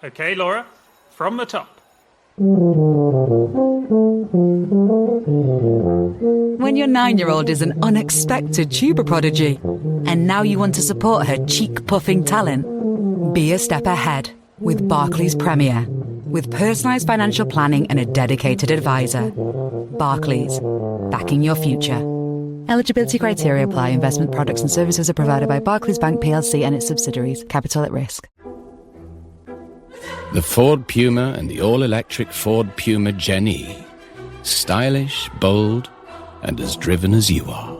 Okay, Laura, from the top. When your 9-year-old is an unexpected tuber prodigy, and now you want to support her cheek-puffing talent, be a step ahead with Barclays Premier. With personalised financial planning and a dedicated advisor. Barclays, backing your future. Eligibility criteria apply. Investment products and services are provided by Barclays Bank PLC and its subsidiaries. Capital at risk. The Ford Puma and the all-electric Ford Puma Gen-E. Stylish, bold, and as driven as you are.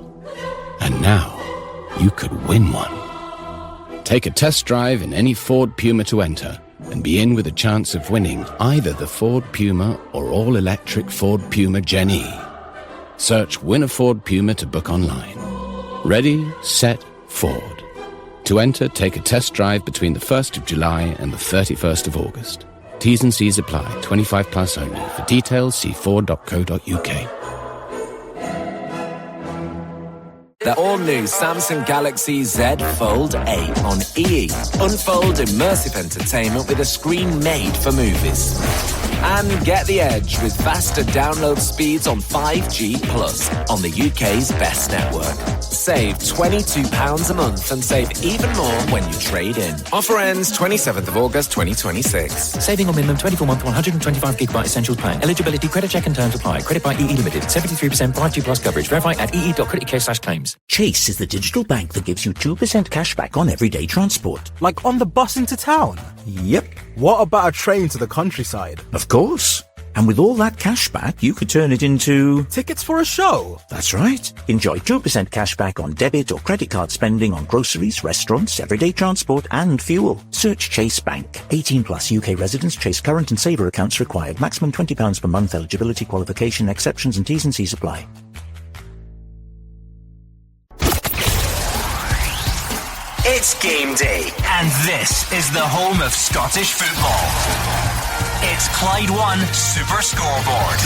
And now, you could win one. Take a test drive in any Ford Puma to enter and be in with a chance of winning either the Ford Puma or all-electric Ford Puma Gen-E. Search Win a Ford Puma to book online. Ready, set, Ford. To enter, take a test drive between the 1st of July and the 31st of August. T's and C's apply. 25 plus only. For details, see ford.co.uk. The all-new Samsung Galaxy Z Fold 8 on EE. Unfold immersive entertainment with a screen made for movies. And get the edge with faster download speeds on 5G Plus on the UK's best network. Save £22 a month and save even more when you trade in. Offer ends 27th of August 2026. Saving on minimum 24-month 125GB Essentials plan. Eligibility, credit check and terms apply. Credit by EE Limited. 73% 5G Plus coverage. Verify at ee.criticare/claims. Chase is the digital bank that gives you 2% cash back on everyday transport. Like on the bus into town? Yep. What about a train to the countryside? Of course. And with all that cash back, you could turn it into... tickets for a show? That's right. Enjoy 2% cash back on debit or credit card spending on groceries, restaurants, everyday transport and fuel. Search Chase Bank. 18 plus UK residents. Chase current and saver accounts required. Maximum £20 per month. Eligibility, qualification, exceptions and T's and C's apply. It's game day, and this is the home of Scottish football. It's Clyde One Super Scoreboard.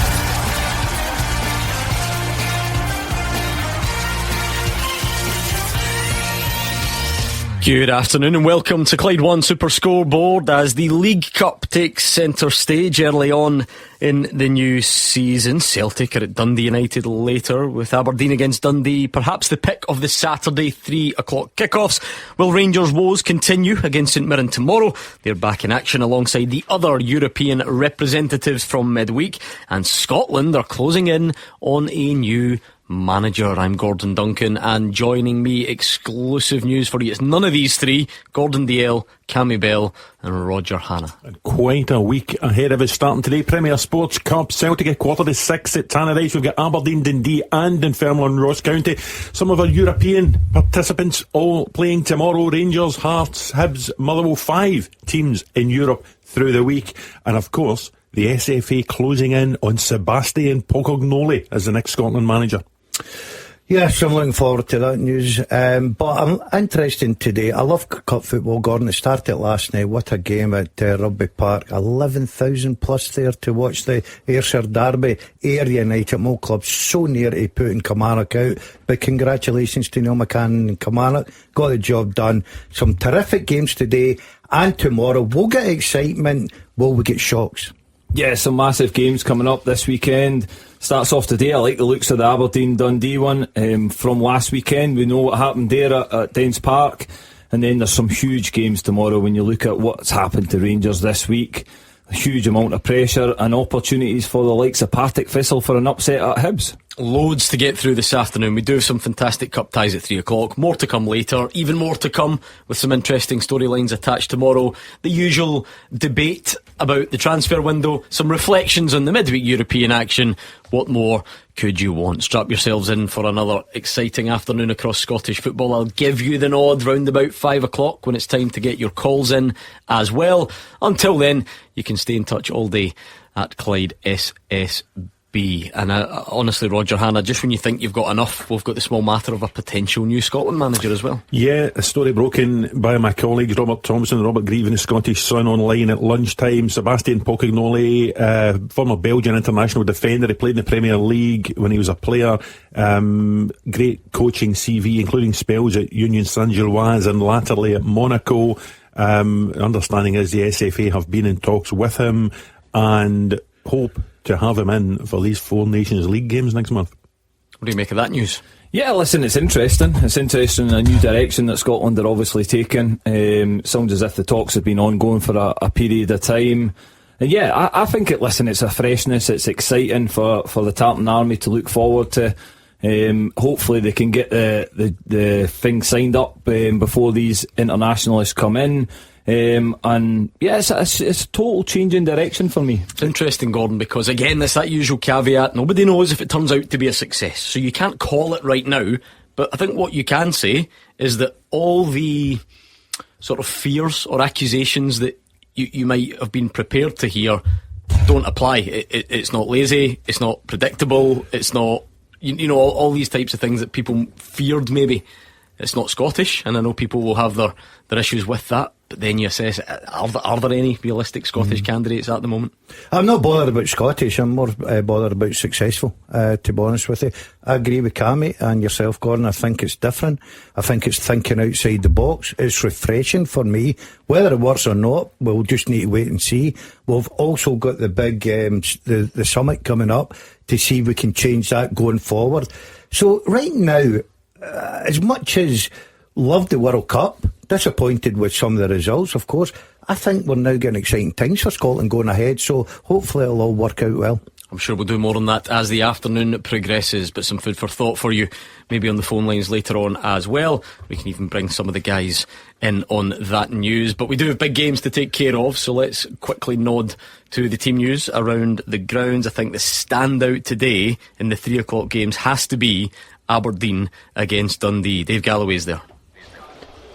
Good afternoon and welcome to Clyde One Super Scoreboard as the League Cup takes centre stage early on in the new season. Celtic are at Dundee United later, with Aberdeen against Dundee perhaps the pick of the Saturday 3 o'clock kickoffs. Will Rangers' woes continue against St Mirren tomorrow? They're back in action alongside the other European representatives from midweek, and Scotland are closing in on a new manager. I'm Gordon Duncan, and joining me, exclusive news for you. It's none of these three: Gordon Dalziel, Cammy Bell and Roger Hannah. And quite a week ahead of us starting today. Premier Sports Cup, Celtic at 5:45 at Tannadice. We've got Aberdeen, Dundee and Dunfermline and Ross County. Some of our European participants all playing tomorrow: Rangers, Hearts, Hibs, Motherwell. 5 teams in Europe through the week. And of course, the SFA closing in on Sebastian Pocognoli as the next Scotland manager. Yes, I'm looking forward to that news. But I'm interested today. I love cup football, Gordon. It started last night. What a game at Rugby Park. 11,000 plus there to watch the Ayrshire Derby. Ayr United Mo Club so near to putting Kilmarnock out. But congratulations to Neil McCann and Kilmarnock. Got the job done. Some terrific games today and tomorrow. We'll get excitement. Will we get shocks? Yeah, some massive games coming up this weekend. Starts off today. I like the looks of the Aberdeen-Dundee one from last weekend. We know what happened there at Dens Park. And then there's some huge games tomorrow when you look at what's happened to Rangers this week. A huge amount of pressure and opportunities for the likes of Partick Thistle for an upset at Hibs. Loads to get through this afternoon. We do have some fantastic cup ties at 3 o'clock. More to come later. Even more to come with some interesting storylines attached tomorrow. The usual debate about the transfer window. Some reflections on the midweek European action. What more could you want? Strap yourselves in for another exciting afternoon across Scottish football. I'll give you the nod round about 5 o'clock when it's time to get your calls in as well. Until then, you can stay in touch all day at Clyde SSB. And honestly, Roger Hannah, just when you think you've got enough, we've got the small matter of a potential new Scotland manager as well. Yeah, a story broken by my colleagues Robert Thompson and Robert Grieve in the Scottish Sun online at lunchtime. Sebastian Pocognoli, former Belgian international defender, he played in the Premier League when he was a player. Great coaching CV, including spells at Union Saint-Gilloise and latterly at Monaco. Understanding is the SFA have been in talks with him and hope to have him in for these 4 Nations League games next month. What do you make of that news? Yeah, listen, it's interesting. It's interesting, a new direction that Scotland are obviously taking. Sounds as if the talks have been ongoing for a period of time. And yeah, I think it's a freshness. It's exciting for the Tartan Army to look forward to. Hopefully they can get the thing signed up before these internationalists come in. And yeah, it's a total change in direction for me. It's interesting, Gordon, because again, there's that usual caveat: nobody knows if it turns out to be a success, so you can't call it right now. But I think what you can say is that all the sort of fears or accusations that you might have been prepared to hear don't apply. It's not lazy, it's not predictable, it's not all these types of things that people feared. Maybe it's not Scottish, and I know people will have their issues with that. But then you assess, are there any realistic Scottish candidates at the moment? I'm not bothered about Scottish, I'm more bothered about successful, to be honest with you. I agree with Cammy and yourself, Gordon. I think it's different. I think it's thinking outside the box. It's refreshing for me. Whether it works or not, we'll just need to wait and see. We've also got the big the summit coming up to see if we can change that going forward. So right now, as much as loved the World Cup, disappointed with some of the results, of course, I think we're now getting exciting times for Scotland going ahead, so hopefully it'll all work out well. I'm sure we'll do more on that as the afternoon progresses, but some food for thought for you, maybe on the phone lines later on as well. We can even bring some of the guys in on that news, but we do have big games to take care of, so let's quickly nod to the team news around the grounds. I think the standout today in the 3 o'clock games has to be Aberdeen against Dundee. Dave Galloway's there.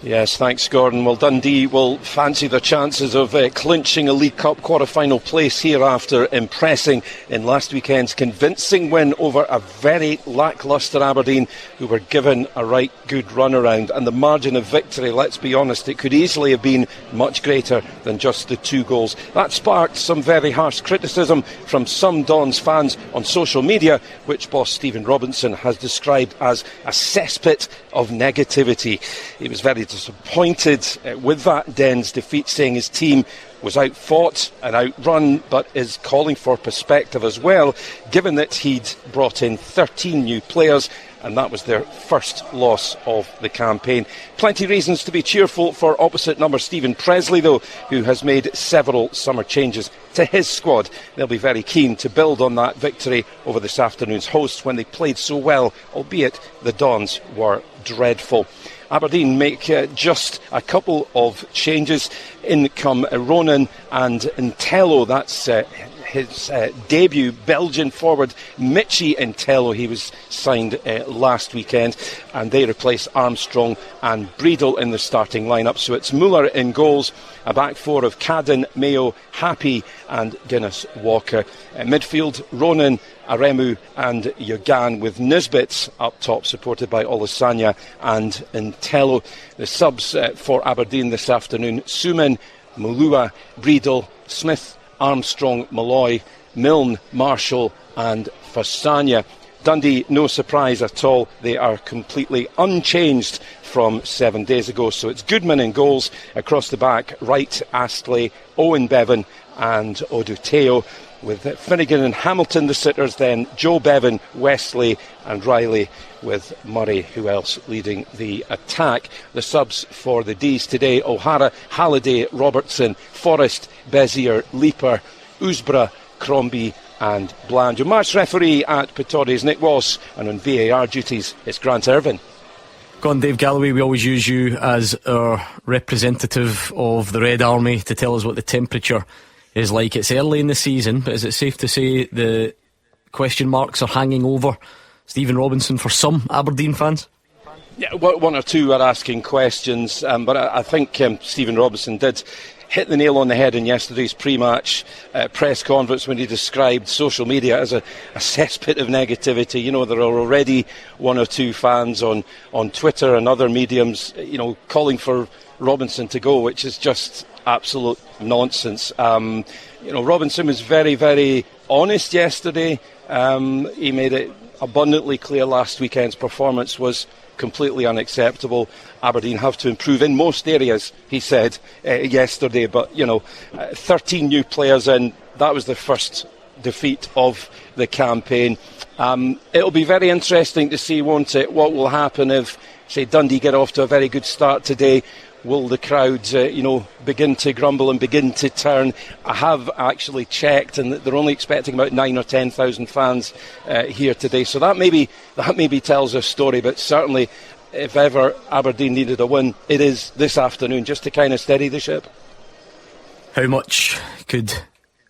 Yes, thanks, Gordon. Well, Dundee will fancy their chances of clinching a League Cup quarter-final place here after impressing in last weekend's convincing win over a very lacklustre Aberdeen, who were given a right good runaround. And the margin of victory, let's be honest, it could easily have been much greater than just the 2 goals. That sparked some very harsh criticism from some Dons fans on social media, which boss Stephen Robinson has described as a cesspit of negativity. He was very disappointed with that Dens defeat, saying his team was outfought and outrun, but is calling for perspective as well, given that he'd brought in 13 new players and that was their first loss of the campaign. Plenty of reasons to be cheerful for opposite number Stephen Presley, though, who has made several summer changes to his squad. They'll be very keen to build on that victory over this afternoon's hosts when they played so well, albeit the Dons were dreadful. Aberdeen make just a couple of changes. In come Ronan and Intello. That's his debut Belgian forward Michy Intello. He was signed last weekend, and they replace Armstrong and Breedle in the starting lineup. So it's Muller in goals, a back four of Cadden, Mayo, Happy and Guinness Walker. Midfield, Ronan, Aremu and Yogan, with Nisbets up top, supported by Olasanya and Intello. The subs for Aberdeen this afternoon: Suman, Mulua, Breedle, Smith, Armstrong, Malloy, Milne, Marshall and Fasanya. Dundee, no surprise at all, they are completely unchanged from 7 days ago. So it's Goodman in goals. Across the back, Wright, Astley, Owen Bevan and Oduteo. With Finnegan and Hamilton the sitters, then Joe Bevan, Wesley and Riley, with Murray, who else, leading the attack. The subs for the D's today: O'Hara, Halliday, Robertson, Forrest, Bezier, Leaper, Usbra, Crombie and Bland. Your match referee at Pittodrie is Nick Ross, and on VAR duties it's Grant Irvin. Go on, Dave Galloway, we always use you as our representative of the Red Army to tell us what the temperature is like. It's early in the season, but is it safe to say the question marks are hanging over Stephen Robinson for some Aberdeen fans? Yeah, one or two are asking questions, but I think Stephen Robinson did hit the nail on the head in yesterday's pre-match press conference when he described social media as a cesspit of negativity. You know, there are already one or two fans on Twitter and other mediums, you know, calling for Robinson to go, which is just absolute nonsense. You know, Robinson was very, very honest yesterday. He made it abundantly clear last weekend's performance was completely unacceptable. Aberdeen have to improve in most areas, he said yesterday, but 13 new players in, that was the first defeat of the campaign. It'll be very interesting to see, won't it, what will happen if, say, Dundee get off to a very good start today. Will the crowds, begin to grumble and begin to turn? I have actually checked, and they're only expecting about 9,000 or 10,000 fans here today. So that maybe tells a story. But certainly, if ever Aberdeen needed a win, it is this afternoon, just to kind of steady the ship. How much could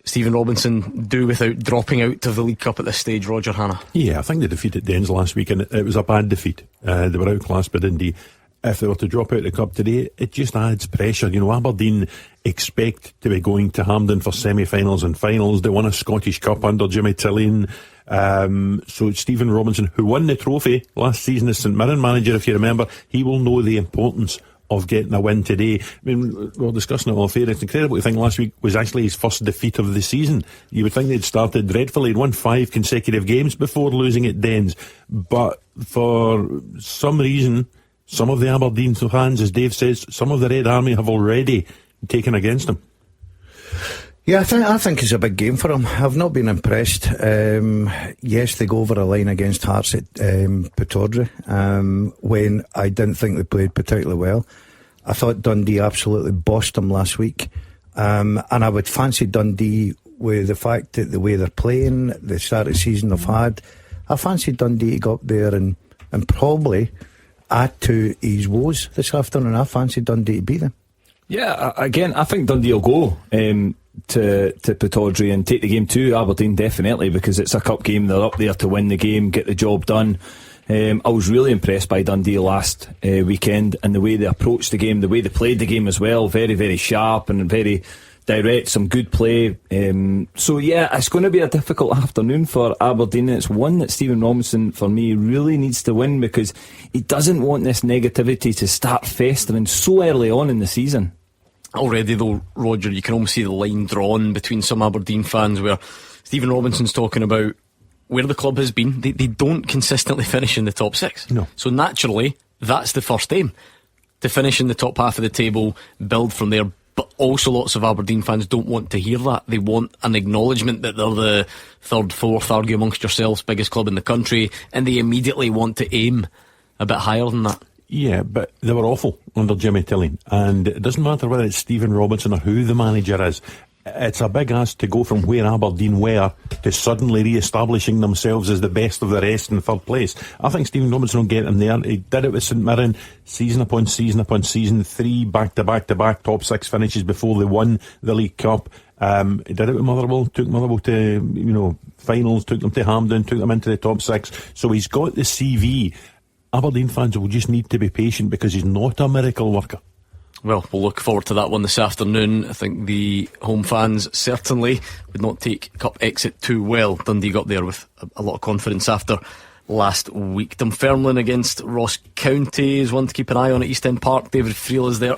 Stephen Robinson do without dropping out of the League Cup at this stage, Roger Hannah? Yeah, I think the defeat at Dens last week, and it was a bad defeat. They were outclassed by Dundee. If they were to drop out of the Cup today, it just adds pressure. Aberdeen expect to be going to Hampden for semi-finals and finals. They won a Scottish Cup under Jimmy Tillian. So Stephen Robinson, who won the trophy last season as St Mirren manager, if you remember, he will know the importance of getting a win today. I mean, we were discussing it all fair. It's incredible to think last week was actually his first defeat of the season. You would think they'd started dreadfully. He'd won 5 consecutive games before losing at Dens. But for some reason, some of the Aberdeen fans, as Dave says, some of the Red Army have already taken against him. Yeah, I think it's a big game for them. I've not been impressed. Yes, they go over a line against Hearts at Pittodrie, when I didn't think they played particularly well. I thought Dundee absolutely bossed them last week, and I would fancy Dundee with the fact that the way they're playing, the start of the season they've had. I fancy Dundee to go up there and probably add to his woes this afternoon. I fancy Dundee to beat them. Yeah, again, I think Dundee will go to Pittodrie and take the game to Aberdeen, definitely, because it's a cup game. They're up there to win the game, get the job done. I was really impressed by Dundee last weekend, and the way they approached the game, the way they played the game as well. Very, very sharp and very direct, some good play. So yeah, it's going to be a difficult afternoon for Aberdeen. It's one that Stephen Robinson, for me, really needs to win, because he doesn't want this negativity to start festering so early on in the season. Already though, Roger, you can almost see the line drawn between some Aberdeen fans where Stephen Robinson's talking about where the club has been. They don't consistently finish in the top 6. No. So naturally, that's the first aim, to finish in the top half of the table, build from there. But also lots of Aberdeen fans don't want to hear that. They want an acknowledgement that they're the 3rd, 4th, argue amongst yourselves, biggest club in the country, and they immediately want to aim a bit higher than that. Yeah, but they were awful under Jimmy Tillian, and it doesn't matter whether it's Stephen Robinson or who the manager is. It's a big ask to go from where Aberdeen were to suddenly re-establishing themselves as the best of the rest in 3rd place. I think Stephen Robinson will get them there. He did it with St Mirren, season upon season upon season, 3 back-to-back top 6 finishes before they won the League Cup. He did it with Motherwell, took Motherwell to finals, took them to Hampden, took them into the top 6. So he's got the CV. Aberdeen fans will just need to be patient, because he's not a miracle worker. Well, we'll look forward to that one this afternoon. I think the home fans certainly would not take Cup exit too well. Dundee got there with a lot of confidence after last week. Dunfermline against Ross County is one to keep an eye on at East End Park. David Friel is there.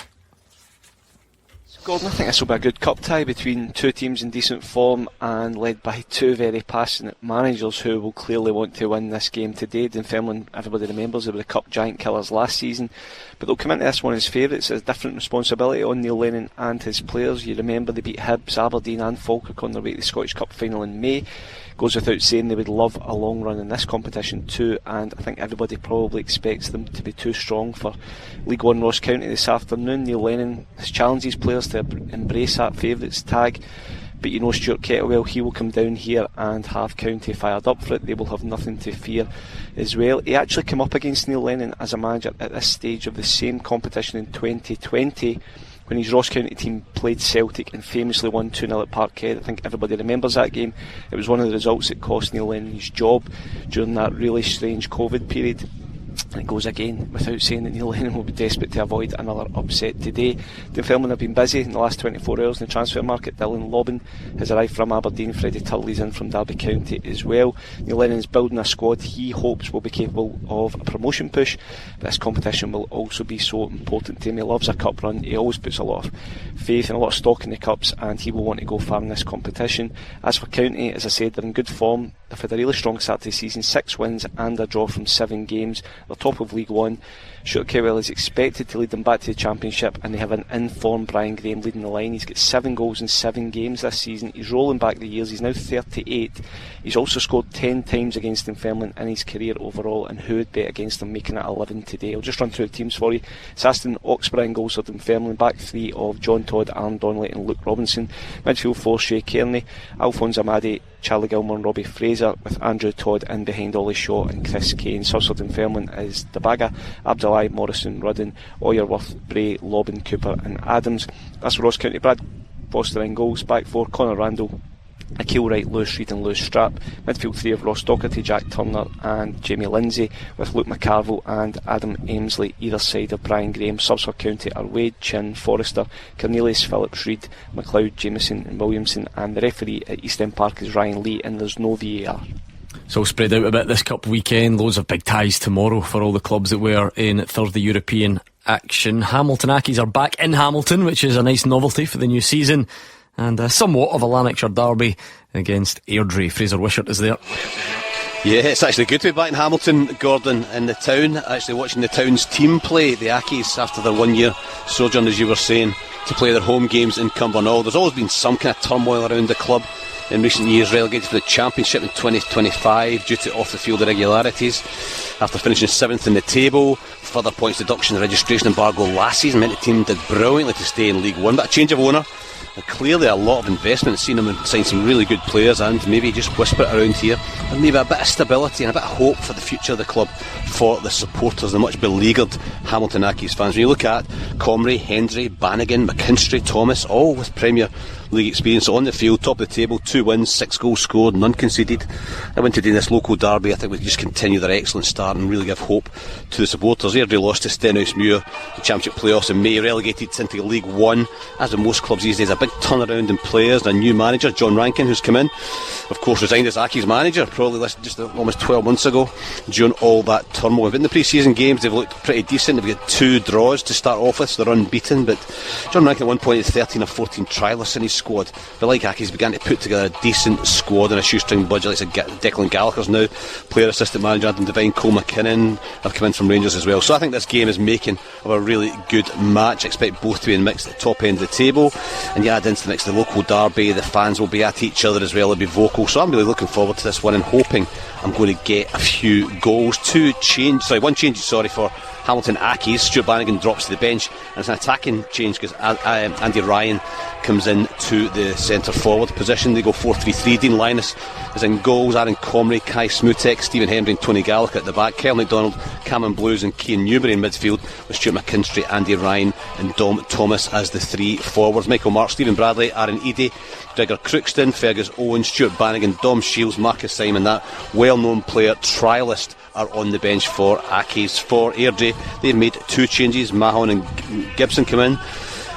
Gordon, I think this will be a good cup tie between two teams in decent form and led by two very passionate managers who will clearly want to win this game today. Dunfermline, everybody remembers, they were the cup giant killers last season, but they'll come into this one as favourites. It's a different responsibility on Neil Lennon and his players. You remember they beat Hibs, Aberdeen and Falkirk on their way to the Scottish Cup final in May. Goes without saying they would love a long run in this competition too, and I think everybody probably expects them to be too strong for League One Ross County this afternoon. Neil Lennon has challenged his players to embrace that favourites tag, but you know Stuart Kettlewell, he will come down here and have County fired up for it. They will have nothing to fear as well. He actually came up against Neil Lennon as a manager at this stage of the same competition in 2020 when his Ross County team played Celtic and famously won 2-0 at Parkhead. I think everybody remembers that game. It was one of the results that cost Neil Lennon his job during that really strange COVID period. And it goes again without saying that Neil Lennon will be desperate to avoid another upset today. Dunfermline have been busy in the last 24 hours in the transfer market. Dylan Lobbin has arrived from Aberdeen. Freddie Turley's in from Derby County as well. Neil Lennon's building a squad he hopes will be capable of a promotion push. But this competition will also be so important to him. He loves a cup run. He always puts a lot of faith and a lot of stock in the cups, and he will want to go far in this competition. As for County, as I said, they're in good form. They've had a really strong start to the season, 6 wins and a draw from 7 games. They're top of League One. Shooter Cowell is expected to lead them back to the Championship, and they have an in-form Brian Graham leading the line. He's got 7 goals in 7 games this season. He's rolling back the years. He's now 38. He's also scored 10 times against Dunfermline in his career overall, and who would bet against him, making it 11 today? I'll just run through the teams for you. It's Aston Oxborough in goals for Dunfermline. Back 3 of John Todd, Aaron Donnelly and Luke Robinson. Midfield 4, Shea Kearney, Alphonse Amadi, Charlie Gilmore and Robbie Fraser, with Andrew Todd in behind Ollie Shaw and Chris Kane. Subs for Dunfermline is Dabaga, Abdullahi, Morrison, Rudden, Oyerworth, Bray, Lobbin, Cooper and Adams. That's for Ross County. Brad Foster in goals. Back 4, Conor Randall, Akil Wright, Lewis Reid and Lewis Strapp. Midfield 3 of Ross Docherty, Jack Turner and Jamie Lindsay, with Luke McCarville and Adam Amesley either side of Brian Graham. Subs for County are Wade, Chin, Forrester, Cornelius, Phillips, Reid, McLeod, Jameson and Williamson, and the referee at East End Park is Ryan Lee, and there's no VAR. It's all spread out a bit this cup weekend. Loads of big ties tomorrow for all the clubs that were in Thursday European action. Hamilton Accies are back in Hamilton, which is a nice novelty for the new season, and somewhat of a Lanarkshire derby against Airdrie. Fraser Wishart is there. Yeah, it's actually good to be back in Hamilton, Gordon, in the town. Actually watching the town's team play, the Accies, after their 1 year sojourn, as you were saying, to play their home games in Cumbernauld. There's always been some kind of turmoil around the club in recent years, relegated for the Championship in 2025 due to off-the-field irregularities. After finishing 7th in the table, further points deduction and registration embargo last season meant the team did brilliantly to stay in League One. But a change of owner, and clearly a lot of investment. Seen them sign some really good players, and maybe just whisper it around here, and maybe a bit of stability and a bit of hope for the future of the club for the supporters, the much beleaguered Hamilton Accies fans. When you look at Comrie, Hendry, Bannigan, McKinstry, Thomas, all with Premier League experience on the field, top of the table, 2 wins, 6 goals scored, none conceded. I went to do this local derby. I think we just continue their excellent start and really give hope to the supporters. Airdrie lost to Stenhousemuir, the Championship playoffs in May, relegated into League One. As with most clubs these days, a big turnaround in players and a new manager, John Rankin, who's come in, of course resigned as Accies manager probably just almost 12 months ago during all that turmoil. But in the pre-season games they've looked pretty decent. They've got 2 draws to start off with, so they're unbeaten. But John Rankin at one point had 13 or 14 trialists in his squad. But like Accies began to put together a decent squad on a shoestring budget. Like Declan Gallagher's now player assistant manager, Adam Devine, Cole McKinnon have come in from Rangers as well. So I think this game is making of a really good match. I expect both to be in mix at the top end of the table, and you add into the mix the local derby, the fans will be at each other as well, they'll be vocal. So I'm really looking forward to this one and hoping I'm going to get a few goals. One change for Hamilton Accies. Stuart Bannigan drops to the bench, and it's an attacking change because Andy Ryan comes in to the centre forward position. They go 4-3-3. Dean Linus is in goals, Aaron Comrie, Kai Smutek, Stephen Hendry and Tony Gallagher at the back, Kel McDonald, Cameron Blues and Cian Newbury in midfield, with Stuart McKinstry, Andy Ryan and Dom Thomas as the 3 forwards. Michael Mark, Stephen Bradley, Aaron Eadie, Gregor Crookston, Fergus Owen, Stuart Bannigan, Dom Shields, Marcus Simon, that well-known player trialist, are on the bench for Accies. For Airdrie, they've made 2 changes. Mahon and Gibson come in,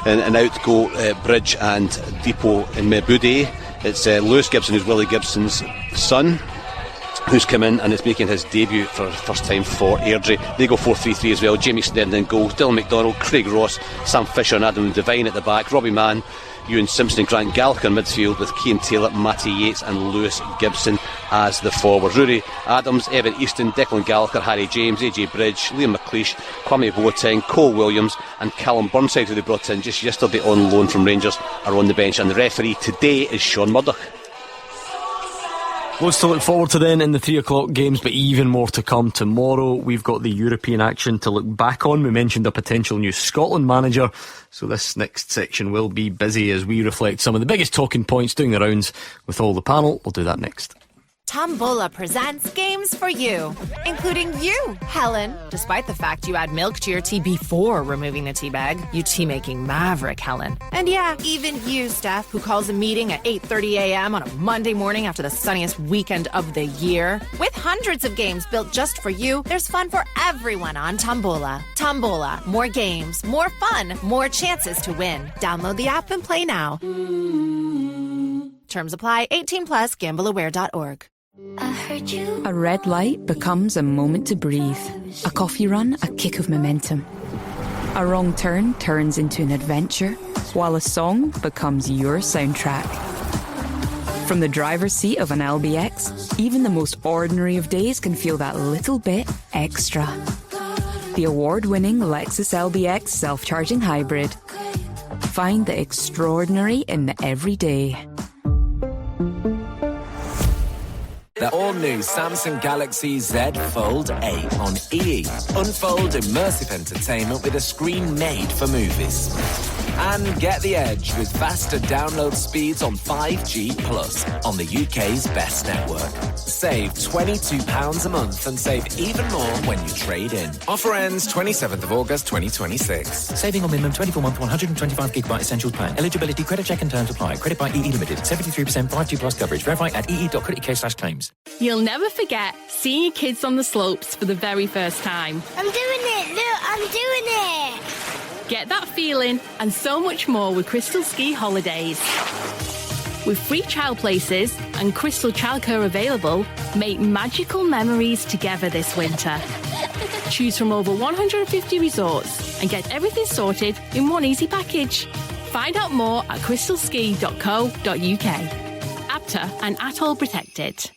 and out go Bridge and Depot and Mebude. It's Lewis Gibson, who's Willie Gibson's son, who's come in and is making his debut for the first time for Airdrie. They go 4-3-3 as well. Jamie Snedden in goals, Dylan McDonald, Craig Ross, Sam Fisher and Adam Devine at the back, Robbie Mann, Ewan Simpson and Grant Gallagher in midfield, with Cian Taylor, Matty Yates and Lewis Gibson as the forwards. Rory Adams, Evan Easton, Declan Gallagher, Harry James, AJ Bridge, Liam McLeish, Kwame Boateng, Cole Williams and Callum Burnside, who they brought in just yesterday on loan from Rangers, are on the bench, and the referee today is Sean Murdoch. Loads to look forward to then in the 3 o'clock games, but even more to come tomorrow. We've got the European action to look back on. We mentioned a potential new Scotland manager, so this next section will be busy as we reflect some of the biggest talking points doing the rounds with all the panel. We'll do that next. Tombola presents games for you, including you, Helen. Despite the fact you add milk to your tea before removing the tea bag, you tea-making maverick, Helen. And yeah, even you, Steph, who calls a meeting at 8:30 a.m. on a Monday morning after the sunniest weekend of the year. With hundreds of games built just for you, there's fun for everyone on Tombola. Tombola, more games, more fun, more chances to win. Download the app and play now. Terms apply. 18+, gambleaware.org. A red light becomes a moment to breathe. A coffee run, a kick of momentum. A wrong turn turns into an adventure, while a song becomes your soundtrack. From the driver's seat of an LBX, even the most ordinary of days can feel that little bit extra. the award-winning Lexus LBX self-charging hybrid. Find the extraordinary in the everyday. The all-new Samsung Galaxy Z Fold 8 on EE. Unfold immersive entertainment with a screen made for movies. And get the edge with faster download speeds on 5G Plus on the UK's best network. Save £22 a month and save even more when you trade in. Offer ends 27th of August 2026. Saving on minimum 24-month 125GB essentials plan. Eligibility, credit check and terms apply. Credit by EE Limited. 73% 5G Plus coverage. Verify at ee.co.uk/claims. You'll never forget seeing your kids on the slopes for the very first time. I'm doing it! Look, I'm doing it! Get that feeling and so much more with Crystal Ski Holidays. With free child places and Crystal childcare available, make magical memories together this winter. Choose from over 150 resorts and get everything sorted in one easy package. Find out more at crystalski.co.uk. APTA and Atoll protected.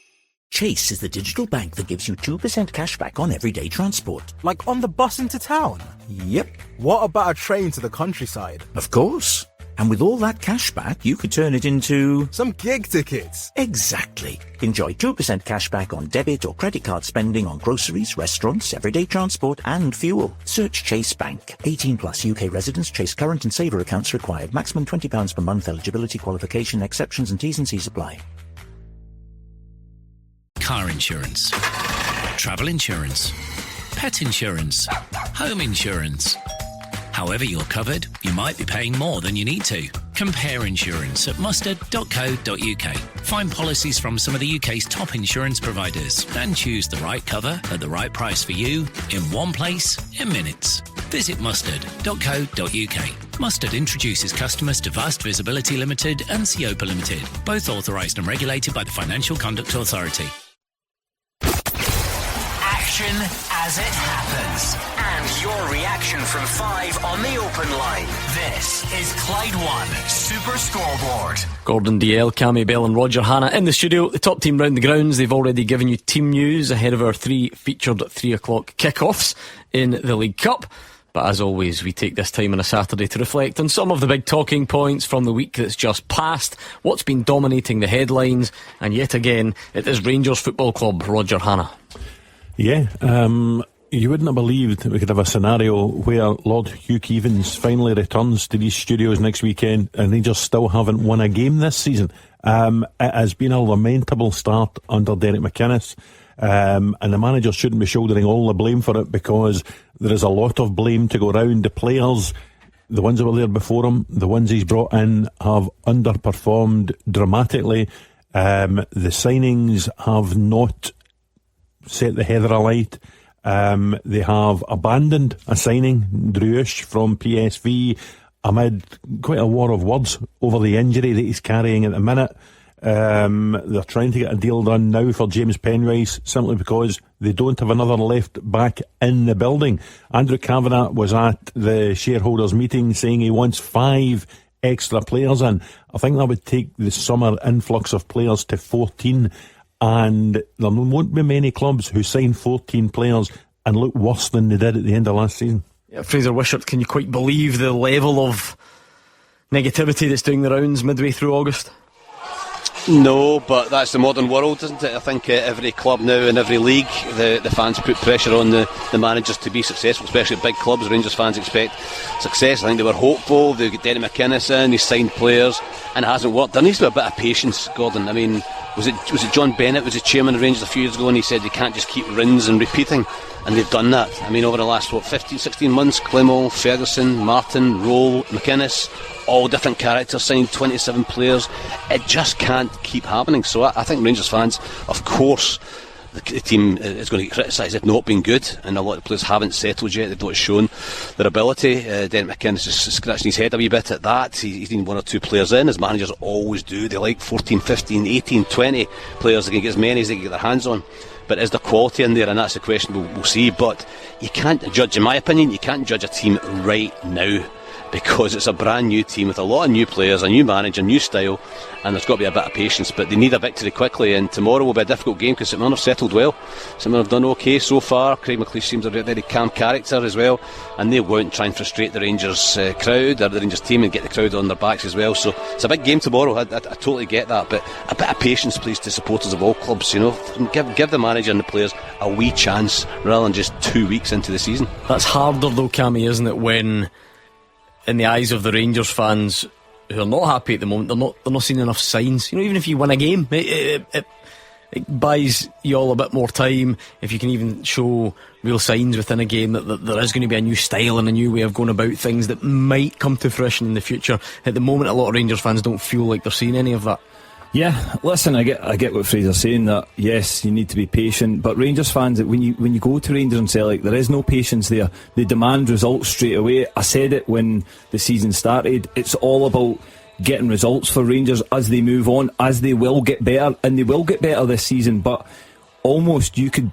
Chase is the digital bank that gives you 2% cash back on everyday transport. Like on the bus into town? Yep. What about a train to the countryside? Of course. And with all that cash back, you could turn it into... some gig tickets. Exactly. Enjoy 2% cash back on debit or credit card spending on groceries, restaurants, everyday transport and fuel. Search Chase Bank. 18 plus UK residents. Chase current and saver accounts required. Maximum £20 per month. Eligibility, qualification, exceptions and T's and C's apply. Car insurance, travel insurance, pet insurance, home insurance. However you're covered, you might be paying more than you need to. Compare insurance at mustard.co.uk. Find policies from some of the UK's top insurance providers and choose the right cover at the right price for you in one place in minutes. Visit mustard.co.uk. Mustard introduces customers to Vast Visibility Limited and Siopa Limited, both authorised and regulated by the Financial Conduct Authority. Action as it happens. And your reaction from 5 on the open line. This is Clyde One Super Scoreboard. Gordon Dalziel, Cammy Bell and Roger Hanna in the studio. The top team round the grounds. They've already given you team news ahead of our 3 featured 3 o'clock kickoffs in the League Cup. But as always, we take this time on a Saturday to reflect on some of the big talking points from the week that's just passed, what's been dominating the headlines, and yet again, it is Rangers Football Club. Roger Hanna. Yeah, you wouldn't have believed we could have a scenario where Lord Hugh Keevins finally returns to these studios next weekend and Rangers still haven't won a game this season. It has been a lamentable start under Derek McInnes. And the manager shouldn't be shouldering all the blame for it, because there is a lot of blame to go round. The players, the ones that were there before him, the ones he's brought in, have underperformed dramatically. The signings have not set the heather alight. They have abandoned a signing, Druish from PSV, amid quite a war of words over the injury that he's carrying at the minute. They're trying to get a deal done now for James Penrice, simply because they don't have another left back in the building. Andrew Kavanagh was at the shareholders meeting saying he wants 5 extra players in. I think that would take the summer influx of players to 14, and there won't be many clubs who sign 14 players and look worse than they did at the end of last season. Yeah, Fraser Wishart, can you quite believe the level of negativity that's doing the rounds midway through August? No, but that's the modern world, isn't it? I think every club now in every league, the fans put pressure on the managers to be successful, especially at big clubs. Rangers fans expect success. I think they were hopeful. They got Derek McInnes in, he signed players, and it hasn't worked. There needs to be a bit of patience, Gordon. I mean, was it John Bennett was the chairman of Rangers a few years ago, and he said they can't just keep rins and repeating, and they've done that. I mean, over the last 15, 16 months, Clemmell, Ferguson, Martin, Roll, McInnes, all different characters, signed 27 players. It just can't keep happening. So I think Rangers fans, of course, the team is going to get criticised. They've not been good, and a lot of players haven't settled yet. They've not shown their ability. Derek McInnes is scratching his head a wee bit at that. He's needing 1 or 2 players in, as managers always do. They like 14, 15, 18, 20 players. They can get as many as they can get their hands on. But is there quality in there? And that's the question we'll see. But you can't judge, in my opinion, you can't judge a team right now. because it's a brand new team with a lot of new players, a new manager, new style, and there's got to be a bit of patience, but they need a victory quickly, and tomorrow will be a difficult game because St Mirren have settled well. St Mirren have done okay so far. Craig McLeish seems a very calm character as well, and they won't try and frustrate the Rangers crowd or the Rangers team and get the crowd on their backs as well. So it's a big game tomorrow. I totally get that, but a bit of patience please to supporters of all clubs, give the manager and the players a wee chance rather than just 2 weeks into the season. That's harder though, Cammy, isn't it, when in the eyes of the Rangers fans who are not happy at the moment, they're not seeing enough signs. Even if you win a game, it buys you all a bit more time. If you can even show real signs within a game that there is going to be a new style and a new way of going about things that might come to fruition in the future. At the moment, a lot of Rangers fans don't feel like they're seeing any of that. Yeah, listen, I get what Fraser's saying, that yes, you need to be patient, but Rangers fans, when you go to Rangers and Celtic, there is no patience there. They demand results straight away. I said it when the season started. It's all about getting results for Rangers as they move on, as they will get better, and they will get better this season, but almost you could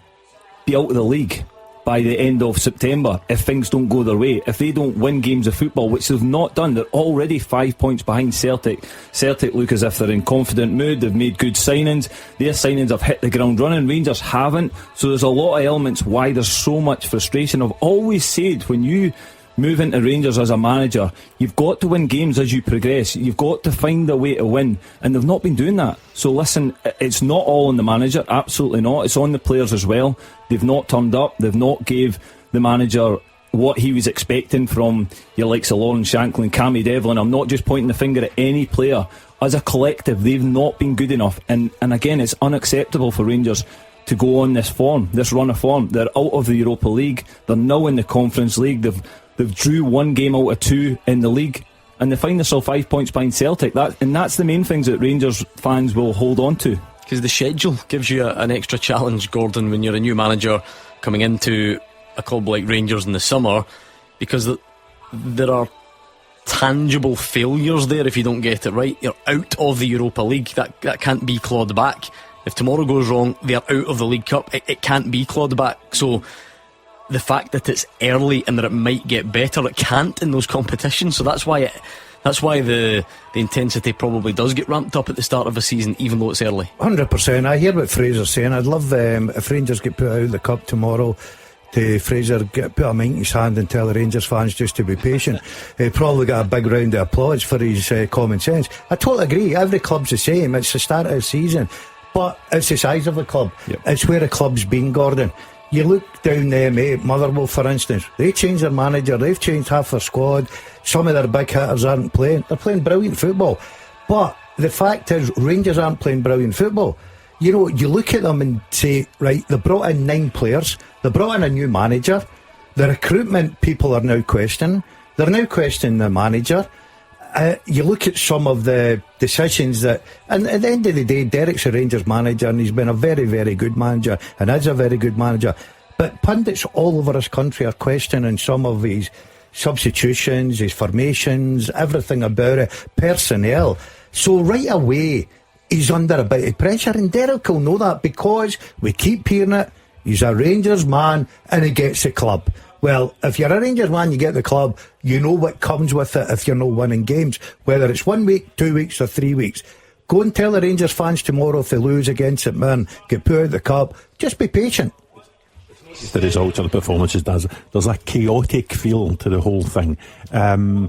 be out of the league by the end of September if things don't go their way. If they don't win games of football, which they've not done, they're already 5 points behind Celtic. Celtic look as if they're in confident mood. They've made good signings. Their signings have hit the ground running. Rangers haven't. So there's a lot of elements why there's so much frustration. I've always said, when you move into Rangers as a manager, you've got to win games as you progress. You've got to find a way to win, and they've not been doing that. So listen, it's not all on the manager, absolutely not. It's on the players as well. They've not turned up. They've not gave the manager what he was expecting from your likes of Lauren Shankland and Cammy Devlin. I'm not just pointing the finger at any player. As a collective, they've not been good enough, and again, it's unacceptable for Rangers to go on this run of form. They're out of the Europa League. They're now in the Conference League. They've drew one game out of two in the league, and they find themselves 5 points behind Celtic. That's the main things that Rangers fans will hold on to. Because the schedule gives you an extra challenge, Gordon, when you're a new manager coming into a club like Rangers in the summer, because there are tangible failures there if you don't get it right. You're out of the Europa League. That can't be clawed back. If tomorrow goes wrong, they're out of the League Cup. It can't be clawed back. So the fact that it's early and that it might get better, it can't in those competitions. So that's why the intensity probably does get ramped up at the start of a season, even though it's early. 100%. I hear what Fraser's saying. I'd love if Rangers get put out of the cup tomorrow, to Fraser put a mic in his hand and tell the Rangers fans just to be patient. He probably got a big round of applause for his common sense. I totally agree. Every club's the same. It's the start of the season, but it's the size of the club. Yep. It's where the club's been, Gordon. You look down there, mate, Motherwell for instance, they changed their manager, they've changed half their squad, some of their big hitters aren't playing. They're playing brilliant football, but the fact is Rangers aren't playing brilliant football. You look at them and say, right, they brought in 9 players, they brought in a new manager, the recruitment people are now questioning, they're now questioning the manager. You look at some of the decisions that, and at the end of the day, Derek's a Rangers manager and he's been a very, very good manager and is a very good manager, but pundits all over this country are questioning some of his substitutions, his formations, everything about it, personnel. So right away he's under a bit of pressure, and Derek will know that because we keep hearing it. He's a Rangers man and he gets the club. Well, if you're a Rangers man, you get the club, you know what comes with it if you're not winning games, whether it's 1 week, 2 weeks or 3 weeks. Go and tell the Rangers fans tomorrow if they lose against St Mirren, get put out of the cup, just be patient. The results of the performances, there's a chaotic feel to the whole thing. They're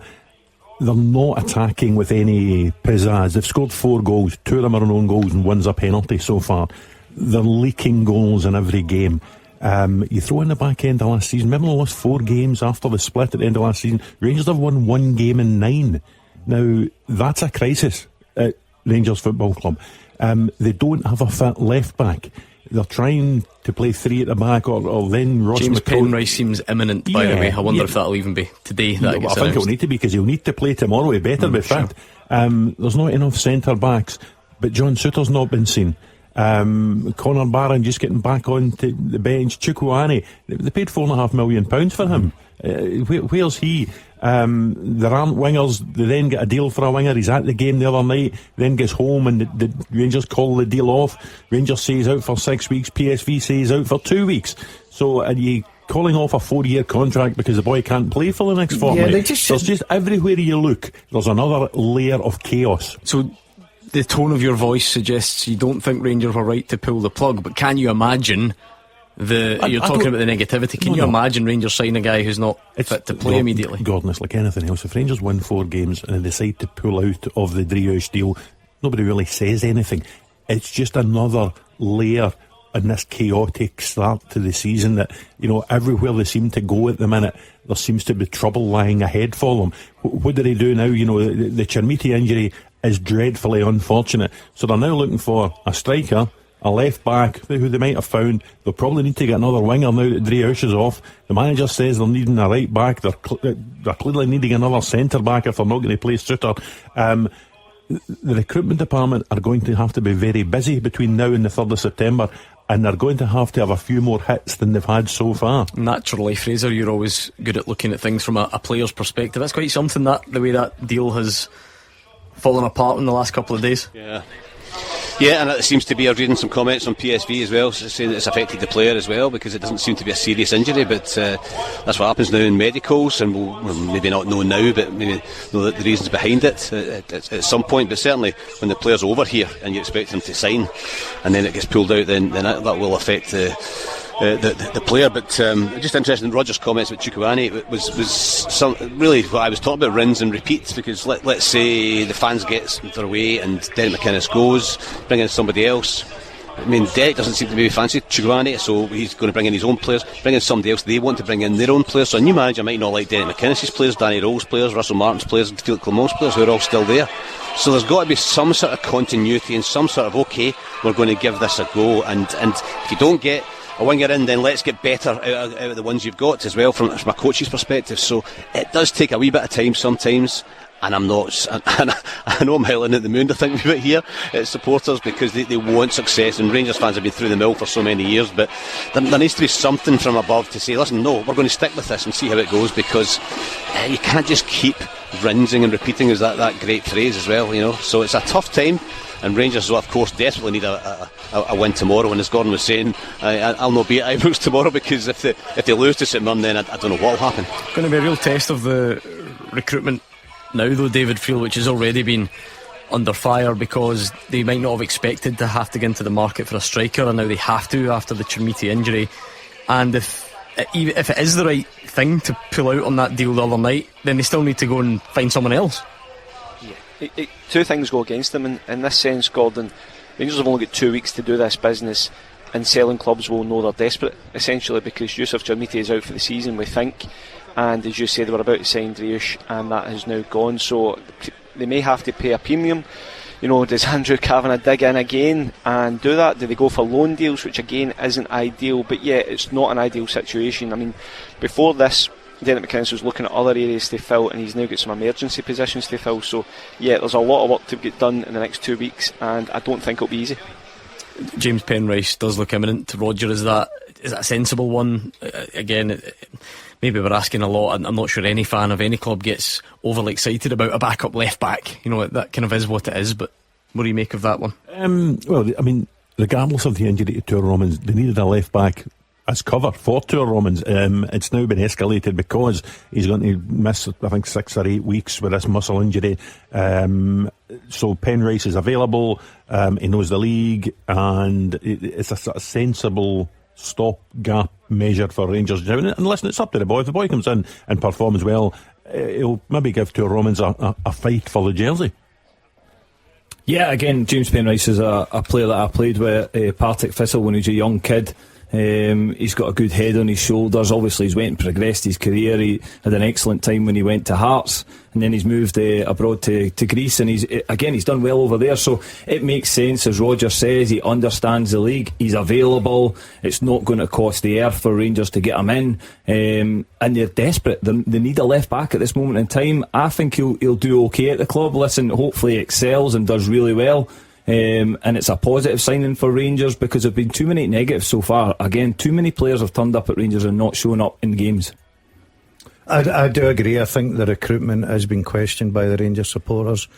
not attacking with any pizzazz. They've scored 4 goals, 2 of them are on own goals and 1's a penalty so far. They're leaking goals in every game. You throw in the back end of last season, remember they lost 4 games after the split at the end of last season. Rangers have won 1 game in 9. Now that's a crisis at Rangers Football Club. They don't have a fit left back. They're trying to play 3 at the back, or then Ross James McCrory. Penrice seems imminent, by the way. I wonder if that'll even be today. I think it'll need to be, because he'll need to play tomorrow. He better be fit. There's not enough centre backs, but John Souttar's not been seen. Conor Barron just getting back onto the bench. Chukwueze, they paid £4.5 million for him. Where's he? There aren't wingers. They then get a deal for a winger. He's at the game the other night, then gets home and the Rangers call the deal off. Rangers say he's out for 6 weeks. PSV say he's out for 2 weeks. So you calling off a 4-year contract because the boy can't play for the next fortnight. There's just everywhere you look, there's another layer of chaos. So the tone of your voice suggests you don't think Rangers were right to pull the plug, but can you imagine you're talking about the negativity? Can you imagine Rangers signing a guy who's not fit to play immediately? Gordon, it's like anything else. If Rangers win 4 games and they decide to pull out of the Driehuis deal, nobody really says anything. It's just another layer in this chaotic start to the season that, everywhere they seem to go at the minute, there seems to be trouble lying ahead for them. What do they do now? The Chermiti injury is dreadfully unfortunate, so they're now looking for a striker, a left back who they might have found. They'll probably need to get another winger now that Driehuis is off. The manager says they're needing a right back. They're clearly needing another centre back if they're not going to play Suter. The recruitment department are going to have to be very busy between now and the 3rd of September, and they're going to have a few more hits than they've had so far. Naturally, Fraser, you're always good at looking at things from a player's perspective. That's quite something, the way that deal has fallen apart in the last couple of days. Yeah, and it seems to be, I was reading some comments on PSV as well, saying that it's affected the player as well, because it doesn't seem to be a serious injury, but that's what happens now in medicals, and we'll maybe not know now, but maybe know the reasons behind it at some point. But certainly when the player's over here and you expect him to sign and then it gets pulled out, then that will affect the player. But just interested in Roger's comments about Chukwueze. Was really what I was talking about, rinse and repeat, because let's say the fans get their way and Derek McInnes goes, bring in somebody else. I mean, Derek doesn't seem to maybe fancy Chukwueze, so he's going to bring in his own players, bring in somebody else. They want to bring in their own players, so a new manager might not like Derek McInnes' players, Danny Rowe's players, Russell Martin's players, and Felix Clermont's players, who are all still there. So there's got to be some sort of continuity and some sort of, okay, we're going to give this a go, and if you don't get a winger in, then let's get better out of the ones you've got as well from a coach's perspective. So it does take a wee bit of time sometimes, and I know I'm howling at the moon to think about here at supporters, because they want success, and Rangers fans have been through the mill for so many years, but there needs to be something from above to say, listen, no, we're going to stick with this and see how it goes, because you can't just keep rinsing and repeating, is that great phrase as well, so it's a tough time. And Rangers, of course, desperately need a win tomorrow. And as Gordon was saying, I'll not be at Ibrox tomorrow, because if they lose to St Mirren, then I don't know what will happen. It's going to be a real test of the recruitment now, though, David Friel, which has already been under fire, because they might not have expected to have to get into the market for a striker, and now they have to after the Chermiti injury. And if it is the right thing to pull out on that deal the other night, then they still need to go and find someone else. Two things go against them in this sense, Gordon. Rangers have only got 2 weeks to do this business, and selling clubs will know they're desperate, essentially, because Yusuf Chermiti is out for the season, we think, and as you say, they were about to sign Driehuis, and that has now gone, so they may have to pay a premium. Does Andrew Kavanagh dig in again and do that? Do they go for loan deals, which again isn't ideal, but yeah, it's not an ideal situation. I mean, before this, Derek McInnes was looking at other areas to fill, and he's now got some emergency positions to fill, so yeah, there's a lot of work to get done in the next 2 weeks, and I don't think it'll be easy. James Penrice does look imminent. Roger, is that a sensible one? Again, maybe we're asking a lot. I'm not sure any fan of any club gets overly excited about a backup left back. That kind of is what it is, but what do you make of that one? Well, I mean, regardless of the injury to Tor Romans, they needed a left back as cover for Tor Romans. It's now been escalated because he's going to miss, I think, 6 or 8 weeks with this muscle injury. So Penrice is available. He knows the league, and it's a sort of sensible stop-gap measure for Rangers. And listen, it's up to the boy. If the boy comes in and performs well, he'll maybe give Tor Romans a fight for the jersey. Yeah, again, James Penrice is a player that I played with Partick Thistle when he was a young kid. He's got a good head on his shoulders. Obviously he's went and progressed his career. He had an excellent time when he went to Hearts, and then he's moved abroad to Greece, and he's done well over there. So it makes sense, as Roger says. He understands the league, he's available. It's not going to cost the earth for Rangers to get him in, and they're desperate. They need a left back at this moment in time. I think he'll do okay at the club. Listen, hopefully he excels and does really well. And it's a positive signing for Rangers, because there have been too many negatives so far. Again, too many players have turned up at Rangers and not shown up in games. I do agree. I think the recruitment has been questioned by the Rangers supporters,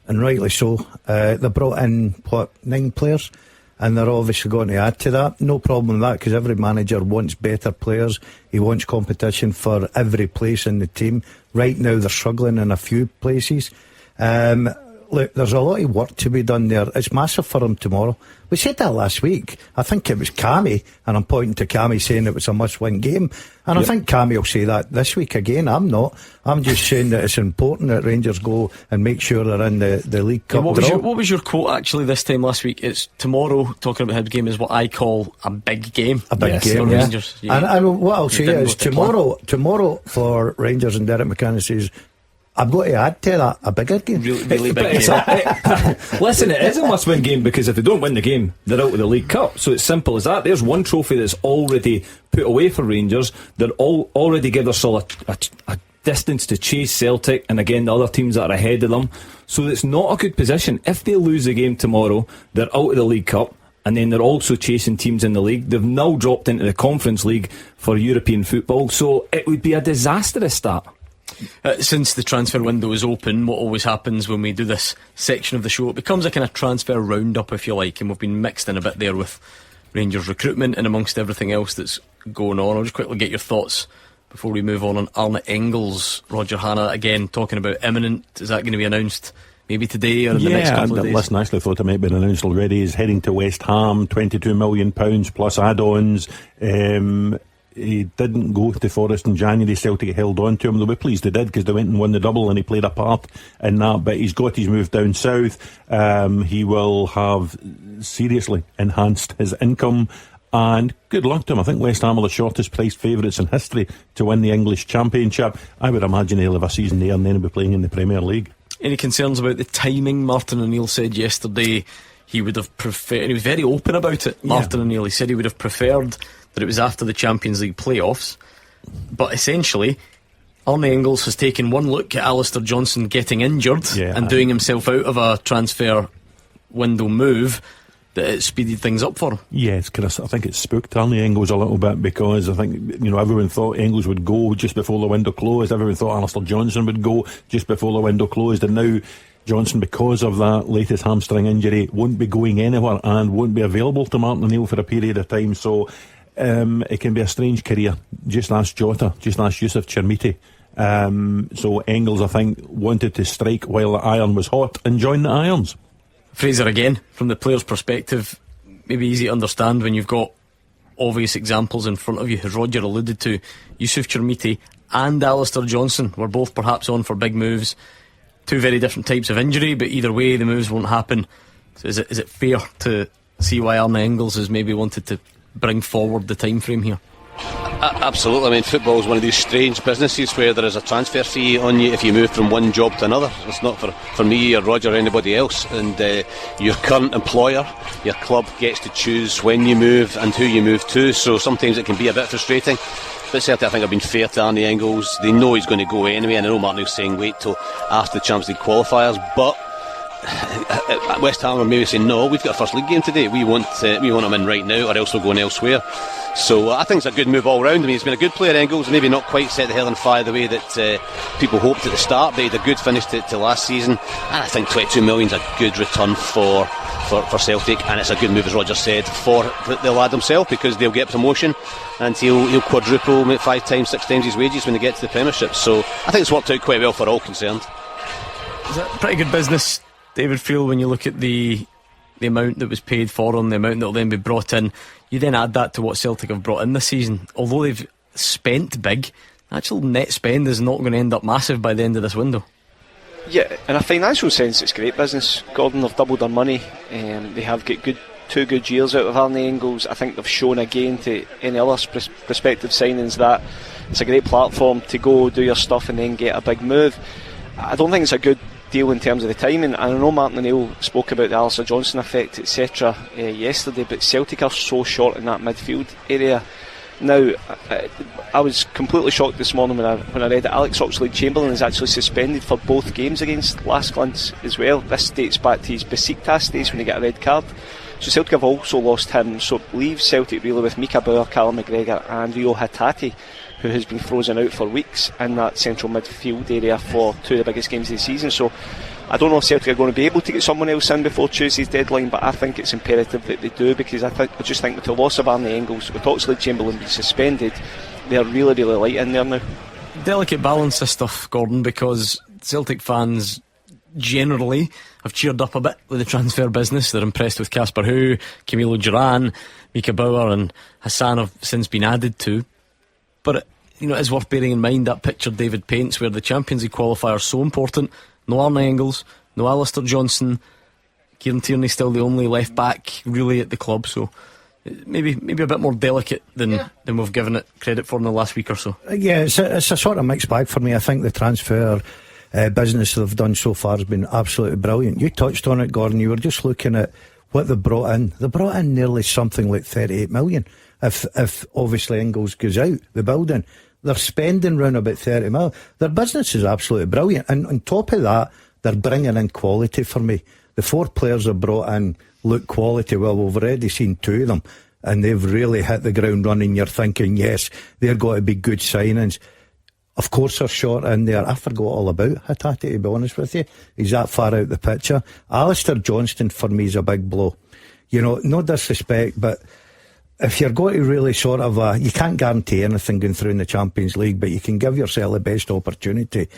and rightly so. They brought in 9 players, and they're obviously going to add to that. No problem with that, because every manager wants better players. He wants competition for every place in the team. Right now they're struggling in a few places. Look, there's a lot of work to be done there. It's massive for them tomorrow. We said that last week. I think it was Cammy, and I'm pointing to Cammy saying it was a must-win game. And I think Cammy will say that this week again. I'm not. I'm just saying that it's important that Rangers go and make sure they're in the League Cup draw. What was your quote actually this time last week? It's tomorrow, talking about Hibs game, is what I call a big game. A big game, for yeah. Rangers. And what I'll say is tomorrow for Rangers, and Derek McCann says, I've got to add to that a bigger game. Really big game. Listen, it is a must-win game, because if they don't win the game, they're out of the League Cup. So it's simple as that. There's one trophy that's already put away for Rangers. They're already give themselves a distance to chase Celtic, and again the other teams that are ahead of them. So it's not a good position. If they lose the game tomorrow, they're out of the League Cup. And then they're also chasing teams in the league. They've now dropped into the Conference League for European football. So it would be a disastrous start. Since the transfer window is open, what always happens when we do this section of the show, it becomes a kind of transfer roundup, if you like, and we've been mixed in a bit there with Rangers recruitment and amongst everything else that's going on. I'll just quickly get your thoughts before we move on Arne Engels. Roger Hanna again talking about imminent. Is that going to be announced maybe today or in the next couple of days? Listen, I actually thought it might have been announced already. He's heading to West Ham, £22 million plus add-ons. He didn't go to Forest in January. Celtic held on to him. They were pleased they did, because they went and won the double, and he played a part in that. But he's got his move down south. He will have seriously enhanced his income, and good luck to him. I think West Ham are the shortest priced favourites in history to win the English Championship. I would imagine he'll have a season there and then he'll be playing in the Premier League. Any concerns about the timing? Martin O'Neill said yesterday he would have preferred, and he was very open about it, Martin O'Neill. He said he would have preferred that it was after the Champions League playoffs. But essentially, Arne Engels has taken one look at Alistair Johnson getting injured and doing himself out of a transfer window move, that it speeded things up for him. Yes, Chris, I think it spooked Arne Engels a little bit, because I think, everyone thought Engels would go just before the window closed. Everyone thought Alistair Johnson would go just before the window closed, and now Johnson, because of that latest hamstring injury, won't be going anywhere and won't be available to Martin O'Neill for a period of time. So it can be a strange career. Just ask Jota, just ask Yusuf Chermiti. So Engels, I think, wanted to strike while the iron was hot and join the irons. Fraser, again, from the player's perspective, maybe easy to understand when you've got obvious examples in front of you. As Roger alluded to, Yusuf Chermiti and Alistair Johnson were both perhaps on for big moves. Two very different types of injury, but either way the moves won't happen. So is it fair to see why Arne Engels has maybe wanted to bring forward the time frame here? Absolutely. I mean, football is one of these strange businesses where there is a transfer fee on you if you move from one job to another. It's not for me or Roger or anybody else. And your current employer, your club, gets to choose when you move and who you move to. So sometimes it can be a bit frustrating. But certainly I think I've been fair to Arne Engels. They know he's going to go anyway, and I know Martin was saying wait till after the Champions League qualifiers, but at West Ham are maybe saying no, we've got a first league game today, we want him in right now, or else we're going elsewhere. So I think it's a good move all round. I mean, he's been a good player, Engels, maybe not quite set the hell on fire the way that people hoped at the start, but he had a good finish to last season, and I think 22 million is a good return for Celtic, and it's a good move, as Roger said, for the lad himself, because they'll get promotion and he'll quadruple, maybe 5 times, 6 times his wages when they get to the Premiership. So I think it's worked out quite well for all concerned. Is that pretty good business, David Friel, when you look at the amount that was paid for him, the amount that will then be brought in? You then add that to what Celtic have brought in this season. Although they've spent big, actual net spend is not going to end up massive by the end of this window. Yeah, in a financial sense it's great business. Gordon have doubled their money, they have got 2 good years out of Arne Engels. I think they've shown again to any other prospective signings that it's a great platform to go do your stuff and then get a big move. I don't think it's a good deal in terms of the timing. I know Martin O'Neill spoke about the Alistair Johnson effect, etc. Yesterday, but Celtic are so short in that midfield area. Now, I was completely shocked this morning when I read that Alex Oxlade-Chamberlain is actually suspended for both games against Lasclins as well. This dates back to his Besiktas days when he got a red card. So Celtic have also lost him, so it leaves Celtic really with Mika Bauer, Callum McGregor and Rio Hatate, who has been frozen out for weeks in that central midfield area for 2 of the biggest games of the season. So I don't know if Celtic are going to be able to get someone else in before Tuesday's deadline, but I think it's imperative that they do, because I just think with the loss of Arnie Engels, with Oxlade-Chamberlain being suspended, they're really, really light in there now. Delicate balance, this stuff, Gordon, because Celtic fans generally have cheered up a bit with the transfer business. They're impressed with Casper Hu, Camilo Duran, Mika Bauer and Hassan have since been added to. But it is worth bearing in mind that picture David paints where the Champions League qualifier is so important. No Arne Engels, no Alistair Johnston, Kieran Tierney still the only left back really at the club, so maybe a bit more delicate than we've given it credit for in the last week or so. Yeah, it's a sort of mixed bag for me. I think the transfer business they've done so far has been absolutely brilliant. You touched on it, Gordon. You were just looking at what they brought in. They brought in nearly something like 38 million. If obviously Engels goes out the building, they're spending round about 30 million. Their business is absolutely brilliant, and on top of that, they're bringing in quality for me. The 4 players they've brought in look quality. Well, we've already seen 2 of them, and they've really hit the ground running. You're thinking, yes, they're going to be good signings. Of course they're short in there. I forgot all about Hatate, to be honest with you. He's that far out the picture. Alistair Johnston for me is a big blow. No disrespect, but if you're going to really sort of you can't guarantee anything going through in the Champions League, but you can give yourself the best opportunity.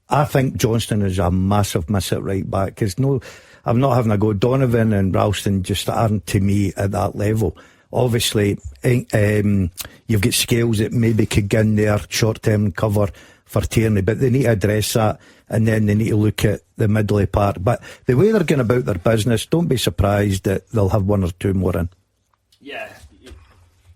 I think Johnston is a massive miss at right back, because I'm not having a go. Donovan and Ralston just aren't to me at that level. Obviously you've got Scales that maybe could get in there short-term cover for Tierney, but they need to address that, and then they need to look at the middle part. But the way they're going about their business, don't be surprised that they'll have 1 or 2 more in.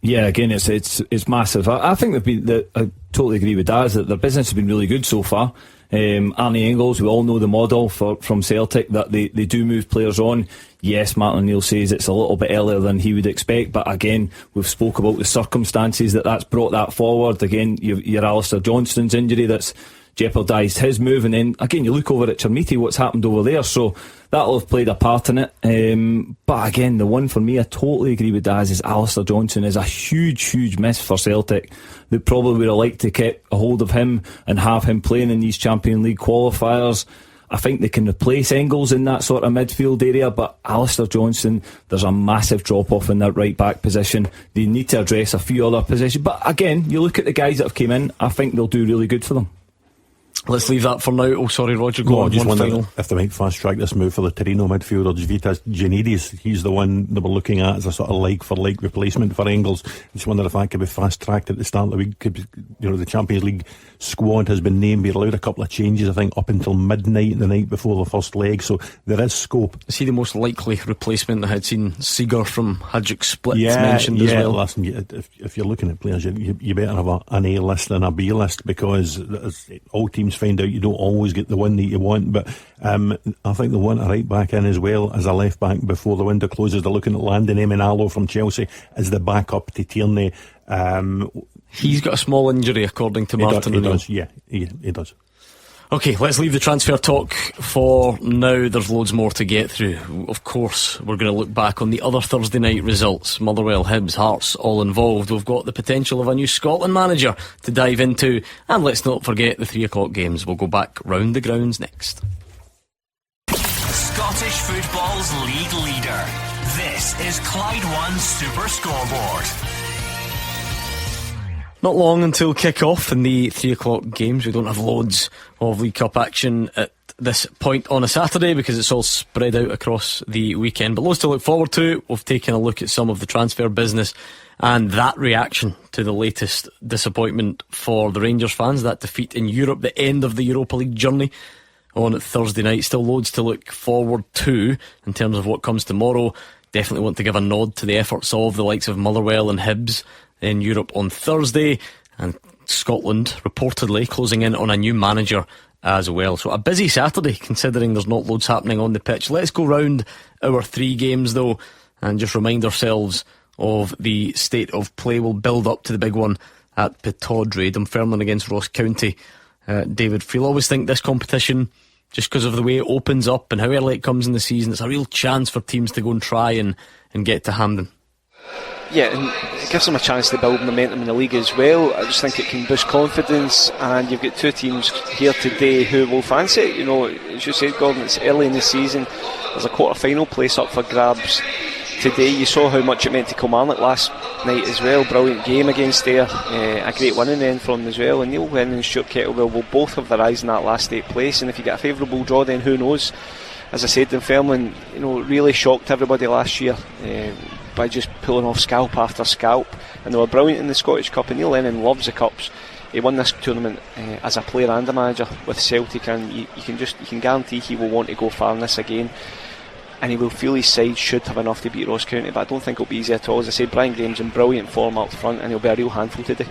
Yeah, again, it's massive. I think I totally agree with Daz that their business has been really good so far. Arne Engels, we all know the model from Celtic, that they do move players on. Yes, Martin O'Neill says it's a little bit earlier than he would expect, but again, we've spoke about the circumstances that's brought that forward. Again, your Alistair Johnston's injury that's jeopardised his move, and then again you look over at Chermiti, what's happened over there, so that'll have played a part in it. But again, the one for me, I totally agree with Daz, is Alistair Johnston is a huge miss for Celtic. They probably would have liked to keep a hold of him and have him playing in these Champions League qualifiers. I think they can replace Engels in that sort of midfield area, but Alistair Johnston, there's a massive drop off in that right back position. They need to address a few other positions, but again, you look at the guys that have came in, I think they'll do really good for them. Let's leave that for now. Oh, sorry, Roger, go on. I just one wonder final. if they might fast track this move for the Torino midfielder, Jvitas Giannidis. He's the one that we're looking at as a sort of like for like replacement for Engels. I just wonder if that could be fast tracked at the start of the week. The Champions League squad has been named. We're allowed a couple of changes, I think, up until midnight the night before the first leg, so there is scope. Is he the most likely replacement? I had seen Seeger from Hajduk Split mentioned as well. Listen, if you're looking at players, you better have an A list than a B list, because all teams find out you don't always get the one that you want. But I think they want a right back in as well as a left back before the window closes. They're looking at Landon Emenalo from Chelsea as the backup to Tierney. He's got a small injury according to Martin O'Neill. He does. Okay, let's leave the transfer talk for now. There's loads more to get through. Of course, we're going to look back on the other Thursday night results. Motherwell, Hibs, Hearts, all involved. We've got the potential of a new Scotland manager to dive into. And let's not forget the 3 o'clock games. We'll go back round the grounds next. Scottish football's league leader. This is Clyde One Super Scoreboard. Not long until kick-off in the 3 o'clock games. We don't have loads of League Cup action at this point on a Saturday because it's all spread out across the weekend, but loads to look forward to. We've taken a look at some of the transfer business and that reaction to the latest disappointment for the Rangers fans, that defeat in Europe, the end of the Europa League journey on Thursday night. Still loads to look forward to in terms of what comes tomorrow. Definitely want to give a nod to the efforts of the likes of Motherwell and Hibs in Europe on Thursday, and Scotland reportedly closing in on a new manager as well. So a busy Saturday considering there's not loads happening on the pitch. Let's go round our 3 games though and just remind ourselves of the state of play. We'll build up to the big one at Pittodrie, Dunfermline against Ross County. David, you'll always think this competition, just because of the way it opens up and how early it comes in the season, it's a real chance for teams to go and try and get to Hampden. Yeah, and it gives them a chance to build momentum in the league as well. I just think it can boost confidence, and you've got two teams here today who will fancy it. You know, as you said, Gordon, it's early in the season. There's a quarter-final place up for grabs today. You saw how much it meant to Kilmarnock last night as well. Brilliant game against there, a great win in the end from them as well. And Neil Wynn and Stuart Kettlewell will both have their eyes in that last 8th place, and if you get a favourable draw, then who knows. As I said, Dunfermline, you know, really shocked everybody last year by just pulling off scalp after scalp, and they were brilliant in the Scottish Cup, and Neil Lennon loves the Cups. He won this tournament as a player and a manager with Celtic, and you can guarantee he will want to go far in this again, and he will feel his side should have enough to beat Ross County, but I don't think it'll be easy at all. As I said, Brian Graham's in brilliant form up front, and he'll be a real handful today.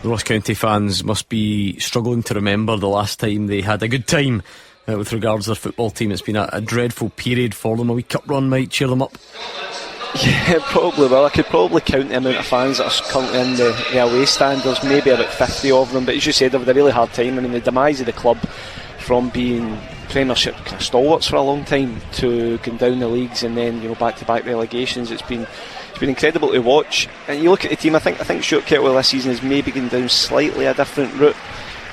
The Ross County fans must be struggling to remember the last time they had a good time with regards to their football team. It's been a dreadful period for them. A wee cup run might cheer them up. Yeah, probably will. I could probably count the amount of fans that are currently in the away stand. There's maybe about 50 of them, but as you said, they've had a really hard time. I mean, the demise of the club from being Premiership kind of stalwarts for a long time to going down the leagues and then, you know, back-to-back relegations, it's been incredible to watch. And you look at the team, I think Stuart Kettlewell this season is maybe going down slightly a different route.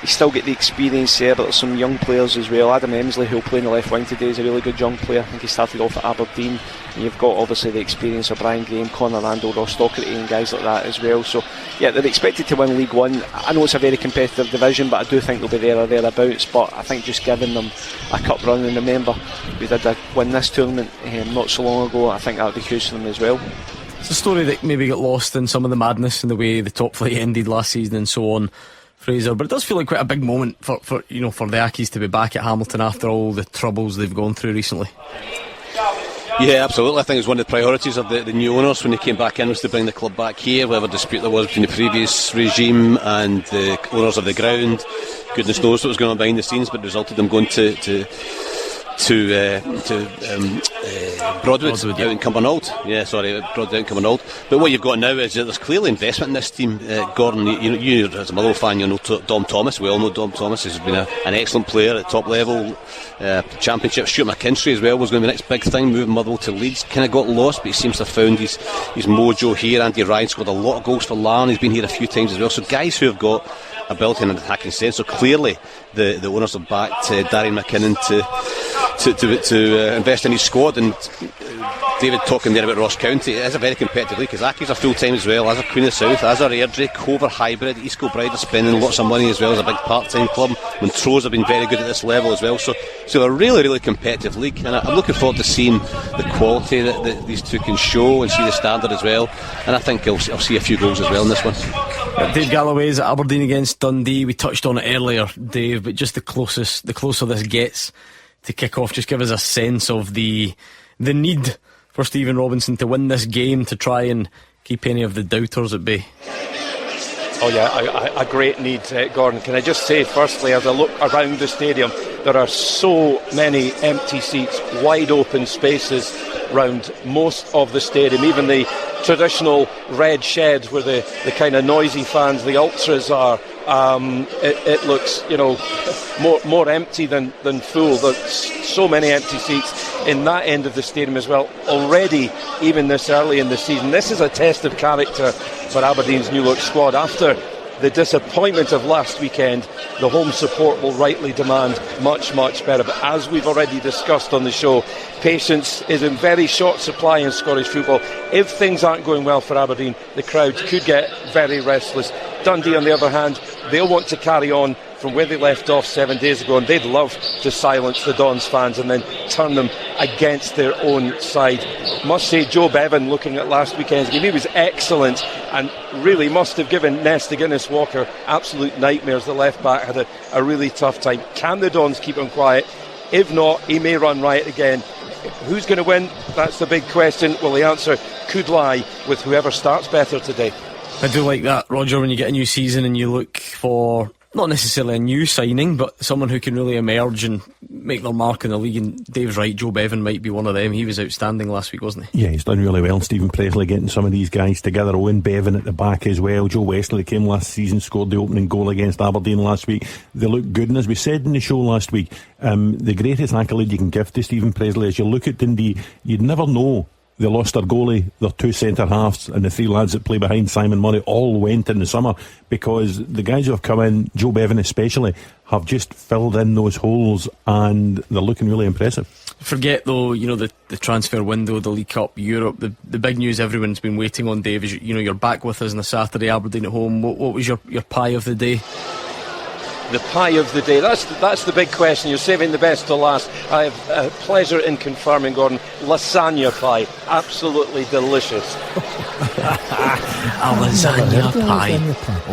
You still get the experience there, but there's some young players as well. Adam Emsley, who'll play in the left wing today, is a really good young player. I think he started off at Aberdeen, and you've got obviously the experience of Brian Graham, Conor Randall, Ross Docherty and guys like that as well. So yeah, they're expected to win League One. I know it's a very competitive division, but I do think they'll be there or thereabouts. But I think just giving them a cup run, and remember, we did win this tournament not so long ago, I think that would be huge for them as well. It's a story that maybe got lost in some of the madness in the way the top flight ended last season and so on, Fraser, but it does feel like quite a big moment for the Accies to be back at Hamilton after all the troubles they've gone through recently. Yeah, absolutely. I think it was one of the priorities of the new owners when they came back in was to bring the club back here, whatever dispute there was between the previous regime and the owners of the ground. Goodness knows what was going on behind the scenes, but it resulted in them going to Broadwood out in Cumbernauld. Broadwood out in Cumbernauld. But what you've got now is that there's clearly investment in this team. Gordon, you as a Motherwell fan, you know Dom Thomas. We all know Dom Thomas has been an excellent player at top level. Championship. Stuart McKinstry as well was going to be the next big thing, moving Motherwell to Leeds. Kind of got lost, but he seems to have found his mojo here. Andy Ryan scored a lot of goals for Larne. He's been here a few times as well. So guys who have got ability and an attacking sense. So clearly the owners have backed Darren McKinnon to invest in his squad. And David talking there about Ross County, it is a very competitive league because Accies are full time as well, as are Queen of the South, as are Airdrie, Cover Hybrid, East Kilbride are spending lots of money as well as a big part time club. Montrose have been very good at this level as well, so a really, really competitive league, and I'm looking forward to seeing the quality that these two can show and see the standard as well, and I think I'll see a few goals as well in this one. Dave Galloway's at Aberdeen against Dundee. We touched on it earlier, Dave, but just the closer this gets to kick off, just give us a sense of the need for Stephen Robinson to win this game to try and keep any of the doubters at bay. Oh yeah, a great need, Gordon. Can I just say firstly, as I look around the stadium, there are so many empty seats, wide open spaces round most of the stadium, even the traditional red shed where the kind of noisy fans, the ultras are. It looks, more empty than full. There's so many empty seats in that end of the stadium as well already, even this early in the season. This is a test of character for Aberdeen's new look squad. After the disappointment of last weekend, the home support will rightly demand much, much better. But as we've already discussed on the show, patience is in very short supply in Scottish football. If things aren't going well for Aberdeen, the crowd could get very restless. Dundee, on the other hand, they'll want to carry on from where they left off 7 days ago, and they'd love to silence the Dons fans and then turn them against their own side. Must say, Joe Bevan, looking at last weekend's game, he was excellent and really must have given Nesta Guinness Walker absolute nightmares. The left back had a really tough time. Can the Dons keep him quiet? If not, he may run riot again. Who's going to win? That's the big question. Well, the answer could lie with whoever starts better today. I do like that, Roger, when you get a new season and you look for not necessarily a new signing, but someone who can really emerge and make their mark in the league. And Dave's right, Joe Bevan might be one of them. He was outstanding last week, wasn't he? Yeah, he's done really well. Stephen Presley getting some of these guys together. Owen Bevan at the back as well. Joe Wesley came last season, scored the opening goal against Aberdeen last week. They look good, and as we said in the show last week, the greatest accolade you can give to Stephen Presley is you look at Dundee, you'd never know they lost their goalie, their two centre halves, and the three lads that play behind Simon Murray all went in the summer, because the guys who have come in, Joe Bevan especially, have just filled in those holes, and they're looking really impressive. Forget though, the transfer window, the League Cup, Europe, the big news everyone's been waiting on, Dave, is you're back with us on a Saturday, Aberdeen at home. What was your pie of the day? The pie of the day, that's the big question. You're saving the best to last. I have pleasure in confirming, Gordon, lasagna pie, absolutely delicious. A lasagna pie.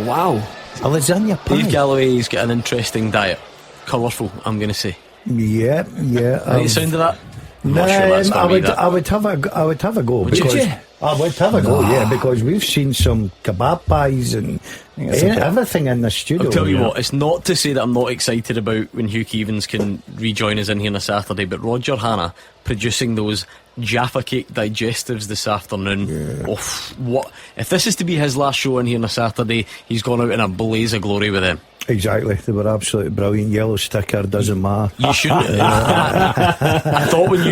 Wow. A lasagna pie. Dave Galloway's got an interesting diet. Colourful, I'm going to say. Yeah. Like the sound of that? No, I would have a go. Would you? I would have a go, yeah, because we've seen some kebab pies and everything in the studio. I'll tell you what, it's not to say that I'm not excited about when Hugh Keevans can rejoin us in here on a Saturday, but Roger Hanna producing those Jaffa Cake digestives this afternoon. What if this is to be his last show in here on a Saturday? He's gone out in a blaze of glory with them. Exactly, they were absolutely brilliant. Yellow sticker, doesn't matter. You shouldn't. I thought when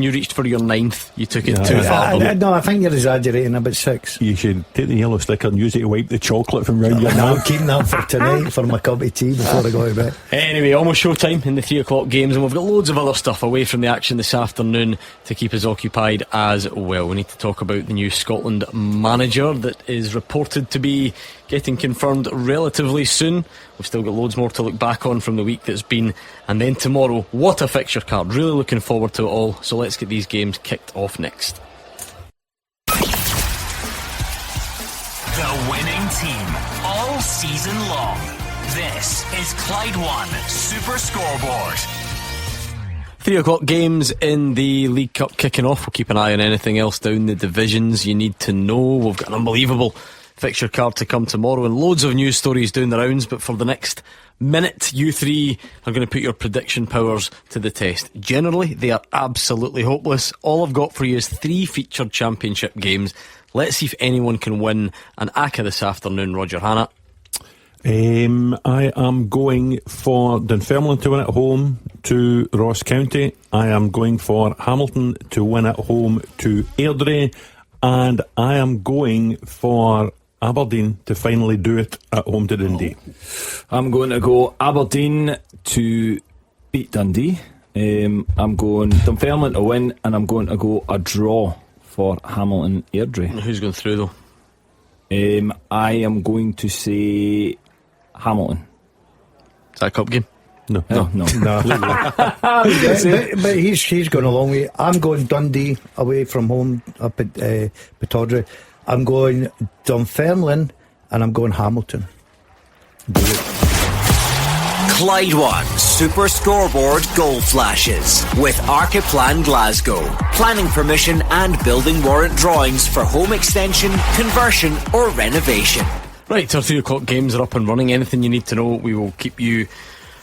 you reached for your 9th, you took it too far. No, I think you're exaggerating. About 6. You should take the yellow sticker and use it to wipe the chocolate from round your I'm mouth. keeping that for tonight for my cup of tea before I go to bed. Anyway, almost showtime in the 3 o'clock games, and we've got loads of other stuff away from the action this afternoon to keep us occupied as well. We need to talk about the new Scotland manager that is reported to be getting confirmed relatively soon. We've still got loads more to look back on from the week that's been, and then tomorrow, what a fixture card. Really looking forward to it all, so let's get these games kicked off next. The winning team all season long. This is Clyde One Super Scoreboard. 3 o'clock games in the League Cup kicking off. We'll keep an eye on anything else down the divisions you need to know. We've got an unbelievable fixture card to come tomorrow and loads of news stories doing the rounds, but for the next minute, you three are going to put your prediction powers to the test. Generally, they are absolutely hopeless. All I've got for you is 3 featured championship games. Let's see if anyone can win an ACCA this afternoon. Roger Hanna. I am going for Dunfermline to win at home to Ross County. I am going for Hamilton to win at home to Airdrie, and I am going for Aberdeen to finally do it at home to Dundee. I'm going to go Aberdeen to beat Dundee. I'm going Dunfermline to win, and I'm going to go a draw for Hamilton Airdrie. Who's going through though? I am going to say Hamilton. Is that a cup game? No. But he's going a long way. I'm going Dundee away from home up at Pittodrie. I'm going Dunfermline, and I'm going Hamilton. Clyde One Super Scoreboard Goal Flashes with Archiplan Glasgow. Planning permission and building warrant drawings for home extension, conversion or renovation. Right, our 3 o'clock games are up and running. Anything you need to know, we will keep you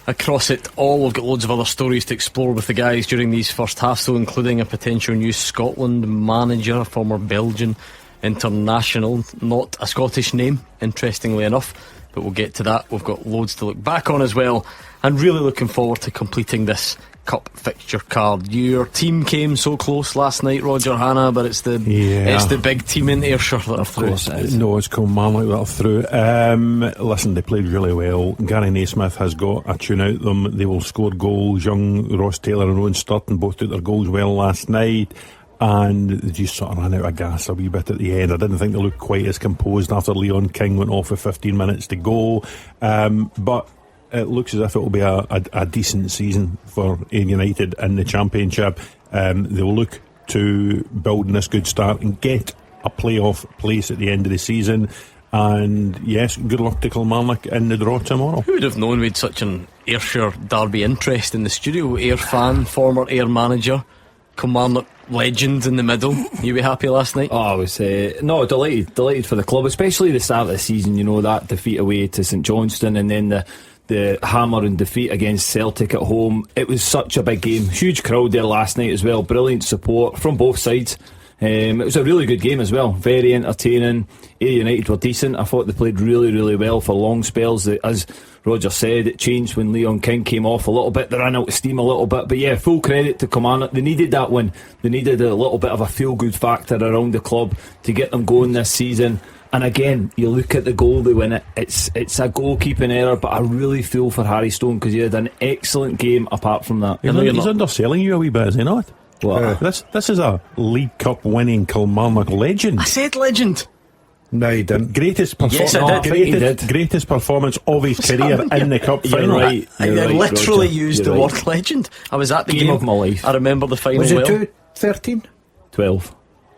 across it all. We've got loads of other stories to explore with the guys during these first halves, though, including a potential new Scotland manager, a former Belgian international, not a Scottish name, interestingly enough, but we'll get to that. We've got loads to look back on as well, and really looking forward to completing this cup fixture card. Your team came so close last night, Roger Hanna, but it's the big team in Ayrshire that are through. No, it's Kilmarnock that are through. Listen, they played really well. Gary Naismith has got a tune out them. They will score goals. Young Ross Taylor and Owen Sturton both took their goals well last night, and they just sort of ran out of gas a wee bit at the end. I didn't think they looked quite as composed after Leon King went off with 15 minutes to go, but it looks as if it will be a decent season for Ayr United in the Championship. They will look to build on this good start and get a playoff place at the end of the season. And yes, good luck to Kilmarnock in the draw tomorrow. Who would have known we had such an Ayrshire derby interest in the studio? Ayr fan, former Ayr manager, Kilmarnock legend in the middle. You be happy last night? Oh, I was delighted for the club, especially the start of the season. You know, that defeat away to St Johnstone, and then the hammering defeat against Celtic at home. It was such a big game. Huge crowd there last night as well. Brilliant support from both sides. It was a really good game as well, very entertaining. Ayr United were decent. I thought they played really, really well for long spells. As Roger said, it changed when Leon King came off a little bit. They ran out of steam a little bit, but yeah, full credit to Kilmarnock. They needed that win. They needed a little bit of a feel-good factor around the club to get them going this season. And again, you look at the goal they win it. It's a goalkeeping error, but I really feel for Harry Stone because he had an excellent game apart from that. He's underselling you a wee bit, is he not? This is a League Cup winning Kilmarnock legend. I said legend. No, you didn't. Greatest Greatest performance of his career in the cup final. Right. I literally used the word legend. I was at the game of my life. I remember the final. Was it well. 13? 12.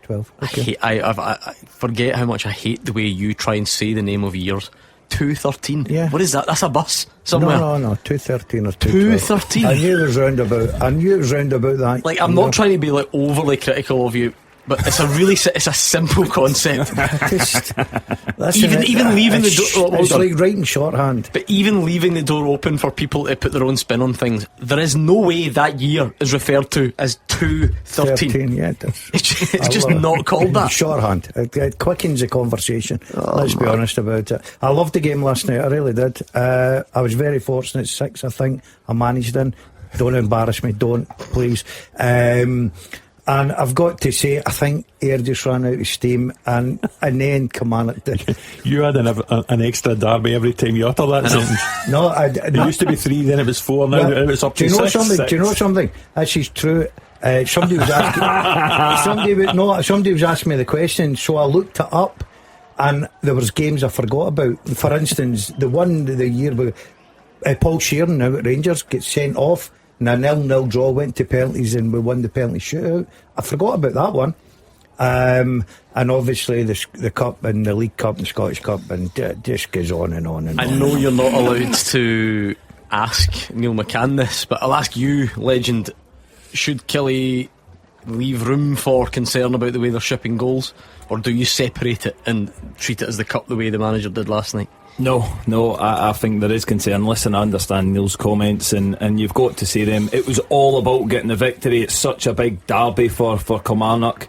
Okay. I forget how much I hate the way you try and say the name of years. 213. Yeah. What is that? That's a bus somewhere. No. 213 or 213. I knew it was round about that. Like, I'm not trying to be like overly critical of you, but it's a simple concept. Even leaving the door, it's like writing shorthand. But even leaving the door open for people to put their own spin on things, there is no way that year is referred to as 213. Yeah, it is. It's just not called that. Shorthand. It quickens the conversation. Let's be honest about it. I loved the game last night. I really did. I was very fortunate. 6, I think. I managed in. Don't embarrass me. Don't, please. And I've got to say, I think Ayr just ran out of steam, and then Kilmarnock did. You had an extra derby every time you utter that sentence. No, it used to be 3, then it was 4, now it's up to 6. Do you know something? This is true. Somebody was asking. Somebody was asking me the question, so I looked it up, and there was games I forgot about. For instance, the year where Paul Sheeran now at Rangers gets sent off. And a 0-0 draw, went to penalties, and we won the penalty shootout. I forgot about that one. And obviously the Cup and the League Cup and Scottish Cup, and just goes on and on and on. I know you're not allowed to ask Neil McCann this, but I'll ask you, legend. Should Killie leave room for concern about the way they're shipping goals, or do you separate it and treat it as the Cup the way the manager did last night? No, I think there is concern. Listen, I understand Neil's comments, and you've got to say them. It was all about getting the victory. It's such a big derby for Kilmarnock.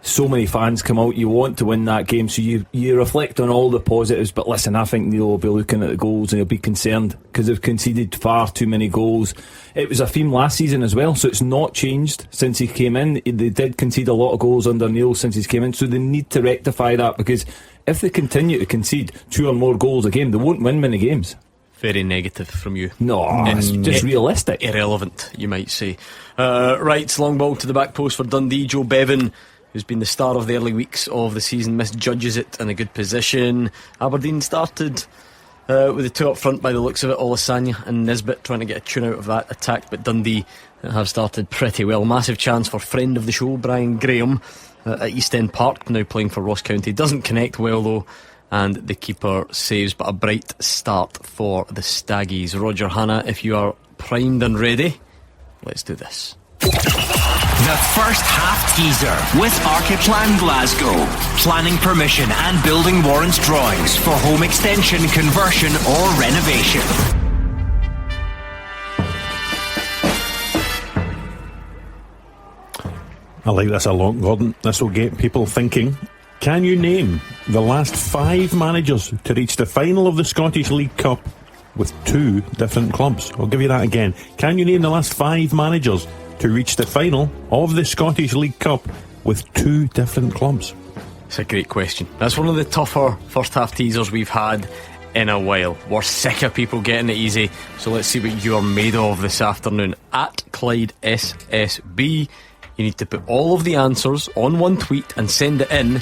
So many fans come out, you want to win that game, so you reflect on all the positives. But listen, I think Neil will be looking at the goals and he'll be concerned because they've conceded far too many goals. It was a theme last season as well, so it's not changed since he came in. They did concede a lot of goals under Neil since he's came in, so they need to rectify that, because if they continue to concede 2 or more goals a game, they won't win many games. Very negative from you. No, it's just realistic. Irrelevant, you might say. Right, long ball to the back post for Dundee. Joe Bevan, who's been the star of the early weeks of the season, misjudges it in a good position. Aberdeen started with the 2 up front by the looks of it. Olasanya and Nisbet trying to get a tune out of that attack, but Dundee have started pretty well. Massive chance for friend of the show, Brian Graham, at East End Park, now playing for Ross County. Doesn't connect well though, and the keeper saves, but a bright start for the Staggies. Roger Hannah, if you are primed and ready, let's do this. The first half teaser with Archiplan Glasgow. Planning permission and building warrants drawings for home extension, conversion or renovation. I like this a lot, Gordon. This will get people thinking. Can you name the last 5 managers to reach the final of the Scottish League Cup with 2 different clubs? I'll give you that again. Can you name the last 5 managers to reach the final of the Scottish League Cup with 2 different clubs? It's a great question. That's one of the tougher first half teasers we've had in a while. We're sick of people getting it easy, so let's see what you're made of this afternoon. At Clyde SSB, you need to put all of the answers on one tweet and send it in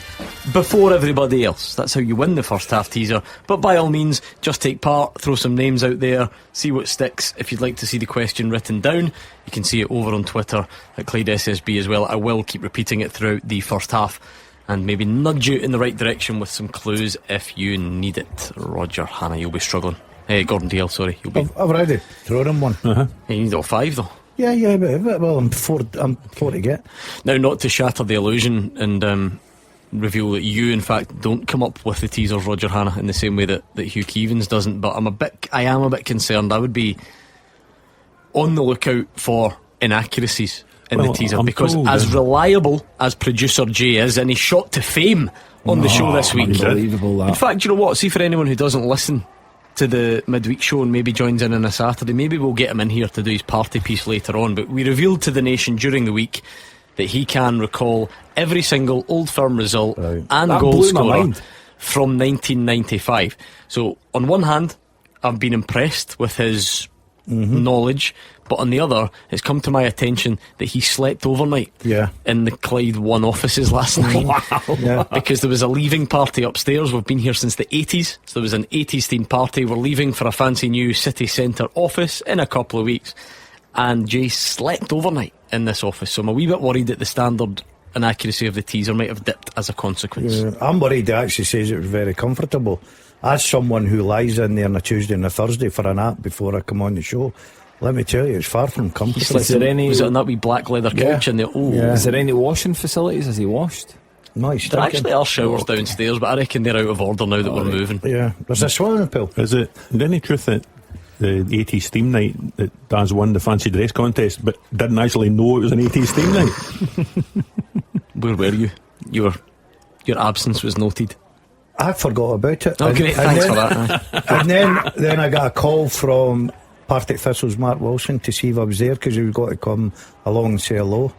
before everybody else. That's how you win the first half teaser. But by all means, just take part, throw some names out there, see what sticks. If you'd like to see the question written down, you can see it over on Twitter at Clyde SSB as well. I will keep repeating it throughout the first half and maybe nudge you in the right direction with some clues if you need it. Roger Hannah, you'll be struggling. Hey, Gordon Dalziel, sorry. I've already thrown him one. Hey, you need all 5 though. Yeah, but well, I'm four to get. Now, not to shatter the illusion and reveal that you, in fact, don't come up with the teasers, Roger Hannah, in the same way that Hugh Keevans doesn't. But I am a bit concerned. I would be on the lookout for inaccuracies. in the teaser, because as reliable as producer Jay is, and he shot to fame on the show this week. Unbelievable, that. In fact, you know what? See, for anyone who doesn't listen to the midweek show and maybe joins in on a Saturday, maybe we'll get him in here to do his party piece later on. But we revealed to the nation during the week that he can recall every single Old Firm result and That goal blew my scorer mind. from 1995. So on one hand, I've been impressed with his knowledge, but on the other, it's come to my attention that he slept overnight in the Clyde 1 offices last night. Because there was a leaving party upstairs. We've been here since the 80s, so there was an 80s themed party. We're leaving for a fancy new city centre office in a couple of weeks, and Jay slept overnight in this office. So I'm a wee bit worried that the standard and accuracy of the teaser might have dipped as a consequence. I'm worried he actually says it was very comfortable. As someone who lies in there on a Tuesday and a Thursday for a nap before I come on the show, let me tell you, it's far from comfortable. Was it on that wee black leather couch in the Is there any washing facilities? Has he washed? No, he's There actually are showers downstairs, but I reckon they're out of order now that we're moving. Yeah, there's a swimming pool. Is it any truth that the 80s theme night that Daz won the fancy dress contest but didn't actually know it was an 80s theme night? Where were you? Your absence was noted. I forgot about it. Oh, great, thanks for that. And then I got a call from Partick Thistle's Mark Wilson to see if I was there, because he was got to come along and say hello.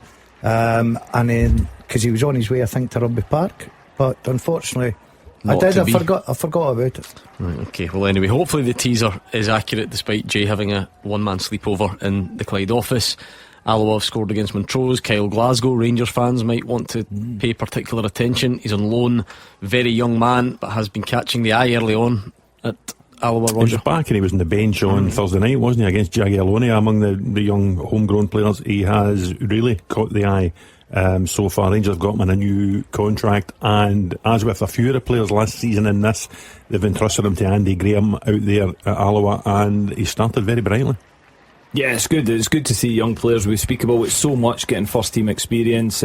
And then because he was on his way, I think, to Rugby Park, but unfortunately I forgot about it. Right, okay, well anyway, hopefully the teaser is accurate despite Jay having a one-man sleepover in the Clyde office. Alloa have scored against Montrose. Kyle Glasgow, Rangers fans might want to pay particular attention. He's on loan, very young man, but has been catching the eye early on at Alloa. He was back and he was on the bench on Thursday night, wasn't he, against Jagiellonian among the young homegrown players. He has really caught the eye so far. Rangers have got him in a new contract, and as with a few of the players last season in this, they've entrusted him to Andy Graham out there at Alloa, and he started very brightly. Yeah, it's good. It's good to see young players. We speak about it so much, getting first team experience.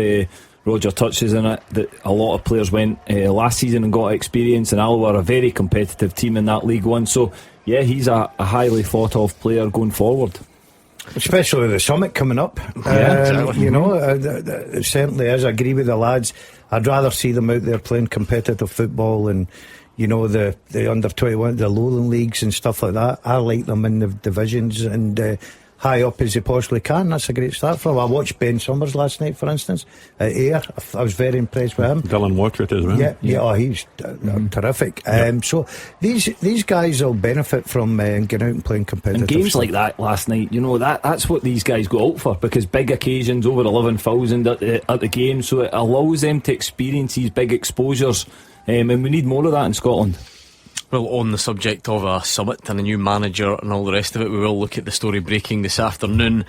Roger touches on it that a lot of players went last season and got experience, and Alloa are a very competitive team in that League One. So yeah, he's a highly thought of player going forward, especially with the summit coming up. Exactly. You know, it certainly is. I agree with the lads. I'd rather see them out there playing competitive football and, you know, the under 21, the lowland leagues and stuff like that. I like them in the divisions and high up as they possibly can. That's a great start for them. I watched Ben Summers last night, for instance, at Ayr. I was very impressed with him. Dylan Watford as well. Yeah, he's terrific. So these guys will benefit from getting out and playing competitive. And games like that last night, you know, that's what these guys go out for, because big occasions, over 11,000 at the game, so it allows them to experience these big exposures, and we need more of that in Scotland. Well, on the subject of a summit and a new manager and all the rest of it, we will look at the story breaking this afternoon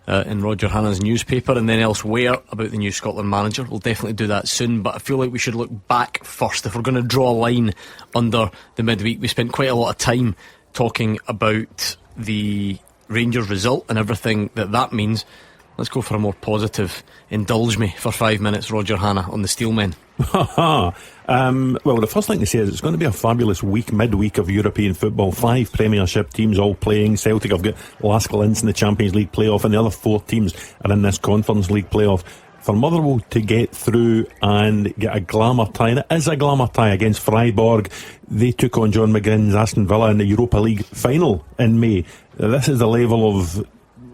in Roger Hannah's newspaper, and then elsewhere about the new Scotland manager. We'll definitely do that soon, but I feel like we should look back first. If we're going to draw a line under the midweek, we spent quite a lot of time talking about the Rangers result and everything that means. Let's go for a more positive. Indulge me for 5 minutes, Roger Hannah, on the Steelmen. Well, the first thing to say is it's going to be a fabulous week, midweek of European football. 5 Premiership teams all playing. Celtic have got Lask Linz in the Champions League playoff, and the other 4 teams are in this Conference League playoff. For Motherwell to get through and get a glamour tie, and it is a glamour tie against Freiburg. They took on John McGinn's Aston Villa in the Europa League final in May. This is the level of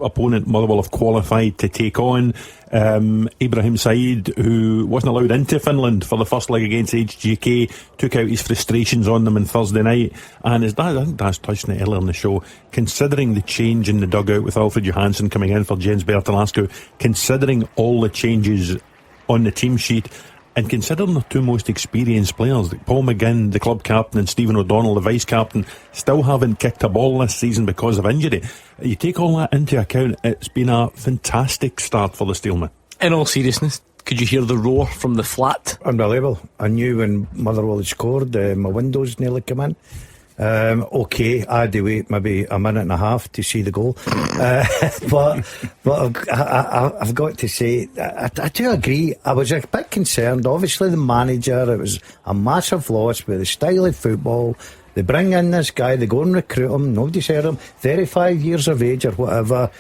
opponent Motherwell have qualified to take on. Ibrahim Said, who wasn't allowed into Finland for the first leg against HJK, took out his frustrations on them on Thursday night. And as I think Daz touched on it earlier in the show, considering the change in the dugout with Alfred Johansson coming in for Jens Bertalasco, considering all the changes on the team sheet, and considering the 2 most experienced players, like Paul McGinn, the club captain, and Stephen O'Donnell, the vice captain, still haven't kicked a ball this season because of injury. You take all that into account, it's been a fantastic start for the Steelmen. In all seriousness, could you hear the roar from the flat? Unbelievable. I knew when Motherwell had scored, my windows nearly come in. Okay, I had to wait maybe a minute and a half to see the goal, but I've got to say I do agree. I was a bit concerned. Obviously the manager, it was a massive loss with the style of football. They bring in this guy, they go and recruit him, nobody's heard him, 35 years of age or whatever.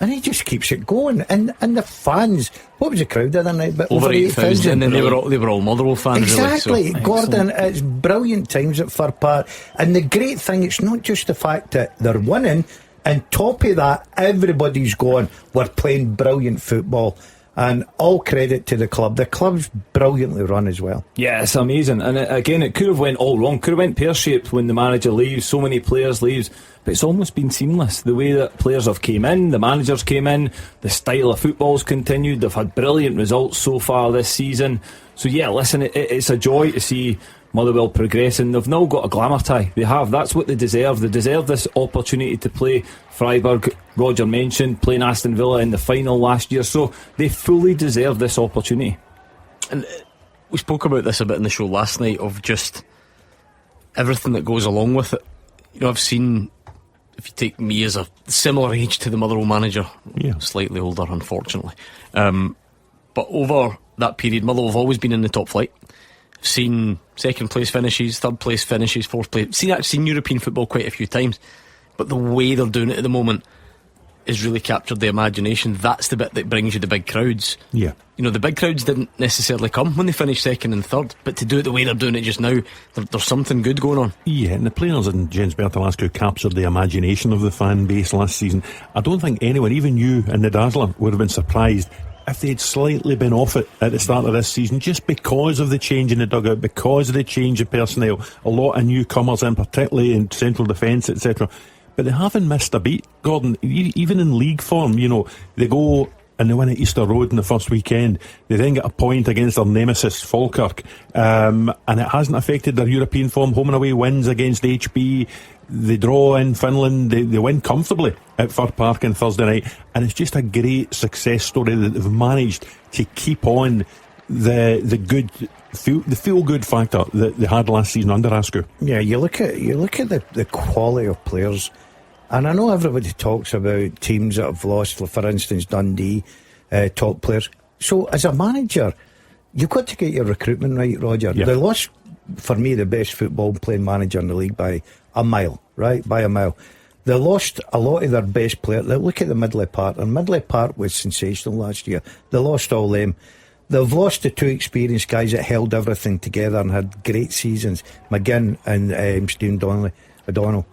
And he just keeps it going. And the fans, what was the crowd the other night? But over 8,000. And then they were all Motherwell fans. Exactly. Really, so. Gordon, it's brilliant times at Fir Park. And the great thing, it's not just the fact that they're winning. And top of that, everybody's going, we're playing brilliant football. And all credit to the club. The club's brilliantly run as well. Yeah, it's amazing. And again, it could have went all wrong. Could have went pear-shaped when the manager leaves. So many players leaves. But it's almost been seamless. The way that players have came in, the managers came in, the style of football's continued. They've had brilliant results so far this season. So yeah, listen, it's a joy to see Motherwell progressing. They've now got a glamour tie. They have. That's what they deserve. They deserve this opportunity to play Freiburg. Roger mentioned playing Aston Villa in the final last year. So they fully deserve this opportunity. And we spoke about this a bit in the show last night, of just everything that goes along with it. You know, I've seen, if you take me as a similar age to the Motherwell manager, slightly older unfortunately, but over that period Motherwell have always been in the top flight. I've seen second place finishes, third place finishes, fourth place, seen European football quite a few times, but the way they're doing it at the moment has really captured the imagination. That's the bit that brings you the big crowds. Yeah. You know, the big crowds didn't necessarily come when they finished second and third, but to do it the way they're doing it just now, there's something good going on. Yeah, and the players in Jens Bertalasco captured the imagination of the fan base last season. I don't think anyone, even you and the Dazzler, would have been surprised if they'd slightly been off it at the start of this season, just because of the change in the dugout, because of the change of personnel, a lot of newcomers in, particularly in central defence, etc. But they haven't missed a beat, Gordon. Even in league form, you know, they go and they win at Easter Road in the first weekend. They then get a point against their nemesis Falkirk, and it hasn't affected their European form. Home and away wins against HB. They draw in Finland. They win comfortably at Fir Park on Thursday night, and it's just a great success story that they've managed to keep on the feel good factor that they had last season under Askew. Yeah, you look at the quality of players, and I know everybody talks about teams that have lost, for instance Dundee, top players. So as a manager, you've got to get your recruitment right, Roger. Yeah. They lost, for me, the best football playing manager in the league by a mile, right? By a mile. They lost a lot of their best players. Look at the Midley Park, and Midley Park was sensational last year. They lost all them. They've lost the two experienced guys that held everything together and had great seasons, McGinn and Stephen O'Donnell.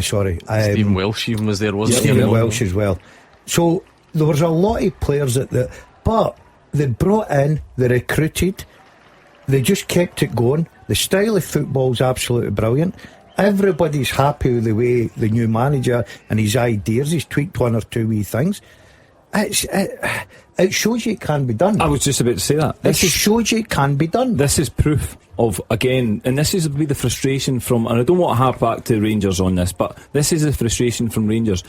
Stephen Welsh even was there, wasn't he? Stephen Welsh as well. So there was a lot of players but they brought in, they recruited, they just kept it going. The style of football's absolutely brilliant. Everybody's happy with the way the new manager and his ideas. He's tweaked one or two wee things. It shows you it can be done. I was just about to say that. It shows you it can be done. This is proof of, again, and this is be the frustration from, and I don't want to harp back to Rangers on this, but this is the frustration from Rangers.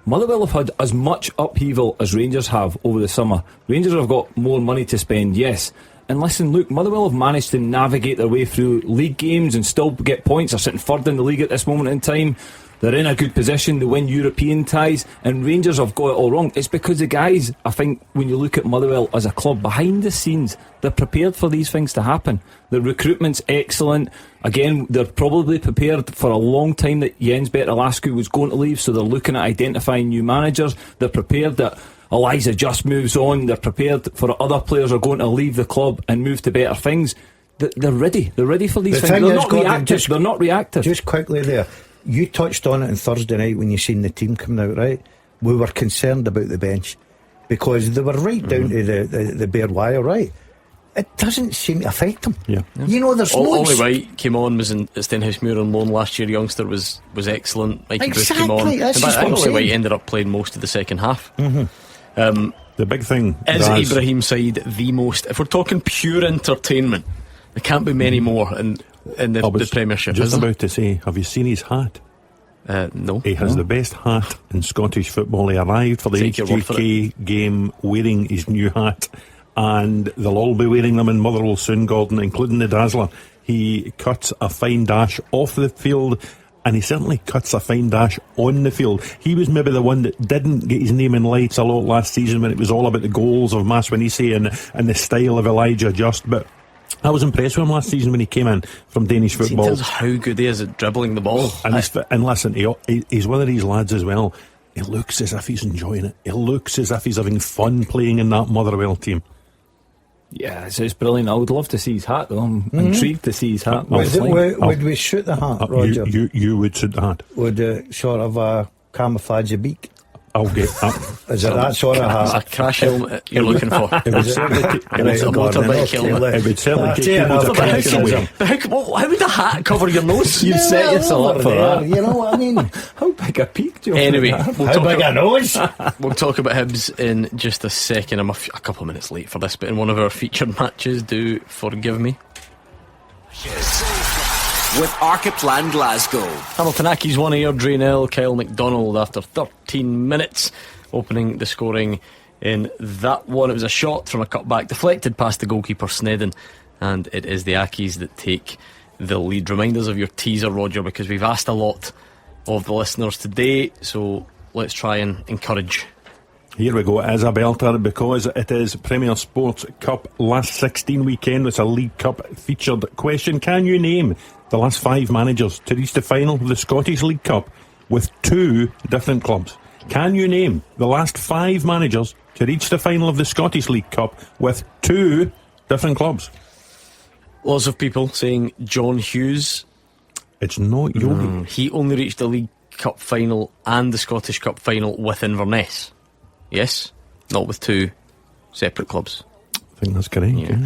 Motherwell have had as much upheaval as Rangers have over the summer. Rangers have got more money to spend, yes. And listen, look, Motherwell have managed to navigate their way through league games and still get points. They're sitting third in the league at this moment in time. They're in a good position. They win European ties, and Rangers have got it all wrong. It's because the guys, I think, when you look at Motherwell as a club, behind the scenes, they're prepared for these things to happen. The recruitment's excellent. Again, they're probably prepared for a long time that Jens Bertalasco was going to leave, so they're looking at identifying new managers. They're prepared that Eliza just moves on. They're prepared for other players are going to leave the club and move to better things. They're ready. They're ready for these things. They're not reactive. They're not reactive. Just quickly there, you touched on it on Thursday night when you seen the team coming out, right? We were concerned about the bench because they were right down to the bare wire, right? It doesn't seem to affect them. Yeah. You know, there's Ollie White came on, was in Stenhousemuir on loan last year. Youngster was excellent. Mikey Booth came on. That's and I think Ollie White ended up playing most of the second half. The big thing is Ibrahim's side the most. If we're talking pure entertainment, there can't be many more in the Premiership. Just about to say, have you seen his hat? No. He has the best hat in Scottish football. He arrived for the HJK game wearing his new hat, and they'll all be wearing them in Motherwell soon, Gordon, including the Dazzler. He cuts a fine dash off the field, and he certainly cuts a fine dash on the field. He was maybe the one that didn't get his name in lights a lot last season when it was all about the goals of Maswanisi and the style of Elijah Just, but I was impressed with him last season when he came in from Danish football. In terms of how good he is at dribbling the ball. And listen, he's one of these lads as well. He looks as if he's enjoying it. He looks as if he's having fun playing in that Motherwell team. Yeah, it's brilliant. I would love to see his hat, though. I'm intrigued to see his hat. Would we shoot the hat, Roger? You would shoot the hat. Would it sort of camouflage a beak? I'll get that. Is it that sort of hat? A crash helmet you're looking for. It would certainly take How would the hat cover your nose? You've set yourself up for that. You know what I mean? How big a peak do you Anyway, how big a nose? We'll talk about Hibs in just a second. I'm a couple of minutes late for this, but in one of our featured matches, do forgive me. With Archiplan Glasgow. Hamilton Accies 1, Airdrie 0. Kyle McDonald after 13 minutes opening the scoring in that one. It was a shot from a cutback deflected past the goalkeeper Snedden, and it is the Accies that take the lead. Remind us of your teaser, Roger, because we've asked a lot of the listeners today, so let's try and encourage. Here we go. It is a belter because it is Premier Sports Cup last 16 weekend. It's a League Cup featured question. Can you name the last 5 managers to reach the final of the Scottish League Cup with 2 different clubs? Can you name the last 5 managers to reach the final of the Scottish League Cup with 2 different clubs? Lots of people saying John Hughes. It's not Yogi. He only reached the League Cup final and the Scottish Cup final with Inverness. Yes, not with 2 separate clubs. I think that's correct. Yeah.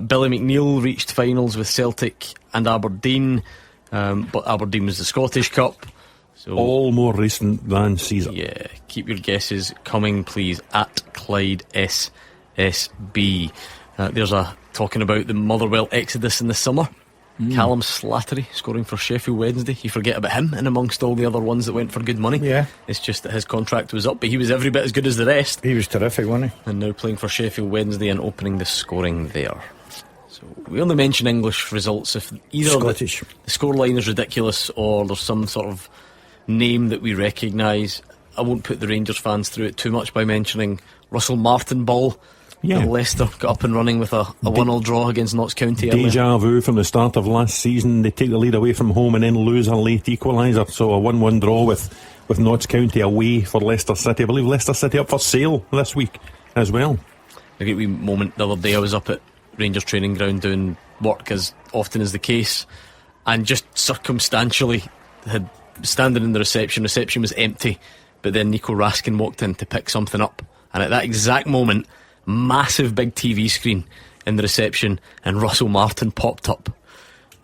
Billy McNeil reached finals with Celtic and Aberdeen, but Aberdeen was the Scottish Cup. So all more recent than Caesar. Yeah, keep your guesses coming, please, at Clyde SSB. There's a talking about the Motherwell exodus in the summer. Callum Slattery scoring for Sheffield Wednesday. You forget about him in amongst all the other ones that went for good money. Yeah, it's just that his contract was up, but he was every bit as good as the rest. He was terrific, wasn't he? And now playing for Sheffield Wednesday and opening the scoring there. So we only mention English results if either Scottish. The scoreline is ridiculous or there's some sort of name that we recognise. I won't put the Rangers fans through it too much by mentioning Russell Martin Ball. Yeah. Leicester got up and running with a 1-1 draw against Notts County. Deja vu from the start of last season. They take the lead away from home and then lose a late equaliser. So a 1-1 draw with Notts County away for Leicester City. I believe Leicester City up for sale this week as well. A great wee moment the other day. I was up at Rangers training ground doing work, as often is the case, and just circumstantially had standing in the reception was empty, but then Nico Raskin walked in to pick something up, and at that exact moment, massive big TV screen in the reception, and Russell Martin popped up,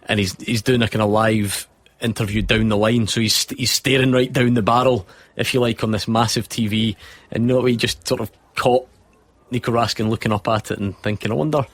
and he's doing a kind of live interview down the line, so he's staring right down the barrel, if you like, on this massive TV, and he just sort of caught Nico Raskin looking up at it and thinking, I wonder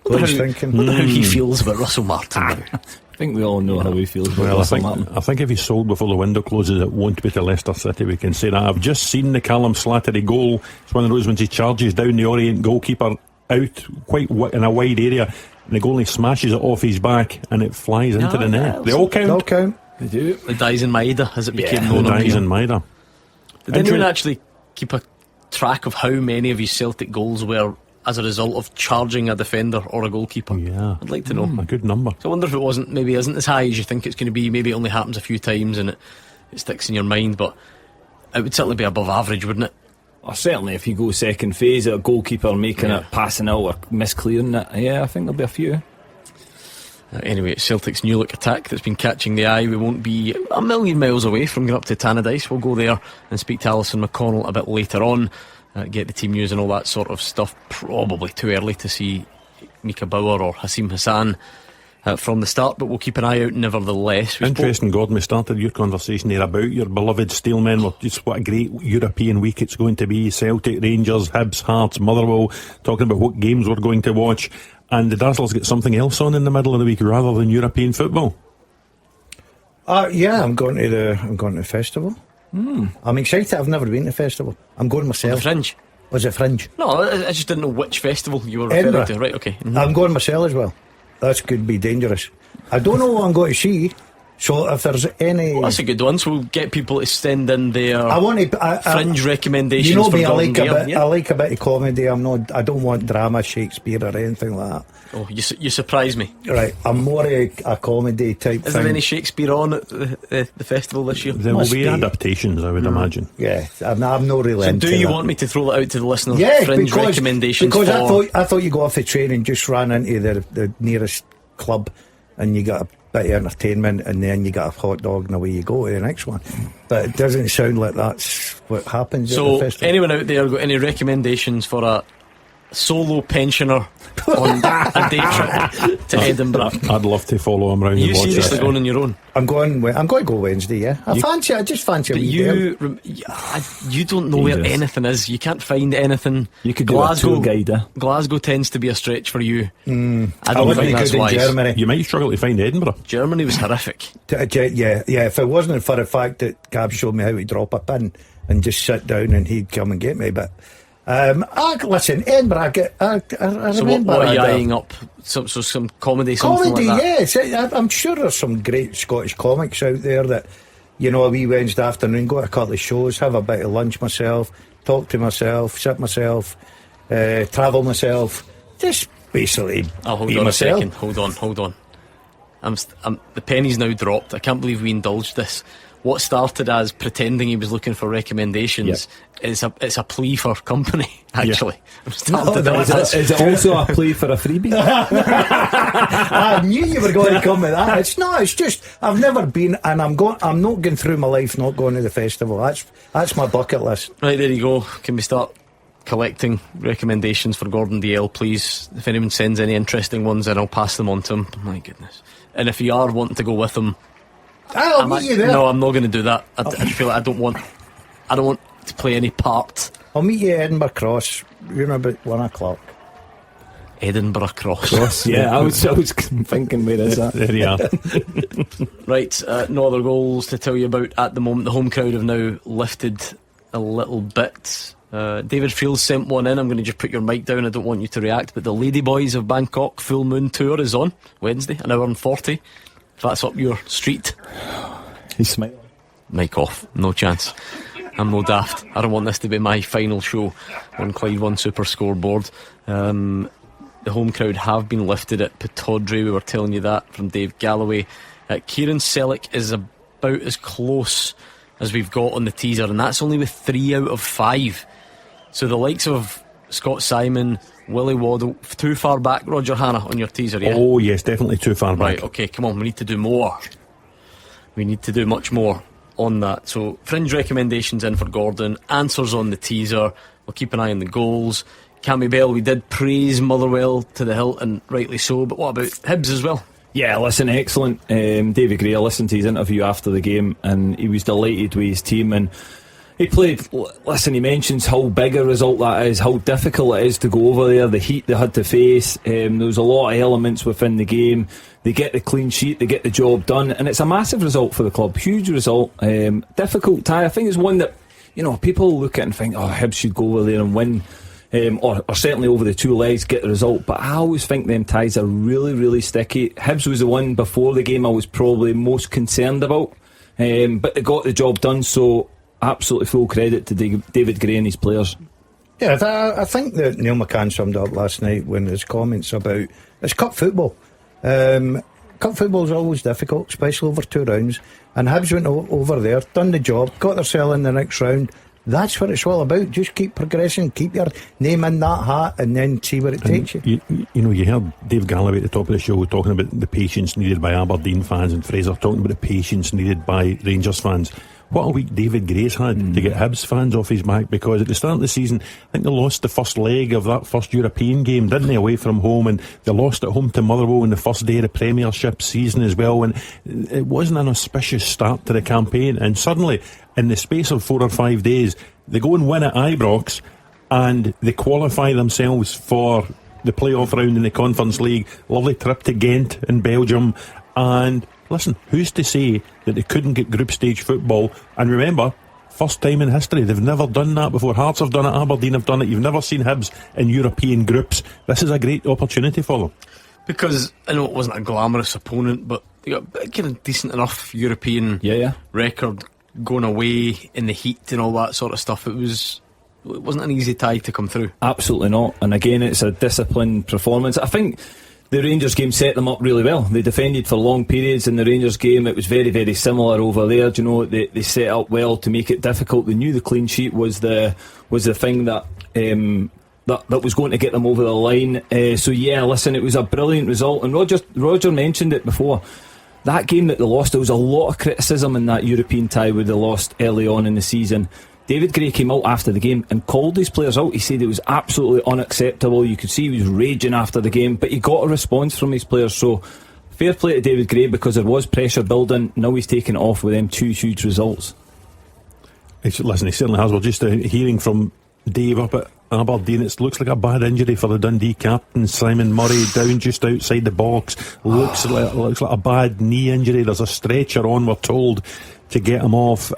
how he feels about Russell Martin now. I think we all know how he feels about Russell Martin. I think if he's sold before the window closes, it won't be to Leicester City. We can say that. I've just seen the Callum Slattery goal. It's one of those when he charges down the Orient goalkeeper out quite in a wide area, and the goalie smashes it off his back and it flies into the net. They all count. They do. The Dies in Maida, as it became known. The Dies in Maida. Did anyone actually keep a track of how many of his Celtic goals were as a result of charging a defender or a goalkeeper? Yeah, I'd like to know. A good number. So I wonder if it maybe isn't as high as you think it's going to be. Maybe it only happens a few times and it sticks in your mind, but it would certainly be above average, wouldn't it? Well, certainly if you go second phase, a goalkeeper making it, passing out or misclearing it, yeah, I think there'll be a few. Anyway, it's Celtic's new look attack that's been catching the eye. We won't be a million miles away from going up to Tannadice. We'll go there and speak to Alison McConnell a bit later on, get the team news and all that sort of stuff. Probably too early to see Mika Bauer or Hasim Hassan from the start, but we'll keep an eye out nevertheless. Interesting, Gordon, we started your conversation there about your beloved Steelmen. Well, just what a great European week it's going to be. Celtic, Rangers, Hibs, Hearts, Motherwell, talking about what games we're going to watch. And the Dazzlers get something else on in the middle of the week rather than European football. Yeah, I'm going to the festival. I'm excited. I've never been to the festival. I'm going myself. The Fringe. Was it Fringe? No, I just didn't know which festival you were referring to. Right, okay. I'm going myself as well. That could be dangerous. I don't know what I'm going to see. So if there's any... Well, that's a good one. So we'll get people to send in their fringe recommendations. You know me, for Gordon Dalziel. I like a bit of comedy. I don't want drama, Shakespeare or anything like that. Oh, you surprise me. Right, I'm more a comedy type Is thing. there any Shakespeare on at the festival this year? There will be adaptations, I would imagine. Yeah, I'm not really So into do you that. want me to throw that out to the listeners? Yeah, fringe recommendations because for... I thought you go off the train and just ran into the nearest club and you got a bit of entertainment and then you got a hot dog and away you go to the next one. But it doesn't sound like that's what happens at the So festival. anyone out there got any recommendations for a solo pensioner on a day trip to Edinburgh? I'd love to follow him around. Are you and watch seriously it. going on your own? I'm going to go Wednesday, yeah. I just fancy a But wee you don't know where anything is. You can't find anything. You could do a tour guide. Glasgow tends to be a stretch for you. I don't wouldn't think be that's good in wise. Germany. You might struggle to find Edinburgh. Germany was horrific. Yeah. If it wasn't for the fact that Gab showed me how to drop a pin and just sit down and he'd come and get me, but listen, Edinburgh. I So remember. what are you eyeing up? Some comedy, something Comedy, like that? yes. I'm sure there's some great Scottish comics out there that, you know, a wee Wednesday afternoon, go to a couple of shows, have a bit of lunch myself, talk to myself, sit myself, travel myself, just basically Hold be on myself. a second. Hold on. The penny's now dropped. I can't believe we indulged this. What started as pretending he was looking for recommendations is a plea for company, actually. I'm starting to think Is it also a plea for a freebie? I knew you were going to come with that. It's just I've never been, and I'm not going through my life not going to the festival. That's my bucket list. Right, there you go. Can we start collecting recommendations for Gordon Dalziel, please? If anyone sends any interesting ones, then I'll pass them on to him. My goodness. And if you are wanting to go with him, I'll meet you there. No, I'm not going to do that. I feel like I don't want to play any part. I'll meet you at Edinburgh Cross. You're about 1 o'clock. Edinburgh Cross. Yeah, I was thinking, where is that? There you are. Right, no other goals to tell you about at the moment. The home crowd have now lifted a little bit. David Fields sent one in. I'm going to just put your mic down. I don't want you to react, but the Ladyboys of Bangkok Full Moon Tour is on Wednesday, 1:40. If that's up your street. He's smiling. Mic off, no chance. I'm no daft. I don't want this to be my final show on Clyde One Super Scoreboard. The home crowd have been lifted at Pittodrie. We were telling you that from Dave Galloway. Kieran Selleck is about as close as we've got on the teaser, and that's only with 3 out of 5. So the likes of Scott Simon, Willie Waddle, too far back, Roger Hanna, on your teaser, yeah? Oh yes, definitely too far back. Right, okay, come on, we need to do more. We need to do much more on that. So fringe recommendations in for Gordon, answers on the teaser. We'll keep an eye on the goals. Cammy Bell, we did praise Motherwell to the hilt, and rightly so, but what about Hibs as well? Yeah, listen, excellent. David Gray, I listened to his interview after the game and he was delighted with his team, and he played. Listen, he mentions how big a result that is, how difficult it is to go over there, the heat they had to face. There was a lot of elements within the game. They get the clean sheet, they get the job done, and it's a massive result for the club, huge result. Difficult tie. I think it's one that, you know, people look at and think, oh, Hibs should go over there and win. Or certainly over the 2 legs get the result, but I always think them ties are really, really sticky. Hibs was the one before the game I was probably most concerned about, but they got the job done, so absolutely full credit to David Gray and his players. Yeah, I think that Neil McCann summed up last night when his comments about it's cup football. Cup football is always difficult, especially over 2 rounds, and Hibs went over there, done the job, got themselves in the next round. That's what it's all about. Just keep progressing, keep your name in that hat, and then see where it takes you. You know, you heard Dave Galloway at the top of the show talking about the patience needed by Aberdeen fans, and Fraser talking about the patience needed by Rangers fans. What a week David Gray's had to get Hibs fans off his back, because at the start of the season, I think they lost the first leg of that first European game, didn't they, away from home, and they lost at home to Motherwell in the first day of the Premiership season as well, and it wasn't an auspicious start to the campaign, and suddenly, in the space of 4 or 5 days, they go and win at Ibrox, and they qualify themselves for the playoff round in the Conference League. Lovely trip to Ghent in Belgium, and listen, who's to say that they couldn't get group stage football? And remember, first time in history, they've never done that before. Hearts have done it, Aberdeen have done it. You've never seen Hibs in European groups. This is a great opportunity for them. Because I know it wasn't a glamorous opponent, but they got a kind of decent enough European record, going away in the heat and all that sort of stuff. It wasn't an easy tie to come through. Absolutely not. And again, it's a disciplined performance. I think the Rangers game set them up really well. They defended for long periods in the Rangers game. It was very, very similar over there. Do you know, they set up well to make it difficult. They knew the clean sheet was the thing that was going to get them over the line. So yeah, listen, it was a brilliant result. And Roger mentioned it before. That game that they lost, there was a lot of criticism in that European tie where they lost early on in the season. David Gray came out after the game and called these players out. He said it was absolutely unacceptable. You could see he was raging after the game, but he got a response from his players. So fair play to David Gray, because there was pressure building. Now he's taken it off with them 2 huge results. Listen, he certainly has. We're just hearing from Dave up at Aberdeen. It looks like a bad injury for the Dundee captain, Simon Murray, down just outside the box. Looks like a bad knee injury. There's a stretcher on, we're told, to get him off.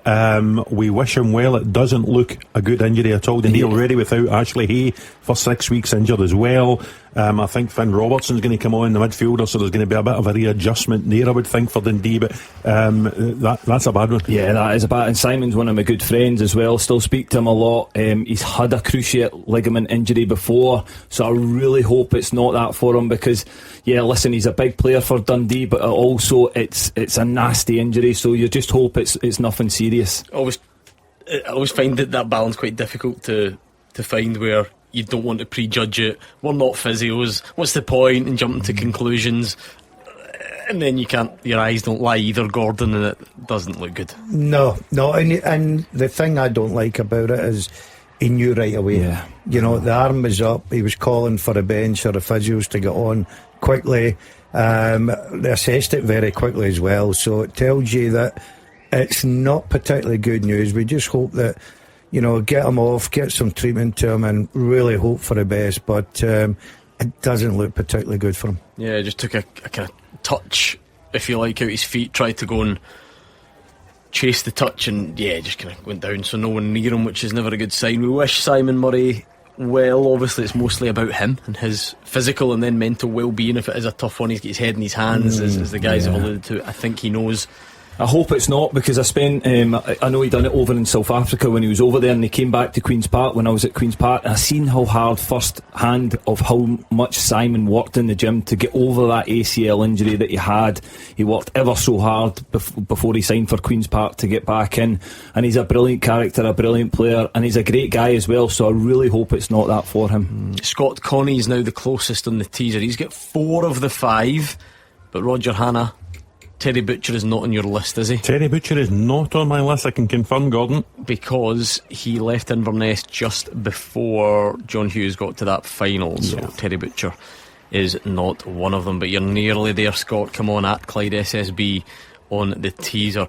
We wish him well. It doesn't look a good injury at all. They're already without Ashley Hay for 6 weeks injured as well. I think Finn Robertson's going to come on, the midfielder, so there's going to be a bit of a readjustment there, I would think, for Dundee, but that's a bad one. Yeah, that is a bad, and Simon's one of my good friends as well. Still speak to him a lot. He's had a cruciate ligament injury before, so I really hope it's not that for him, because yeah, listen, he's a big player for Dundee, but also it's a nasty injury, so you just hope it's nothing serious. I always find that balance quite difficult to find, where you don't want to prejudge it. We're not physios. What's the point in jumping to conclusions? And then your eyes don't lie either, Gordon, and it doesn't look good. No, and the thing I don't like about it is he knew right away. Yeah. You know, the arm was up. He was calling for a bench or the physios to get on quickly. They assessed it very quickly as well, so it tells you that it's not particularly good news. We just hope that, you know, get him off, get some treatment to him, and really hope for the best. But it doesn't look particularly good for him. Yeah, just took a kind of touch, if you like, out his feet, tried to go and chase the touch, and yeah, just kind of went down, so no one near him, which is never a good sign. We wish Simon Murray well. Obviously it's mostly about him and his physical and then mental well-being. If it is a tough one, he's got his head in his hands, as the guys have alluded to. I think he knows. I hope it's not, because I spent I know he done it over in South Africa when he was over there, and he came back to Queen's Park when I was at Queen's Park, and I seen how hard first hand of how much Simon worked in the gym to get over that ACL injury that he had. He worked ever so hard before he signed for Queen's Park to get back in, and he's a brilliant character, a brilliant player, and he's a great guy as well, so I really hope it's not that for him. Scott Connie is now the closest on the teaser. He's got 4 of the 5, but Roger Hannah, Terry Butcher is not on your list, is he? Terry Butcher is not on my list, I can confirm, Gordon. Because he left Inverness just before John Hughes got to that final, so Terry Butcher is not one of them. But you're nearly there, Scott. Come on, at Clyde SSB on the teaser.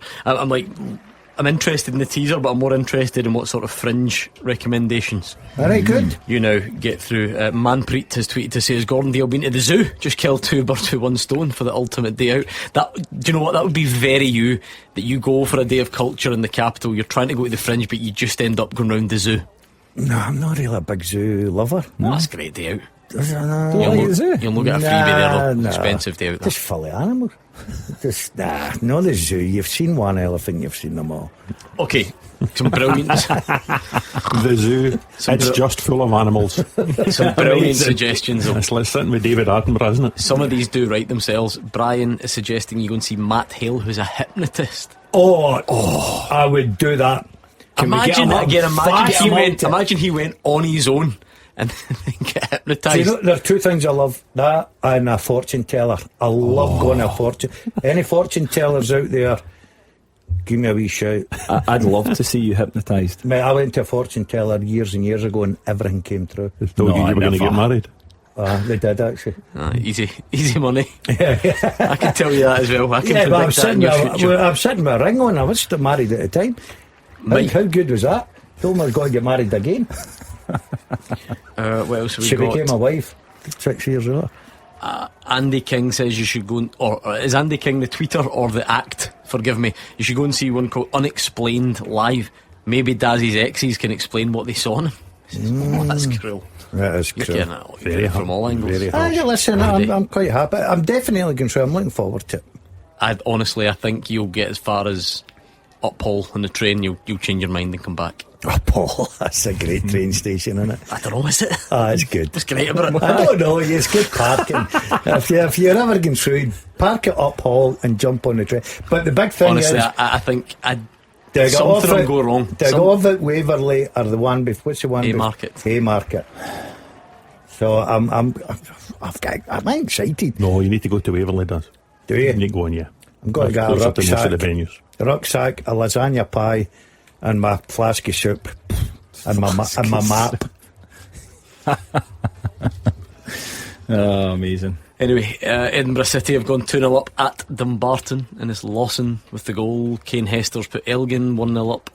I'm interested in the teaser, but I'm more interested in what sort of fringe recommendations. Very good. You now get through. Manpreet has tweeted to say, has Gordon Dalziel been to the zoo? Just kill 2 birds with 1 stone for the ultimate day out. Do you know what? That would be very you, that you go for a day of culture in the capital, you're trying to go to the fringe, but you just end up going round the zoo. No, I'm not really a big zoo lover. No, that's a great day out. You'll look at a freebie there, expensive day out there. Just full of animals. Just not the zoo. You've seen one elephant, you've seen them all. Okay, some brilliant. The zoo, it's just full of animals. Some brilliant suggestions. It's like sitting with David Attenborough, isn't it? Some of these do write themselves. Brian is suggesting you go and see Matt Hale, who's a hypnotist. Oh, I would do that. Imagine he went on his own and then get hypnotised. You know, there are 2 things I love, that and a fortune teller. I love going to a fortune. Any fortune tellers out there, give me a wee shout. I'd love to see you hypnotised. Mate, I went to a fortune teller years and years ago and everything came true. They told you were going to get married. They did actually. Easy money. I can tell you that as well. I can predict that in your future. I'm sitting with a ring on. I was still married at the time. How good was that? Told me I was going to get married again. What else have we she got? Became my wife 6 years later. Andy King says you should go or is Andy King the tweeter or the act? Forgive me. You should go and see one called Unexplained Live. Maybe Dazzy's exes can explain what they saw in him. That's cruel. That is You're cruel. getting it from all angles. Listen, I'm quite happy. I'm definitely going through. I'm looking forward to it. I think you'll get as far as Uphall on the train. You'll change your mind and come back. Uphall, that's a great train station, isn't it? I don't know, is it? It's good. What's great about it? I don't know, it's good parking. if you're ever going through, park at Uphall and jump on the train. But the big thing honestly, is, I think something will go wrong. Do I go off at Waverley or the one before? What's the one? Haymarket. Haymarket. So I'm excited. No, you need to go to Waverley, does. Do you? You need to go on, yeah. I'm going to get a closer to most rucksack, of the venues. a rucksack, a lasagna pie, and my flask of soup, and my map. Oh, amazing. Anyway, Edinburgh City have gone 2-0 up at Dumbarton, and it's Lawson with the goal. Kane Hester's put Elgin 1-0 up.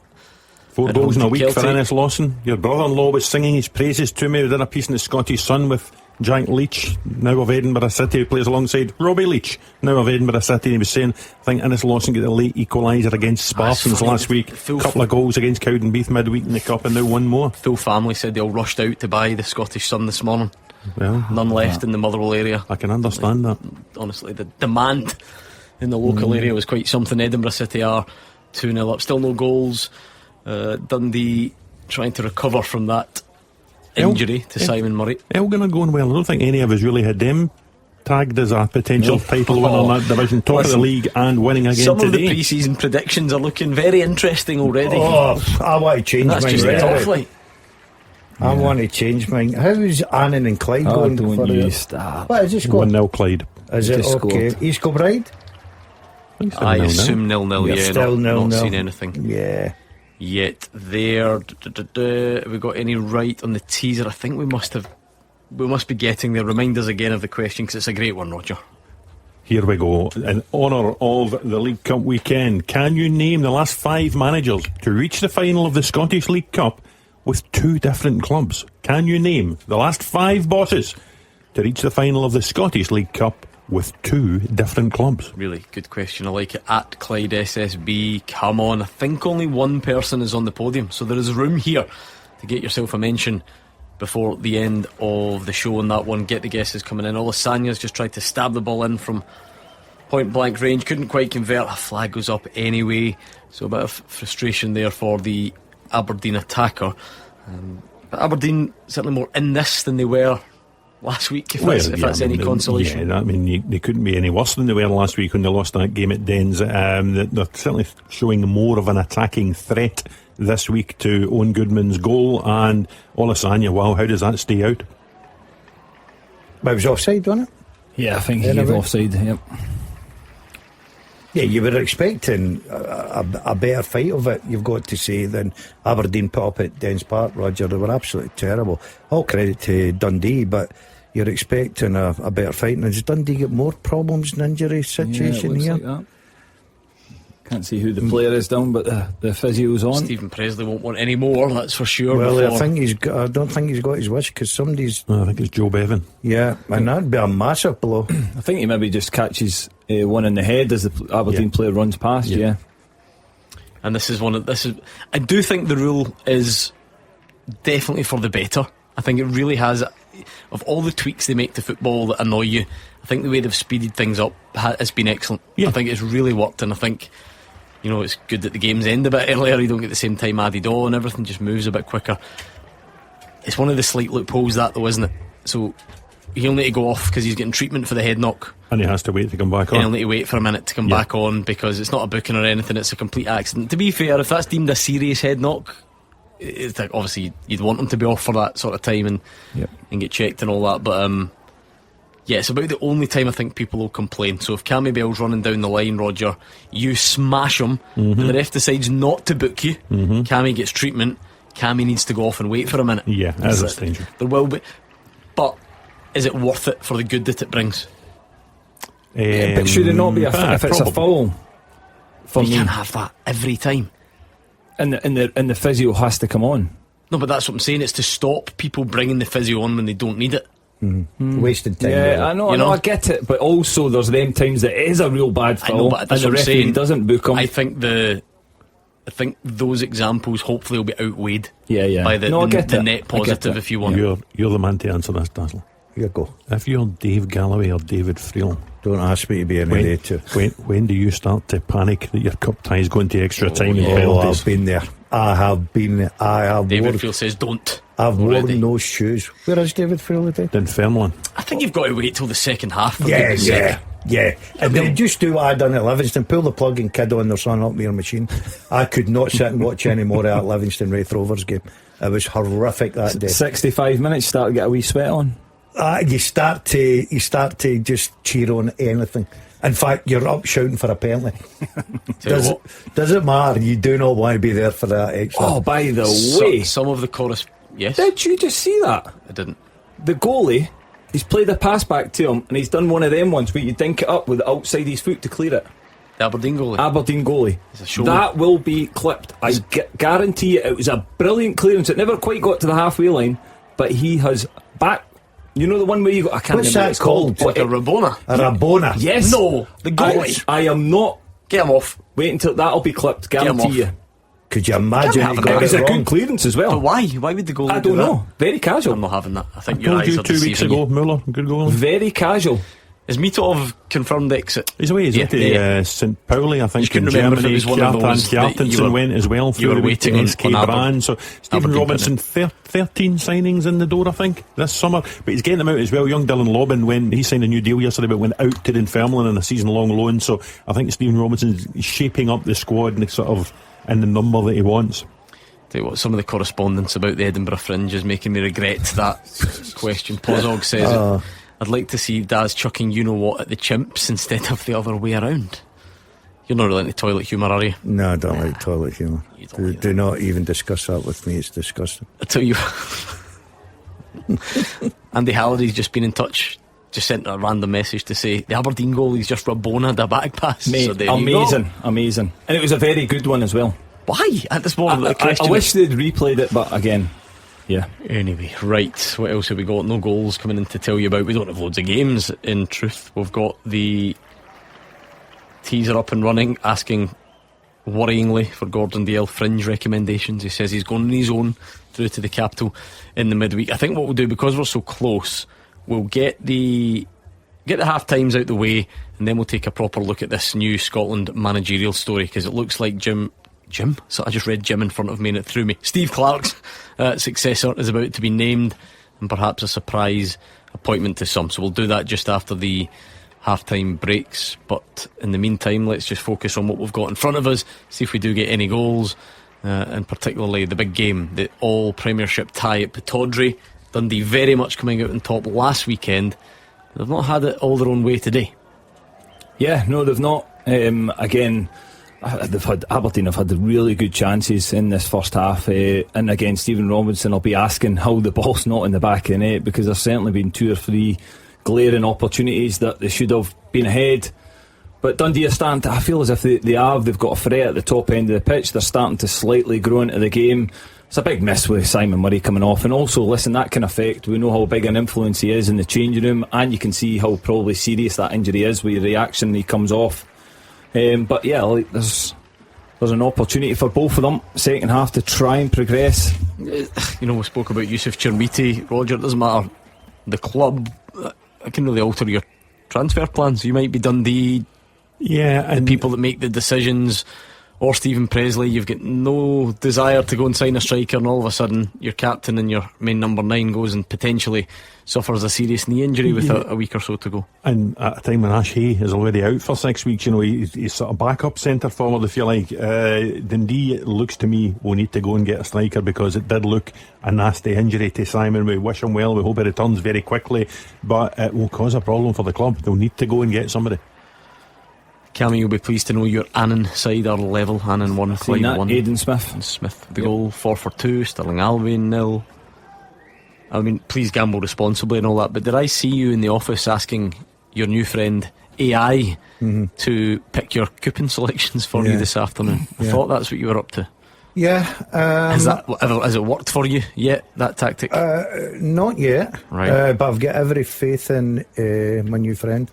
4 goals in a week for Ennis Lawson. Your brother-in-law was singing his praises to me. We did a piece in the Scottish Sun with Jack Leach, now of Edinburgh City, who plays alongside Robbie Leach, now of Edinburgh City. He was saying, I think Ennis Lawson got the late equaliser against Spartans last week. Couple of goals against Cowdenbeath midweek in the Cup, and now one more. Full family said they all rushed out to buy the Scottish Sun this morning. Well, none left in the Motherwell area. I can understand that. Honestly, the demand in the local area was quite something. Edinburgh City are 2-0 up, still no goals. Dundee trying to recover from that injury to Simon Murray. Elgin are going well. I don't think any of us really had them tagged as a potential title winner in that division, top of the league and winning again some today. Some of the pre-season predictions are looking very interesting already. I want to change mine. That's just awfully. I want to change mine. How's Annan and Clyde going? Don't you start. What is it scored? 1-0 Clyde. Is it okay? East Kilbride? I assume 0-0. Yeah, still not seen anything. Yeah. Yet there. Have we got any right on the teaser? I think we must be getting there. Remind us again of the question, because it's a great one, Roger. Here we go. In honour of the League Cup weekend, can you name the last 5 managers to reach the final of the Scottish League Cup with 2 different clubs? Can you name the last 5 bosses to reach the final of the Scottish League Cup with 2 different clubs? Really good question. I like it. At Clyde SSB, come on. I think only one person is on the podium, so there is room here to get yourself a mention before the end of the show on that one. Get the guesses coming in. Olasanya's just tried to stab the ball in from point blank range, couldn't quite convert. A flag goes up anyway, so a bit of frustration there for the Aberdeen attacker. But Aberdeen certainly more in this than they were last week, if that's any consolation. Yeah, they couldn't be any worse than they were last week when they lost that game at Dens. They're certainly showing more of an attacking threat this week to Owen Goodman's goal. And Olasanya, wow, how does that stay out? But it was offside, wasn't it? Yeah, I think he gave offside. Yep. Yeah, you were expecting a better fight of it, you've got to say, than Aberdeen put up at Dens Park, Roger. They were absolutely terrible. All credit to Dundee, but you're expecting a better fight. And does Dundee get more problems in injury situation here? Like that. Can't see who the player is down, but the physio's on. Stephen Presley won't want any more, that's for sure. Well, I don't think he's got his wish, because somebody's... I think it's Joe Bevan. Yeah, and that'd be a massive blow. I think he maybe just catches one in the head as the Aberdeen player runs past. Yeah. And I do think the rule is definitely for the better. I think it really has. Of all the tweaks they make to football that annoy you, I think the way they've speeded things up has been excellent. I think it's really worked, and I think, you know, it's good that the games end a bit earlier. You don't get the same time added on, everything just moves a bit quicker. It's one of the slight loopholes, that though, isn't it? So he'll need to go off because he's getting treatment for the head knock, and he has to wait to come back on. And he'll need to wait for a minute to come back on, because it's not a booking or anything, it's a complete accident. To be fair, if that's deemed a serious head knock, it's like, obviously you'd want him to be off for that sort of time and get checked and all that. But yeah, it's about the only time I think people will complain. So if Cammy Bell's running down the line, Roger, you smash him, and the ref decides not to book you, Cammy gets treatment, Cammy needs to go off and wait for a minute. Yeah, as a stranger. There will be, but is it worth it for the good that it brings? But should it not be if it's a foul? You can't have that every time. And the physio has to come on. No, but that's what I'm saying. It's to stop people bringing the physio on when they don't need it. Wasted time. Yeah, I know, I get it. But also, there's them times that it is a real bad foul, I know, but that's and the referee doesn't book them. I think those examples hopefully will be outweighed by the net positive, if you want. You're the man to answer this, Dazzle. You go. If you're Dave Galloway or David Friel, don't ask me to be any day too. When do you start to panic that your cup tie is going to extra time and penalties? I've been there. I have been there. I have. David Friel says don't. I've worn those shoes. Where is David Friel today? Dunfermline. I think you've got to wait till the second half. Yeah. And then just do what I done at Livingston. Pull the plug and kid on their son up your machine. I could not sit and watch any more of that Livingston Wraith Rovers game. It was horrific that day. 65 minutes, start to get a wee sweat on. You start to just cheer on anything. In fact, you're up shouting for a penalty. Does it matter? You do not want to be there for that extra. Oh, by the way, some of the chorus. Yes. Did you just see that? I didn't. The goalie, he's played a pass back to him, and he's done one of them ones where you dink it up with the outside his foot to clear it. The Aberdeen goalie. That will be clipped. I guarantee you, it was a brilliant clearance. It never quite got to the halfway line, but he has back. You know the one where you got. I can't What's remember that what it's called. Like a Rabona. A Rabona. Yes. No, the goalie. I am not. Get him off. Wait until that'll be clipped. Guarantee you. Could you imagine? It was a good clearance as well. But why? Why would the goalie? I don't know. Very casual. I'm not having that. I think I your told eyes you are 2 weeks deceiving ago, you. Muller, good goal. Very casual. Is Mitov confirmed exit? He's away, isn't he? St. Pauli, I think, in Germany. Kjartansson went as well through the week to SK Brand. So Stephen Robinson, 13 signings in the door, I think, this summer. But he's getting them out as well. Young Dylan Lobban, when he signed a new deal yesterday, but went out to Dunfermline on a season-long loan. So I think Stephen Robinson's shaping up the squad and sort of in the number that he wants. Tell you what, some of the correspondence about the Edinburgh Fringe is making me regret that question. Pozog says I'd like to see Daz chucking you-know-what at the chimps instead of the other way around. You're not really into toilet humour, are you? No, I don't like toilet humour. Do not even discuss that with me. It's disgusting. I tell you, Andy Halliday's just been in touch. Just sent a random message to say the Aberdeen goalie's just Rabona a back pass. Mate, so amazing. And it was a very good one as well. Why? At this moment, I wish they'd replayed it, but again, yeah. Anyway, right, what else have we got? No goals coming in to tell you about. We don't have loads of games, in truth. We've got the teaser up and running, asking worryingly for Gordon Dalziel Fringe recommendations. He says he's going on his own through to the capital in the midweek. I think what we'll do, because we're so close, we'll get the half times out the way, and then we'll take a proper look at this new Scotland managerial story, because it looks like Jim, so I just read Jim in front of me and it threw me. Steve Clarke's successor is about to be named, and perhaps a surprise appointment to some. So we'll do that just after the half-time breaks. But in the meantime, let's just focus on what we've got in front of us, see if we do get any goals, and particularly the big game, the all-Premiership tie at Pittodrie. Dundee very much coming out on top last weekend. They've not had it all their own way today. Yeah, no, they've not. Again, Aberdeen have had really good chances in this first half, and again, Stephen Robinson will be asking how the ball's not in the back of the net, because there's certainly been 2 or 3 glaring opportunities that they should have been ahead. But Dundee are starting to, I feel as if they've got a threat at the top end of the pitch. They're starting to slightly grow into the game. It's a big miss with Simon Murray coming off, and also, listen, that can affect. We know how big an influence he is in the changing room, and you can see how probably serious that injury is with your reaction when he comes off. But yeah, there's an opportunity for both of them second half to try and progress. You know, we spoke about Yusuf Chermiti. Roger, it doesn't matter the club, it can really alter your transfer plans. You might be Dundee, and people that make the decisions, or Stephen Presley. You've got no desire to go and sign a striker, and all of a sudden your captain and your main number 9 goes and potentially suffers a serious knee injury with a week or so to go. And at a time when Ash Hay is already out for 6 weeks, you know, he's sort of backup centre forward, if you like. Dundee, it looks to me, will need to go and get a striker, because it did look a nasty injury to Simon. We wish him well, we hope he returns very quickly, but it will cause a problem for the club. They'll need to go and get somebody. Cammy, you'll be pleased to know your Annan side are level. Annan 1, Clyde 1. Aidan Smith. And Smith the goal, 4 for 2. Stirling Albion 0. I mean, please gamble responsibly and all that, but did I see you in the office asking your new friend AI to pick your coupon selections for you this afternoon? I thought that's what you were up to. Yeah. Has it worked for you yet, that tactic? Not yet. Right. But I've got every faith in my new friend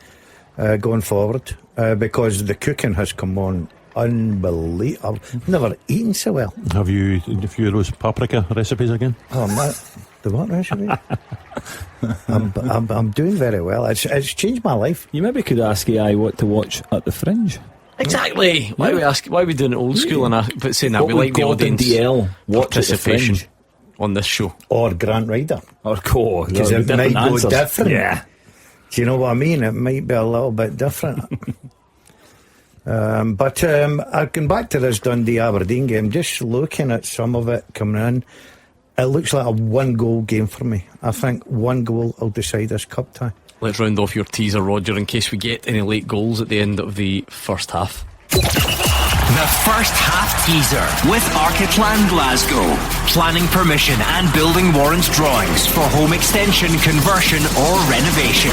going forward, because the cooking has come on unbelievable. I've never eaten so well. Have you a few of those paprika recipes again? Oh man, The what reservation? I'm doing very well. It's changed my life. You maybe could ask AI what to watch at the Fringe. Exactly. Why are we doing it old school but saying that What we would like the Gordon audience DL watch at the participation Fringe? on this show? Or Grant Ryder. Or Co. Because it might go different. Yeah. Do you know what I mean? It might be a little bit different. But I'll come back to this Dundee Aberdeen game. Just looking at some of it coming in, it looks like a 1-goal game for me. I think 1 goal will decide this cup tie. Let's round off your teaser, Roger, in case we get any late goals at the end of the first half. The first half teaser with Archiplan Glasgow. Planning permission and building warrant drawings for home extension, conversion or renovation.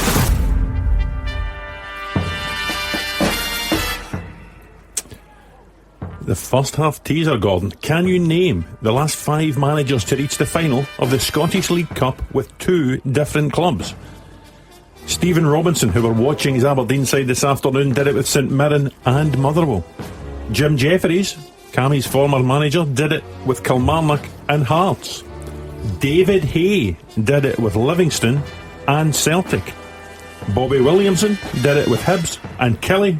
The first half teaser, Gordon. Can you name the last 5 managers to reach the final of the Scottish League Cup with 2 different clubs? Stephen Robinson, who we're watching his Aberdeen side this afternoon, did it with St Mirren and Motherwell. Jim Jefferies, Cammy's former manager, did it with Kilmarnock and Hearts. David Hay did it with Livingston and Celtic. Bobby Williamson did it with Hibs and Kelly.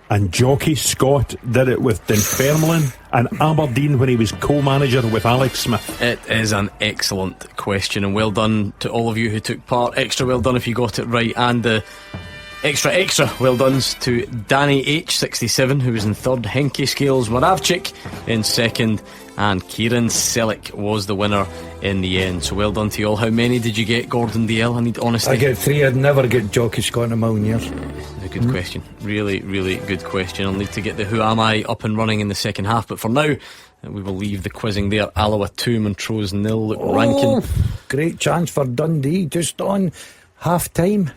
And Jockey Scott did it with Dunfermline and Aberdeen when he was co-manager with Alex Smith. It is an excellent question, and well done to all of you who took part. Extra well done if you got it right, and extra well done's to Danny H67, who was in third, Henke Scales Moravchik in second, and Kieran Selick was the winner in the end. So well done to you all. How many did you get, Gordon DL? I need honesty. I get 3. I'd never get Jockey Scott in a million years. A good question. Really good question. I'll need to get the Who Am I up and running in the second half, but for now we will leave the quizzing there. Alloa 2, Montrose 0. Look, Rankin, great chance for Dundee just on half time.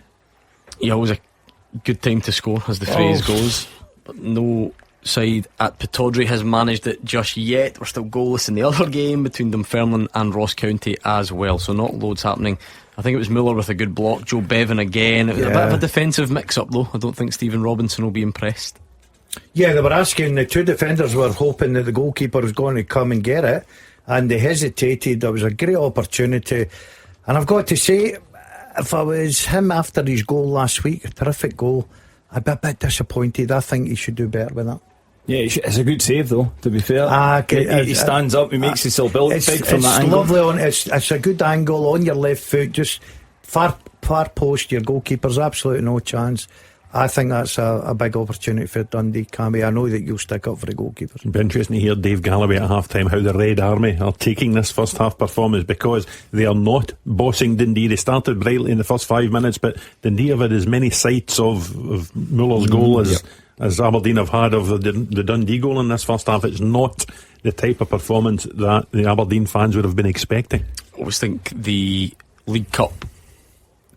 Yeah, always a good time to score, as the phrase goes, but no side at Pittodrie has managed it just yet. We're still goalless in the other game between Dunfermline and Ross County as well, so not loads happening. I think it was Muller with a good block, Joe Bevan again. It was a bit of a defensive mix-up though. I don't think Stephen Robinson will be impressed. Yeah, they were asking, the 2 defenders were hoping that the goalkeeper was going to come and get it, and they hesitated. There was a great opportunity, and I've got to say, if I was him after his goal last week, a terrific goal, I'd be a bit disappointed. I think he should do better with that. Yeah, it's a good save though, to be fair. He stands up, he makes himself big from that angle. It's a good angle on your left foot, just far post. Your goalkeeper's absolutely no chance. I think that's a big opportunity for Dundee, Cammy. I know that you'll stick up for the goalkeepers. It'll be interesting to hear Dave Galloway at half time how the Red Army are taking this first half performance, because they are not bossing Dundee. They started brightly in the first 5 minutes, but Dundee have had as many sights of Muller's goal as Aberdeen have had of the Dundee goal in this first half. It's not the type of performance that the Aberdeen fans would have been expecting. I always think the League Cup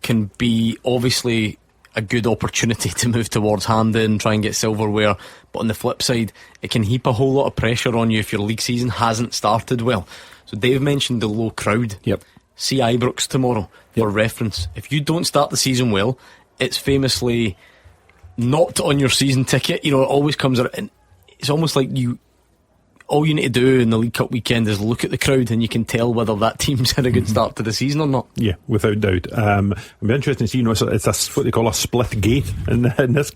can be obviously a good opportunity to move towards Hampden and try and get silverware, but on the flip side it can heap a whole lot of pressure on you if your league season hasn't started well. So Dave mentioned the low crowd. See Ibrox tomorrow for reference. If you don't start the season well, it's famously not on your season ticket. You know, it always comes out, and it's almost like all you need to do in the League Cup weekend is look at the crowd and you can tell whether that team's had a good start to the season or not. Yeah, without doubt. It'll be interesting to see, it's what they call a split gate in this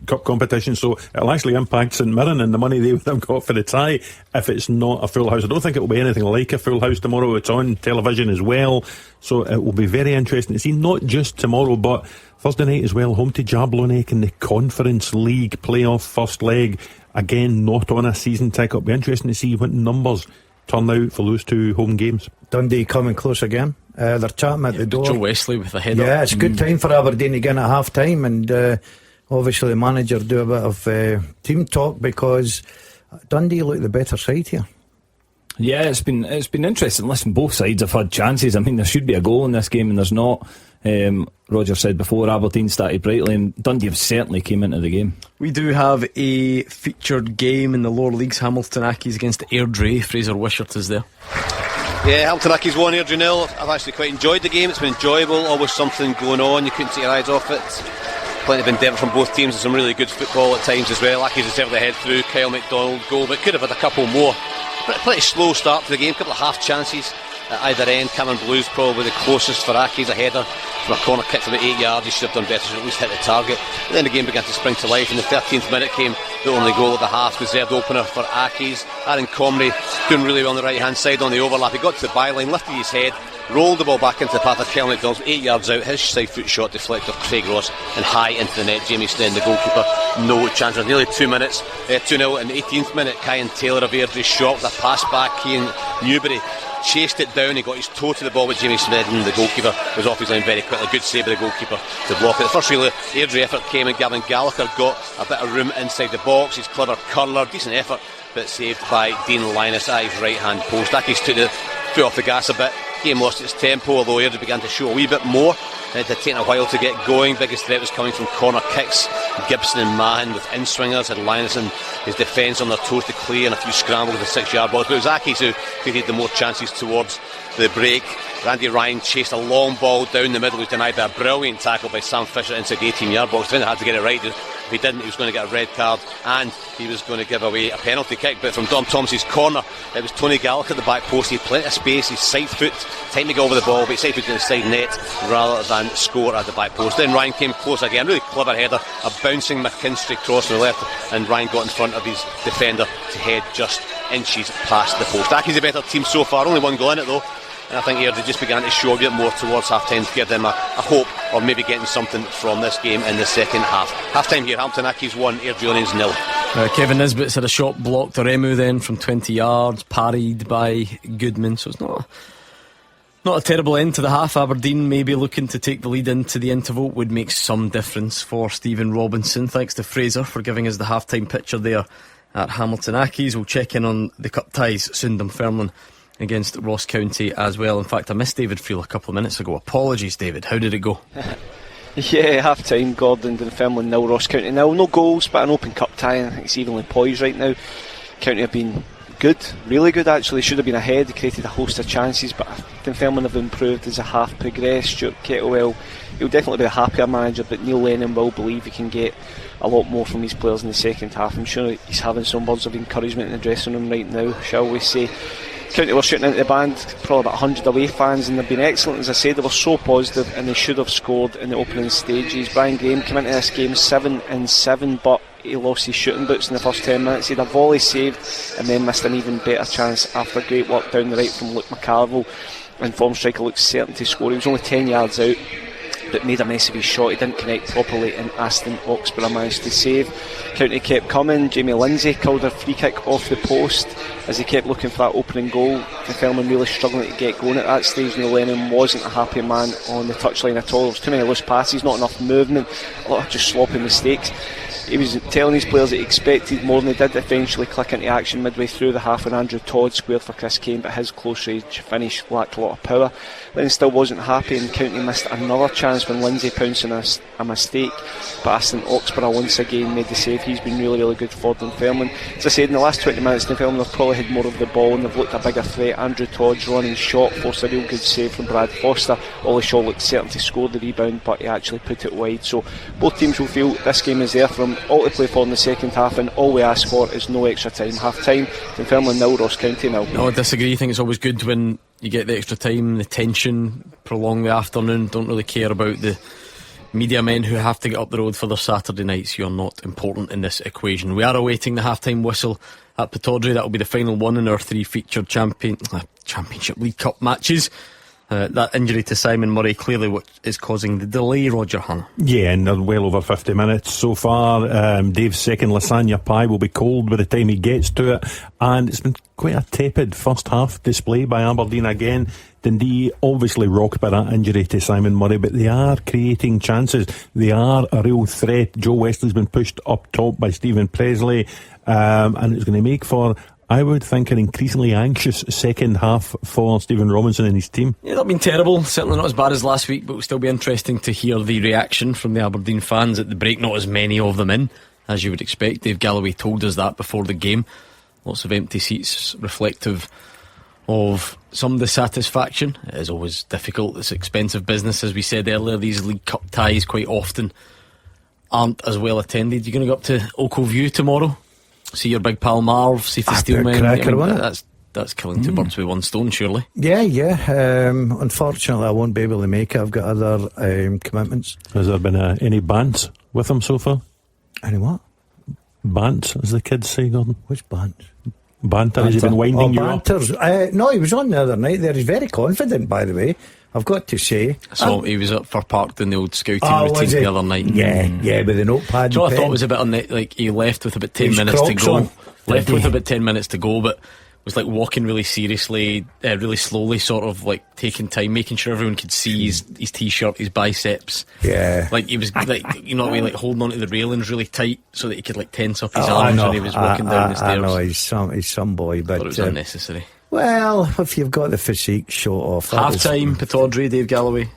cup competition, so it'll actually impact St Mirren and the money they would have got for the tie if it's not a full house. I don't think it will be anything like a full house tomorrow. It's on television as well, so it will be very interesting to see, not just tomorrow but Thursday night as well, home to Jablonec in the Conference League playoff first leg, again not on a season ticket. It'll be interesting to see what numbers turn out for those 2 home games. Dundee coming close again. They're chatting at the door. Joe Wesley with a header. Yeah, it's a good time for Aberdeen again at half time, and obviously the manager do a bit of team talk, because Dundee look the better side here. Yeah, it's been interesting. Listen, both sides have had chances. I mean, there should be a goal in this game and there's not. Roger said before, Aberdeen started brightly and Dundee have certainly came into the game. We do have a featured game in the lower leagues. Hamilton Accies against Airdrie. Fraser Wishart is there. Yeah, Hamilton Accies 1, Airdrie 0. I've actually quite enjoyed the game. It's been enjoyable, always something going on, you couldn't take your eyes off it. Plenty of endeavour from both teams and some really good football at times as well. Accies deserved the head through, Kyle McDonald goal, but could have had a couple more. Pretty slow start to the game, a couple of half chances. at either end. Cameron Blue's probably the closest for Aki's, a header from a corner kick from about 8 yards. He should have done better, should at least hit the target. But then the game began to spring to life. In the 13th minute came the only goal of the half, reserved opener for Aki's. Aaron Comrie doing really well on the right hand side on the overlap. He got to the byline, lifted his head, rolled the ball back into the path of Kelly McDonald, 8 yards out. His side foot shot deflected off Craig Ross and high into the net. Jamie Snedden, the goalkeeper, no chance. For nearly 2 minutes, 2-0 in the 18th minute. Kyan Taylor of Airdrie's shot with a pass back. Cian Newbury chased it down. He got his toe to the ball, but Jamie Snedden, the goalkeeper, was off his line very quickly. Good save by the goalkeeper to block it. The first real Airdrie effort came and Gavin Gallagher got a bit of room inside the box. He's clever curler, decent effort, but saved by Dean Linus at his right hand post. Aki's took the foot off the gas a bit. Game lost its tempo, although Airdrie began to show a wee bit more. It had taken a while to get going. Biggest threat was coming from corner kicks. Gibson and Mahan with in-swingers had Linus and his defence on their toes to clear, and a few scrambles with 6 yard balls. But it was Aki's who created the more chances towards the break. Randy Ryan chased a long ball down the middle, was denied by a brilliant tackle by Sam Fisher inside the 18 yard box. Defender had to get it right. If he didn't, he was going to get a red card and he was going to give away a penalty kick. But from Dom Thomas's corner, it was Tony Gallagher at the back post. He had plenty of space, his side foot, time to go over the ball, but he side foot in the side net rather than score at the back post. Then Ryan came close again, really clever header, a bouncing McKinstry cross to the left, and Ryan got in front of his defender to head just inches past the post. Aki's a better team so far, only one goal in it though. And I think Airdrie just began to show a bit more towards half time to give them a hope of maybe getting something from this game in the second half. Half time here, Hamilton Accies 1, Airdrie Onions 0. Kevin Nisbet's had a shot blocked to Remu then from 20 yards, parried by Goodman, so it's not a terrible end to the half. Aberdeen maybe looking to take the lead into the interval would make some difference for Stephen Robinson. Thanks to Fraser for giving us the half time picture there at Hamilton Accies. We'll check in on the cup ties, Swindon-Dunfermline against Ross County as well. In fact, I missed David Friel a couple of minutes ago. Apologies, David. How did it go? Yeah, half time, Gordon, Dunfermline 0, Ross County 0. No goals, but an open cup tie. I think it's evenly poised right now. County have been good, really good actually. Should have been ahead, they created a host of chances, but Dunfermline have improved as the half progressed. Stuart Kettlewell, he'll definitely be a happier manager, but Neil Lennon will believe he can get a lot more from his players in the second half. I'm sure he's having some words of encouragement in the dressing room right now, shall we say. County were shooting into the band, probably about 100 away fans, and they've been excellent. As I said, they were so positive and they should have scored in the opening stages. Brian Graham came into this game 7-7, but he lost his shooting boots in the first 10 minutes. He had a volley saved and then missed an even better chance after great work down the right from Luke McCarville, and form striker looked certain to score. He was only 10 yards out but made a mess of his shot. He didn't connect properly, and Aston Oxborough managed to save. County kept coming. Jamie Lindsay called a free kick off the post as he kept looking for that opening goal. Dunfermline really struggling to get going at that stage. Neil Lennon wasn't a happy man on the touchline at all. There was too many loose passes, not enough movement, a lot of just sloppy mistakes. He was telling his players that he expected more than they did. Eventually click into action midway through the half when Andrew Todd squared for Chris Kane, but his close range finish lacked a lot of power. Lennon still wasn't happy, and County missed another chance when Lindsay pounced on a mistake, but Aston Oxborough once again made the save. He's been really, really good for Dunfermline. As I said, in the last 20 minutes Dunfermline have probably had more of the ball and they've looked a bigger threat. Andrew Todd's running shot forced a real good save from Brad Foster. Ollie Shaw looked certain to score the rebound, but he actually put it wide. So both teams will feel this game is there for them all to play for in the second half, and all we ask for is no extra time. Half time, Dunfermline 0, Ross County 0. No, I disagree. I think it's always good when you get the extra time, the tension, prolong the afternoon. Don't really care about the media men who have to get up the road for their Saturday nights. You're not important in this equation. We are awaiting the half-time whistle at Pittodrie. That will be the final one in our 3 featured Championship League Cup matches. That injury to Simon Murray clearly what is causing the delay, Roger Hunt. Yeah, and they're well over 50 minutes so far. Dave's second lasagna pie will be cold by the time he gets to it, and it's been quite a tepid first half display by Aberdeen again. Dundee obviously rocked by that injury to Simon Murray, but they are creating chances. They are a real threat. Joe Wesley's been pushed up top by Stephen Presley, and it's going to make for, I would think, an increasingly anxious second half for Stephen Robinson and his team. Yeah, they've been terrible. Certainly not as bad as last week, but it will still be interesting to hear the reaction from the Aberdeen fans at the break. Not as many of them in, as you would expect. Dave Galloway told us that before the game. Lots of empty seats, reflective of some dissatisfaction. It is always difficult. It's expensive business, as we said earlier. These League Cup ties quite often aren't as well attended. You're going to go up to Oakville View tomorrow, see your big pal Marv, see if the Steelmen. Cracker, that's That's killing two birds with one stone, surely. Yeah. Unfortunately, I won't be able to make it. I've got other commitments. Has there been any bants with him so far? Any what? Bants, as the kids say, Gordon. Which bants? Banter. Has he been winding you banters. up? No, he was on the other night there. He's very confident, by the way, I've got to say. So he was up for parked in the old scouting routine the other night. Yeah, with a notepad. Do you know what I thought was a bit like he left with about 10 minutes to go. Left with about 10 minutes to go, but was like walking really seriously, really slowly, sort of like taking time, making sure everyone could see his t-shirt, his biceps. Yeah. Like he was like, you know what I mean, like holding onto the railings really tight so that he could like tense up his arms when he was walking down the stairs. I know, he's some boy, but it was unnecessary. Well, if you've got the physique, show it off. Half time, Pittodrie, Dave Galloway.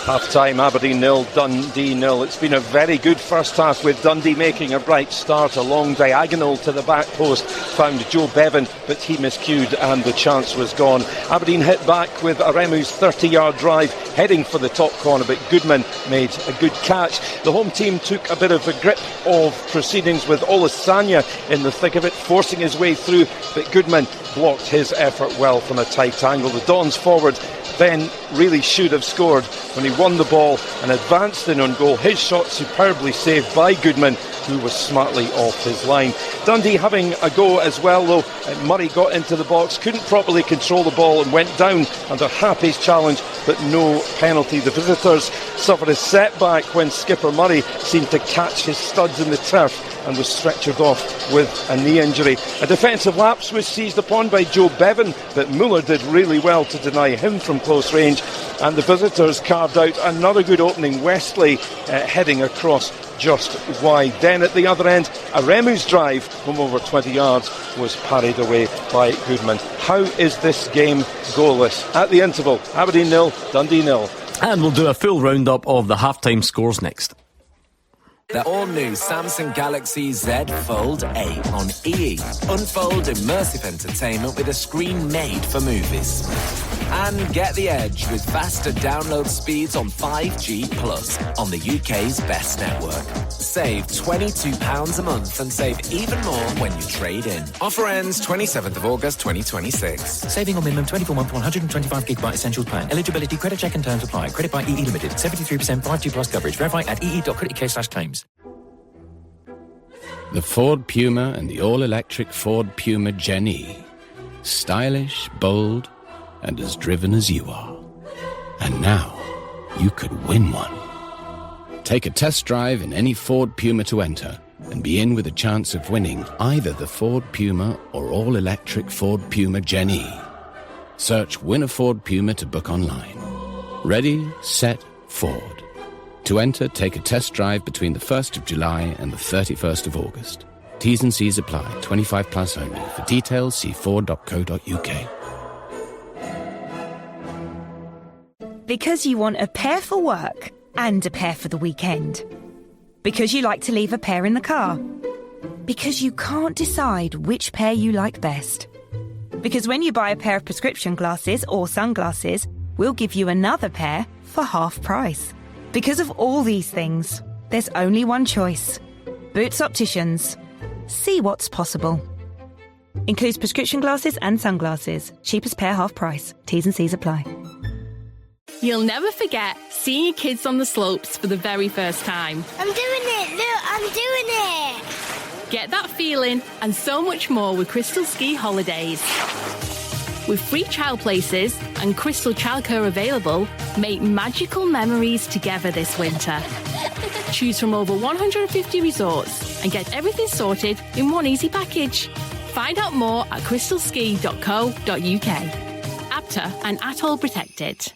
Half time, Aberdeen 0, Dundee 0. It's been a very good first half with Dundee making a bright start. A long diagonal to the back post found Joe Bevan, but he miscued and the chance was gone. Aberdeen hit back with Aremu's 30-yard drive heading for the top corner, but Goodman made a good catch. The home team took a bit of a grip of proceedings with Olasanya in the thick of it, forcing his way through, but Goodman blocked his effort well from a tight angle. The Dons forward then really should have scored when he won the ball and advanced in on goal. His shot superbly saved by Goodman, who was smartly off his line. Dundee having a go as well, though. Murray got into the box, couldn't properly control the ball and went down under Happy's challenge, but no penalty. The visitors suffered a setback when skipper Murray seemed to catch his studs in the turf and was stretchered off with a knee injury. A defensive lapse was seized upon by Joe Bevan, but Muller did really well to deny him from close range, and the visitors carved out another good opening. Wesley heading across just wide. Then at the other end, Aremu's drive from over 20 yards was parried away by Goodman. How is this game goalless? At the interval, Aberdeen 0, Dundee 0. And we'll do a full roundup of the half-time scores next. The all-new Samsung Galaxy Z Fold 8 on EE. Unfold immersive entertainment with a screen made for movies. And get the edge with faster download speeds on 5G Plus on the UK's best network. Save £22 a month and save even more when you trade in. Offer ends 27th of August 2026. Saving on minimum 24-month 125GB Essentials plan. Eligibility, credit check and terms apply. Credit by EE Limited. 73% 5G Plus coverage. Verify at ee.co.uk/claims. The Ford Puma and the all-electric Ford Puma Jenny. Stylish, bold, and as driven as you are. And now, you could win one. Take a test drive in any Ford Puma to enter and be in with a chance of winning either the Ford Puma or all-electric Ford Puma Jenny. Search Win a Ford Puma to book online. Ready, set, Ford. To enter, take a test drive between the 1st of July and the 31st of August. T's and C's apply. 25 plus only. For details, see ford.co.uk. Because you want a pair for work and a pair for the weekend. Because you like to leave a pair in the car. Because you can't decide which pair you like best. Because when you buy a pair of prescription glasses or sunglasses, we'll give you another pair for half price. Because of all these things, there's only one choice. Boots Opticians. See what's possible. Includes prescription glasses and sunglasses. Cheapest pair half price. T's and C's apply. You'll never forget seeing your kids on the slopes for the very first time. I'm doing it! Look, I'm doing it! Get that feeling and so much more with Crystal Ski Holidays. With free child places and Crystal Childcare available, make magical memories together this winter. Choose from over 150 resorts and get everything sorted in one easy package. Find out more at crystalski.co.uk. APTA and ATOL protected.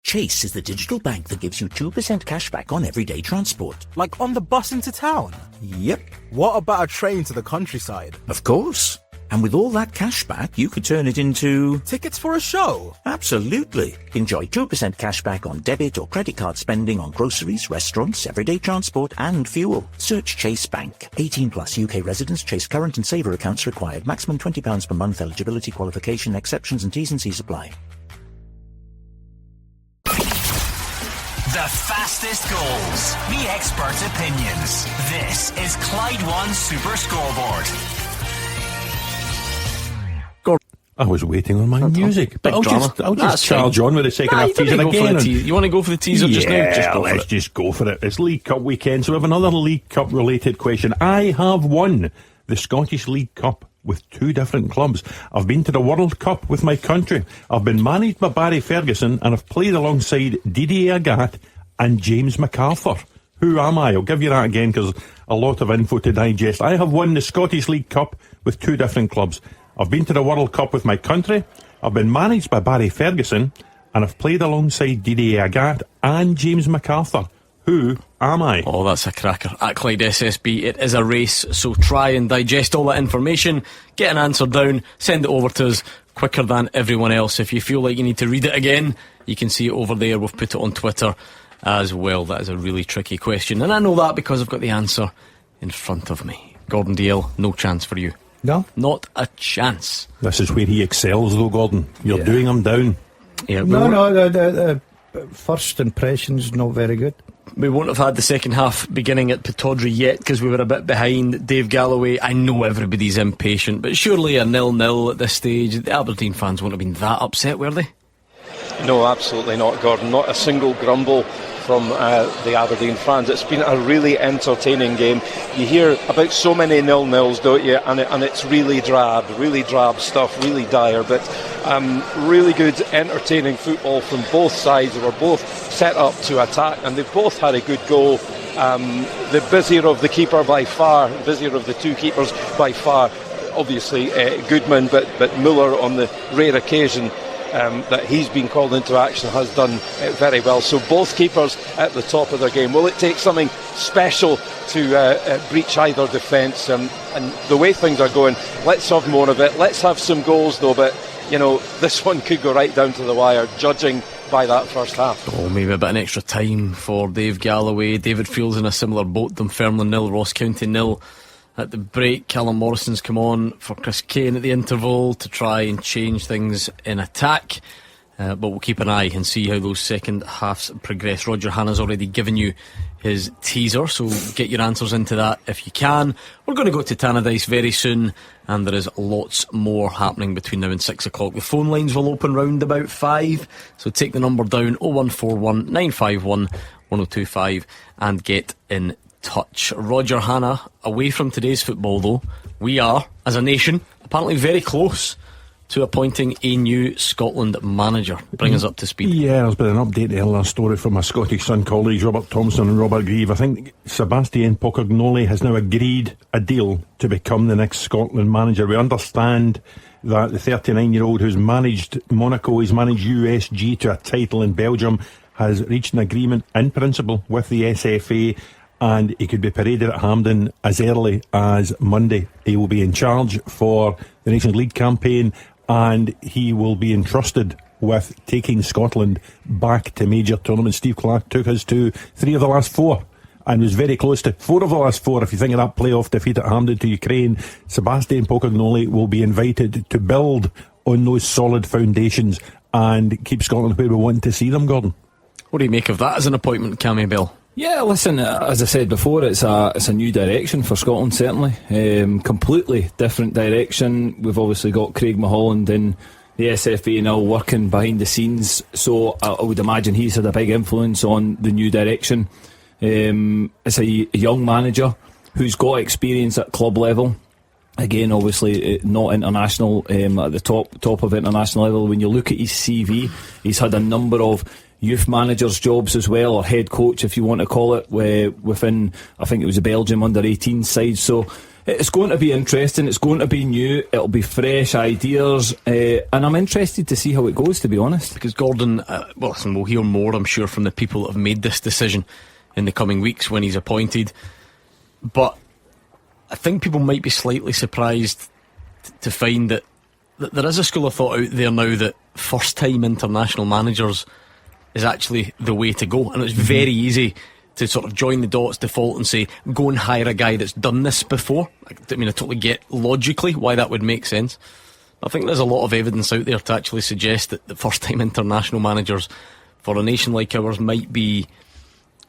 Chase is the digital bank that gives you 2% cash back on everyday transport. Like on the bus into town? Yep. What about a train to the countryside? Of course. And with all that cash back, you could turn it into... tickets for a show? Absolutely. Enjoy 2% cash back on debit or credit card spending on groceries, restaurants, everyday transport and fuel. Search Chase Bank. 18 plus UK residents. Chase current and saver accounts required. Maximum £20 per month. Eligibility, qualification, exceptions and T's and C's apply. The fastest goals. The expert opinions. This is Clyde One Super Scoreboard. I was waiting on my music. But I'll just charge on with the second half teaser again. You want to go for the teaser just now? Just go for it. It's League Cup weekend, so we have another League Cup related question. I have won the Scottish League Cup with 2 different clubs. I've been to the World Cup with my country. I've been managed by Barry Ferguson, and I've played alongside Didier Agathe and James MacArthur. Who am I? I'll give you that again because a lot of info to digest. I have won the Scottish League Cup with 2 different clubs. I've been to the World Cup with my country. I've been managed by Barry Ferguson, and I've played alongside Didier Agathe and James MacArthur. Who am I? Oh, that's a cracker. At Clyde SSB, it is a race, so try and digest all that information, get an answer down, send it over to us quicker than everyone else. If you feel like you need to read it again, you can see it over there. We've put it on Twitter as well. That is a really tricky question, and I know that because I've got the answer in front of me. Gordon Dalziel, no chance for you. No? Not a chance. This is where he excels though, Gordon. You're doing him down. Yeah, the first impression's not very good. We won't have had the second half beginning at Pittodrie yet because we were a bit behind. Dave Galloway, I know everybody's impatient, but surely a 0-0 at this stage. The Aberdeen fans won't have been that upset, were they? No, absolutely not, Gordon. Not a single grumble from the Aberdeen fans. It's been a really entertaining game. You hear about so many 0-0s, don't you? And it's really drab stuff, really dire, but really good, entertaining football from both sides. They were both set up to attack, and they've both had a good go. The busier of the keeper by far, busier of the 2 keepers by far, obviously Goodman, but Muller on the rare occasion that he's been called into action has done very well. So both keepers at the top of their game. Will it take something special to breach either defence? And the way things are going, let's have more of it. Let's have some goals though, but you know, this one could go right down to the wire, judging by that first half. Oh, maybe a bit of extra time for Dave Galloway. David Field's in a similar boat. Dunfermline 0, Ross County 0. At the break, Callum Morrison's come on for Chris Kane at the interval to try and change things in attack. But we'll keep an eye and see how those second halves progress. Roger Hanna's already given you his teaser, so get your answers into that if you can. We're going to go to Tannadice very soon, and there is lots more happening between now and 6 o'clock. The phone lines will open round about 5, so take the number down 0141 951 1025 and get in touch. Roger Hanna, away from today's football though, we are, as a nation, apparently very close to appointing a new Scotland manager. Bring us up to speed. Yeah, there's been an update earlier story from my Scottish Sun colleagues Robert Thompson and Robert Grieve. I think Sebastian Pocognoli has now agreed a deal to become the next Scotland manager. We understand that the 39-year-old who's managed Monaco, he's managed USG to a title in Belgium, has reached an agreement in principle with the SFA, and he could be paraded at Hampden as early as Monday. He will be in charge for the Nations League campaign, and he will be entrusted with taking Scotland back to major tournaments. Steve Clark took us to 3 of the last 4 and was very close to 4 of the last 4. If you think of that playoff defeat at Hampden to Ukraine, Sebastian Pocognoli will be invited to build on those solid foundations and keep Scotland where we want to see them, Gordon. What do you make of that as an appointment, Cammy Bell? Yeah, listen, as I said before, it's a new direction for Scotland, certainly. Completely different direction. We've obviously got Craig Mulholland in the SFA now working behind the scenes, so I would imagine he's had a big influence on the new direction. It's a young manager who's got experience at club level. Again, obviously not international, at the top of international level. When you look at his CV, he's had a number of youth managers jobs as well, or head coach if you want to call it, within, I think it was the Belgium under-18 side. So it's going to be interesting, it's going to be new, it'll be fresh ideas, and I'm interested to see how it goes, to be honest. Because Gordon, well listen, we'll hear more I'm sure from the people that have made this decision in the coming weeks when he's appointed, but I think people might be slightly surprised to find that there is a school of thought out there now that first time international managers is actually the way to go, and it's very easy to sort of join the dots, default and say go and hire a guy that's done this before. I mean, I totally get logically why that would make sense. I think there's a lot of evidence out there to actually suggest that the first time international managers for a nation like ours might be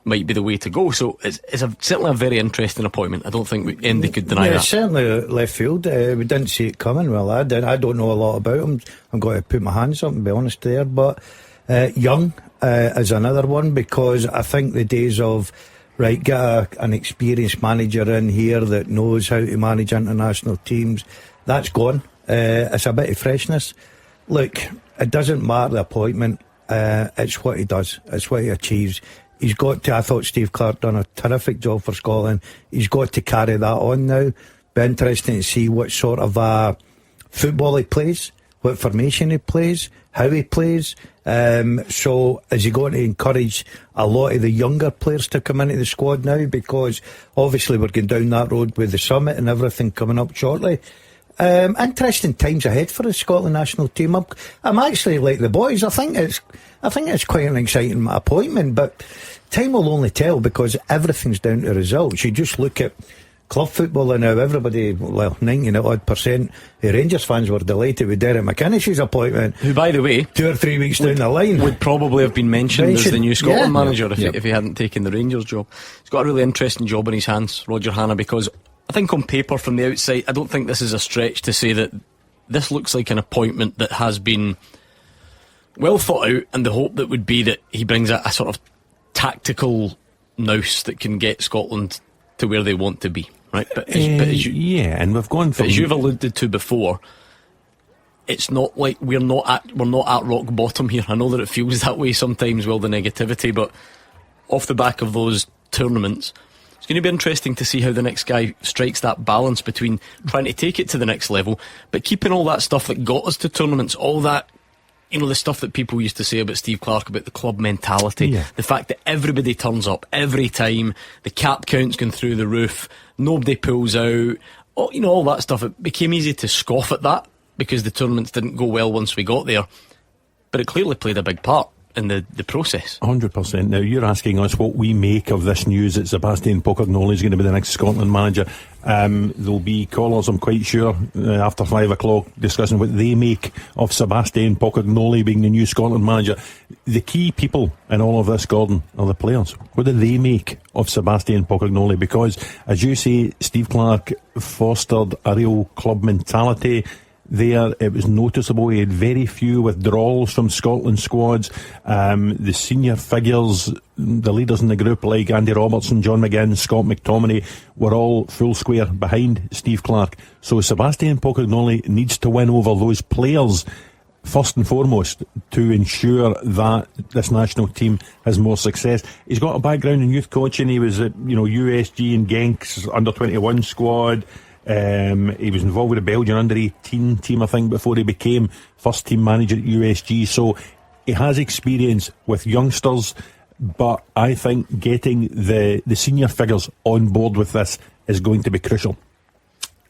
might be the way to go. So it's certainly a very interesting appointment. I don't think Andy could deny that. Certainly left field. We didn't see it coming. Well, I did. I don't know a lot about him. I'm going to put my hands up and be honest there. But young is another one, because I think the days of get an experienced manager in here that knows how to manage international teams, that's gone. It's a bit of freshness. Look, it doesn't matter the appointment. It's what he does. It's what he achieves. He's got to. I thought Steve Clarke done a terrific job for Scotland. He's got to carry that on now. Be interesting to see what sort of football he plays, what formation he plays, how he plays. So is he going to encourage a lot of the younger players to come into the squad now? Because obviously we're going down that road with the summit and everything coming up shortly. Interesting times ahead for the Scotland national team. I'm actually like the boys. I think it's quite an exciting appointment, but time will only tell, because everything's down to results. You just look at club football now. Everybody, 90% of Rangers fans were delighted with Derek McInnes's appointment, who, by the way, 2 or 3 weeks down the line would probably have been mentioned as the new Scotland manager if he hadn't taken the Rangers job. He's got a really interesting job in his hands, Roger Hannah, because I think on paper from the outside, I don't think this is a stretch to say that this looks like an appointment that has been well thought out, and the hope that would be that he brings a sort of tactical nous that can get Scotland to where they want to be, right? But and we've gone from, as you've alluded to before, it's not like we're not at rock bottom here. I know that it feels that way sometimes, the negativity, but off the back of those tournaments, it's going to be interesting to see how the next guy strikes that balance between trying to take it to the next level, but keeping all that stuff that got us to tournaments, all that, the stuff that people used to say about Steve Clarke, about the club mentality, the fact that everybody turns up every time, the cap count's going through the roof, nobody pulls out, all that stuff. It became easy to scoff at that because the tournaments didn't go well once we got there, but it clearly played a big part in the process. 100%. Now you're asking us what we make of this news that Sebastian Pocognoli is going to be the next Scotland manager. There'll be callers, I'm quite sure, after 5 o'clock discussing what they make of Sebastian Pocognoli being the new Scotland manager. The key people in all of this, Gordon, are the players. What do they make of Sebastian Pocognoli? Because, as you say, Steve Clarke fostered a real club mentality there. It was noticeable. He had very few withdrawals from Scotland squads. The senior figures, the leaders in the group like Andy Robertson, John McGinn, Scott McTominay, were all full square behind Steve Clarke. So Sebastian Pocognoli needs to win over those players first and foremost to ensure that this national team has more success. He's got a background in youth coaching. He was at USG and Genk's under-21 squad. He was involved with the Belgian under-18 team, I think, before he became first team manager at USG. So he has experience with youngsters, but I think getting the senior figures on board with this is going to be crucial.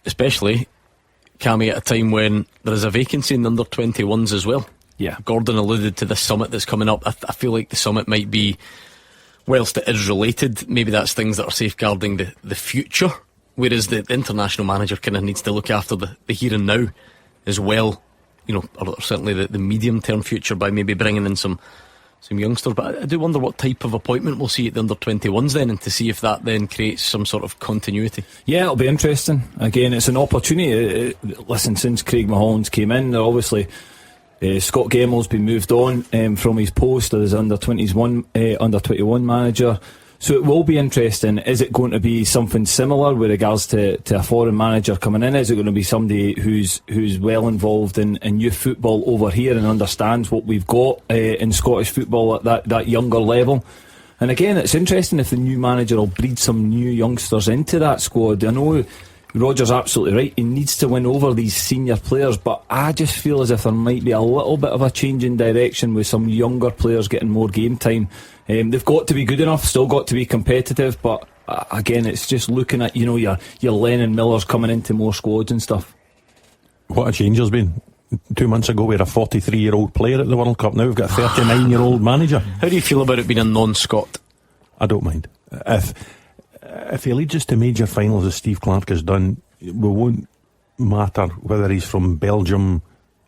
Especially, Cammy, at a time when there is a vacancy in the under-21s as well. Yeah. Gordon alluded to the summit that's coming up. I feel like the summit might be, whilst it is related, maybe that's things that are safeguarding the future. Whereas the international manager kind of needs to look after the here and now as well, or certainly the medium term future by maybe bringing in some youngsters. But I do wonder what type of appointment we'll see at the under-21s then, and to see if that then creates some sort of continuity. Yeah, it'll be interesting. Again, it's an opportunity. Listen, since Craig Mulholland's came in, obviously Scott Gemmell's been moved on from his post as under-21 manager. So it will be interesting. Is it going to be something similar with regards to a foreign manager coming in? Is it going to be somebody who's well involved in youth football over here and understands what we've got in Scottish football at that younger level? And again, it's interesting if the new manager will breed some new youngsters into that squad. I know Roger's absolutely right. He needs to win over these senior players, but I just feel as if there might be a little bit of a change in direction with some younger players getting more game time. They've got to be good enough, still got to be competitive, but again, it's just looking at your Lennon Millers coming into more squads and stuff. What a change there's been. 2 months ago we had a 43-year-old player at the World Cup. Now we've got a 39-year-old manager. How do you feel about it being a non-Scot? I don't mind. If he leads us to major finals as Steve Clarke has done, it won't matter whether he's from Belgium,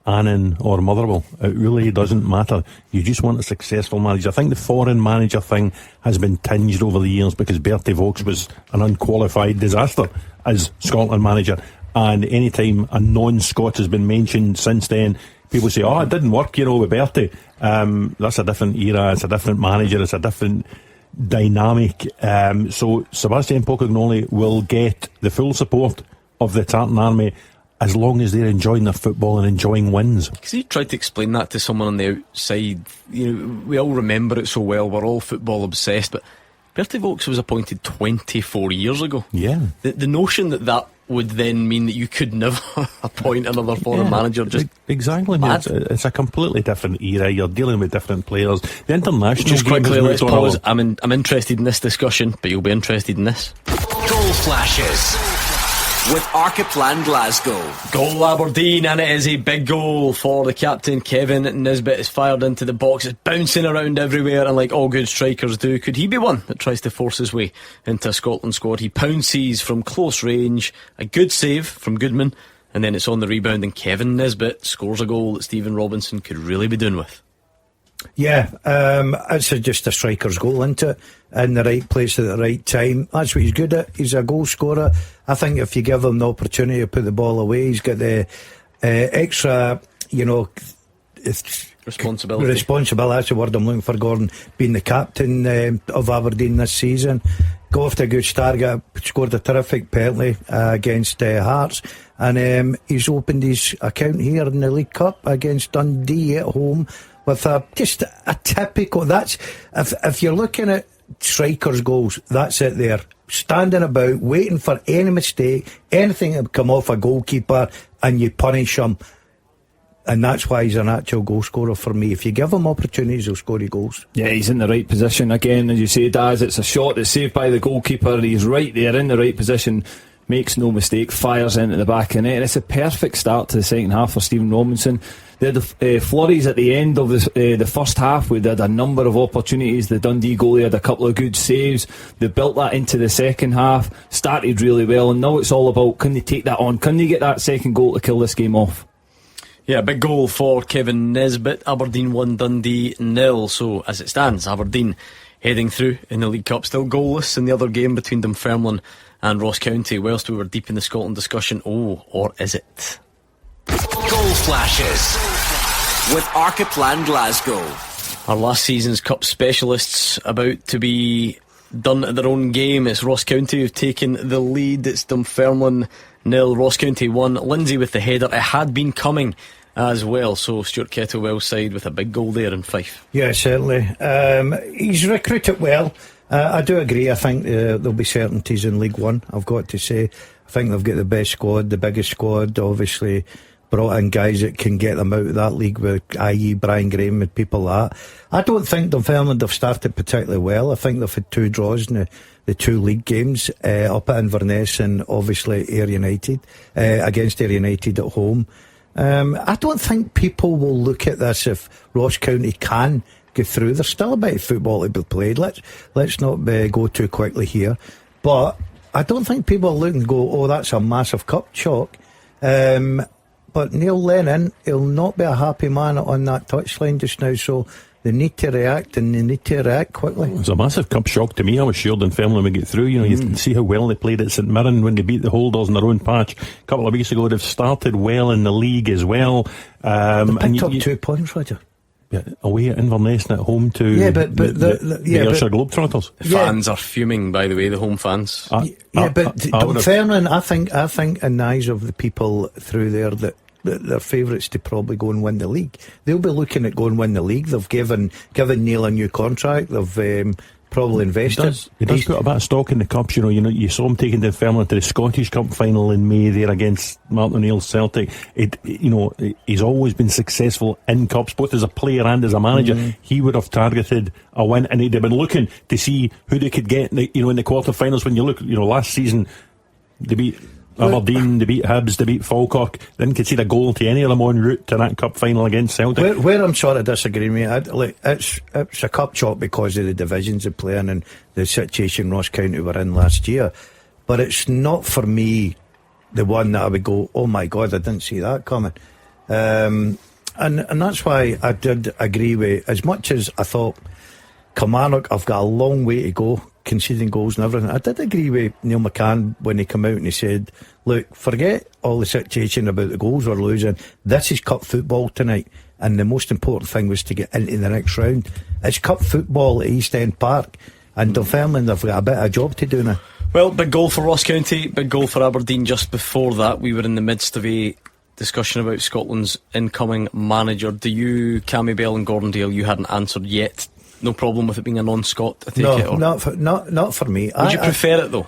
Annan or Motherwell. It really doesn't matter. You just want a successful manager. I think the foreign manager thing has been tinged over the years because Bertie Vogts was an unqualified disaster as Scotland manager, and any time a non-Scot has been mentioned since then, people say, oh, it didn't work, with Bertie. That's a different era, it's a different manager, it's a different dynamic. So Sebastian Pocognoli will get the full support of the Tartan Army as long as they're enjoying their football and enjoying wins. Because he tried to explain that to someone on the outside. We all remember it so well, we're all football obsessed, but Bertie Vogts was appointed 24 years ago. Yeah. The notion that would then mean that you could never appoint another foreign manager, just exactly. It's a completely different era. You're dealing with different players. The international just game quickly, let's pause. I'm I'm interested in this discussion, but you'll be interested in this. Goal flashes with Archiplan Glasgow. Goal Aberdeen, and it is a big goal for the captain. Kevin Nisbet is fired into the box. It's bouncing around everywhere, and like all good strikers do, could he be one that tries to force his way into a Scotland squad? He pounces from close range, a good save from Goodman, and then it's on the rebound, and Kevin Nisbet scores a goal that Stephen Robinson could really be doing with. Yeah, it's just a striker's goal, isn't it? In the right place at the right time. That's what he's good at. He's a goal scorer. I think if you give him the opportunity to put the ball away, he's got the extra, responsibility. That's the word I'm looking for, Gordon. Being the captain of Aberdeen this season, got off to a good start, scored a terrific penalty against Hearts, and he's opened his account here in the League Cup against Dundee at home with just a typical. That's if you're looking at strikers' goals, that's it there. Standing about, waiting for any mistake, anything that would come off a goalkeeper, and you punish him. And that's why he's an actual goal scorer for me. If you give him opportunities, he'll score his goals. Yeah, he's in the right position again, as you say, Daz. It's a shot that's saved by the goalkeeper. He's right there in the right position, makes no mistake, fires into the back of the net. And it's a perfect start to the second half for Stephen Robinson. They had the flurries at the end of the first half. We had a number of opportunities. The Dundee goalie had a couple of good saves. They built that into the second half, started really well, and now it's all about, can they take that on? Can they get that second goal to kill this game off? Yeah, big goal for Kevin Nisbet. Aberdeen 1, Dundee 0. So as it stands, Aberdeen heading through in the League Cup, still goalless in the other game between Dunfermline and Ross County, whilst we were deep in the Scotland discussion. Oh, or is it? Goal flashes with Archiplan Glasgow. Our last season's Cup specialists about to be done at their own game. It's Ross County who've taken the lead. It's Dunfermline 0, Ross County 1. Lindsay with the header. It had been coming as well, so Stuart Kettlewell's side with a big goal there in Fife. Yeah, certainly. He's recruited well. I do agree. I think there'll be certainties in League One, I've got to say. I think they've got the best squad, the biggest squad. Obviously brought in guys that can get them out of that league, with i.e. Brian Graham and people like that. I don't think Dunfermline have started particularly well. I think they've had 2 draws in the 2 league games, up at Inverness and obviously Ayr United, against Ayr United at home. I don't think people will look at this if Ross County can get through. There's still a bit of football to be played. Let's not go too quickly here. But I don't think people look and go, oh, that's a massive cup chalk. But Neil Lennon, he'll not be a happy man on that touchline just now, so they need to react, and they need to react quickly. It's a massive cup shock to me. I was sure Dunfermline would get through. You can see how well they played at St Mirren when they beat the Holders in their own patch a couple of weeks ago. They've started well in the league as well. They picked up 2 points, Roger. Yeah, away at Inverness and at home to the Ayrshire Globetrotters. The fans are fuming, by the way, the home fans. But Dunfermline, I think in the eyes of the people through there, that they're favourites to probably go and win the league. They'll be looking at going and win the league. They've given Neil a new contract. They've probably invested. He does put a bit of stock in the cups. You saw him taking Dunfermline to the Scottish Cup final in May there against Martin O'Neill's Celtic. He's always been successful in cups, both as a player and as a manager. He would have targeted a win, and he'd have been looking to see who they could get in the quarter-finals. When you look, last season they beat Aberdeen, they beat Hibs, they beat Falkirk. Didn't concede a goal to any of them en route to that cup final against Celtic. Where I'm sort of disagreeing with you, it's a cup chalk because of the divisions they're playing and the situation Ross County were in last year. But it's not for me the one that I would go, oh my God, I didn't see that coming. And that's why I did agree with, as much as I thought Kilmarnock have got a long way to go, conceding goals and everything, I did agree with Neil McCann when he came out and he said, look, forget all the situation about the goals we're losing. This is cup football tonight, and the most important thing was to get into the next round. It's cup football at East End Park, and Dunfermline have got a bit of a job to do now. Well, big goal for Ross County, big goal for Aberdeen. Just before that, we were in the midst of a discussion about Scotland's incoming manager. Do you, Cammy Bell and Gordon Dalziel, you hadn't answered yet? No problem with it being a non-Scot, I take it? Or? Not for me. Would you prefer it though?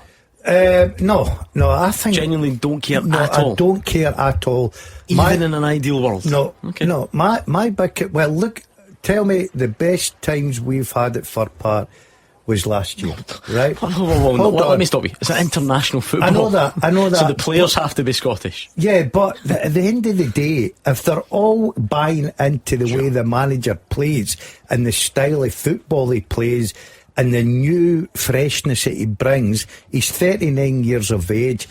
No, I think genuinely don't care at all. I don't care at all. Even in an ideal world. No, okay. No. My big. Well, look. Tell me the best times we've had at Fir Park was last year, right? Let me stop you. It's an international football. I know that. So the players have to be Scottish. Yeah, but at the end of the day, if they're all buying into the way the manager plays and the style of football he plays and the new freshness that he brings, he's 39 years of age.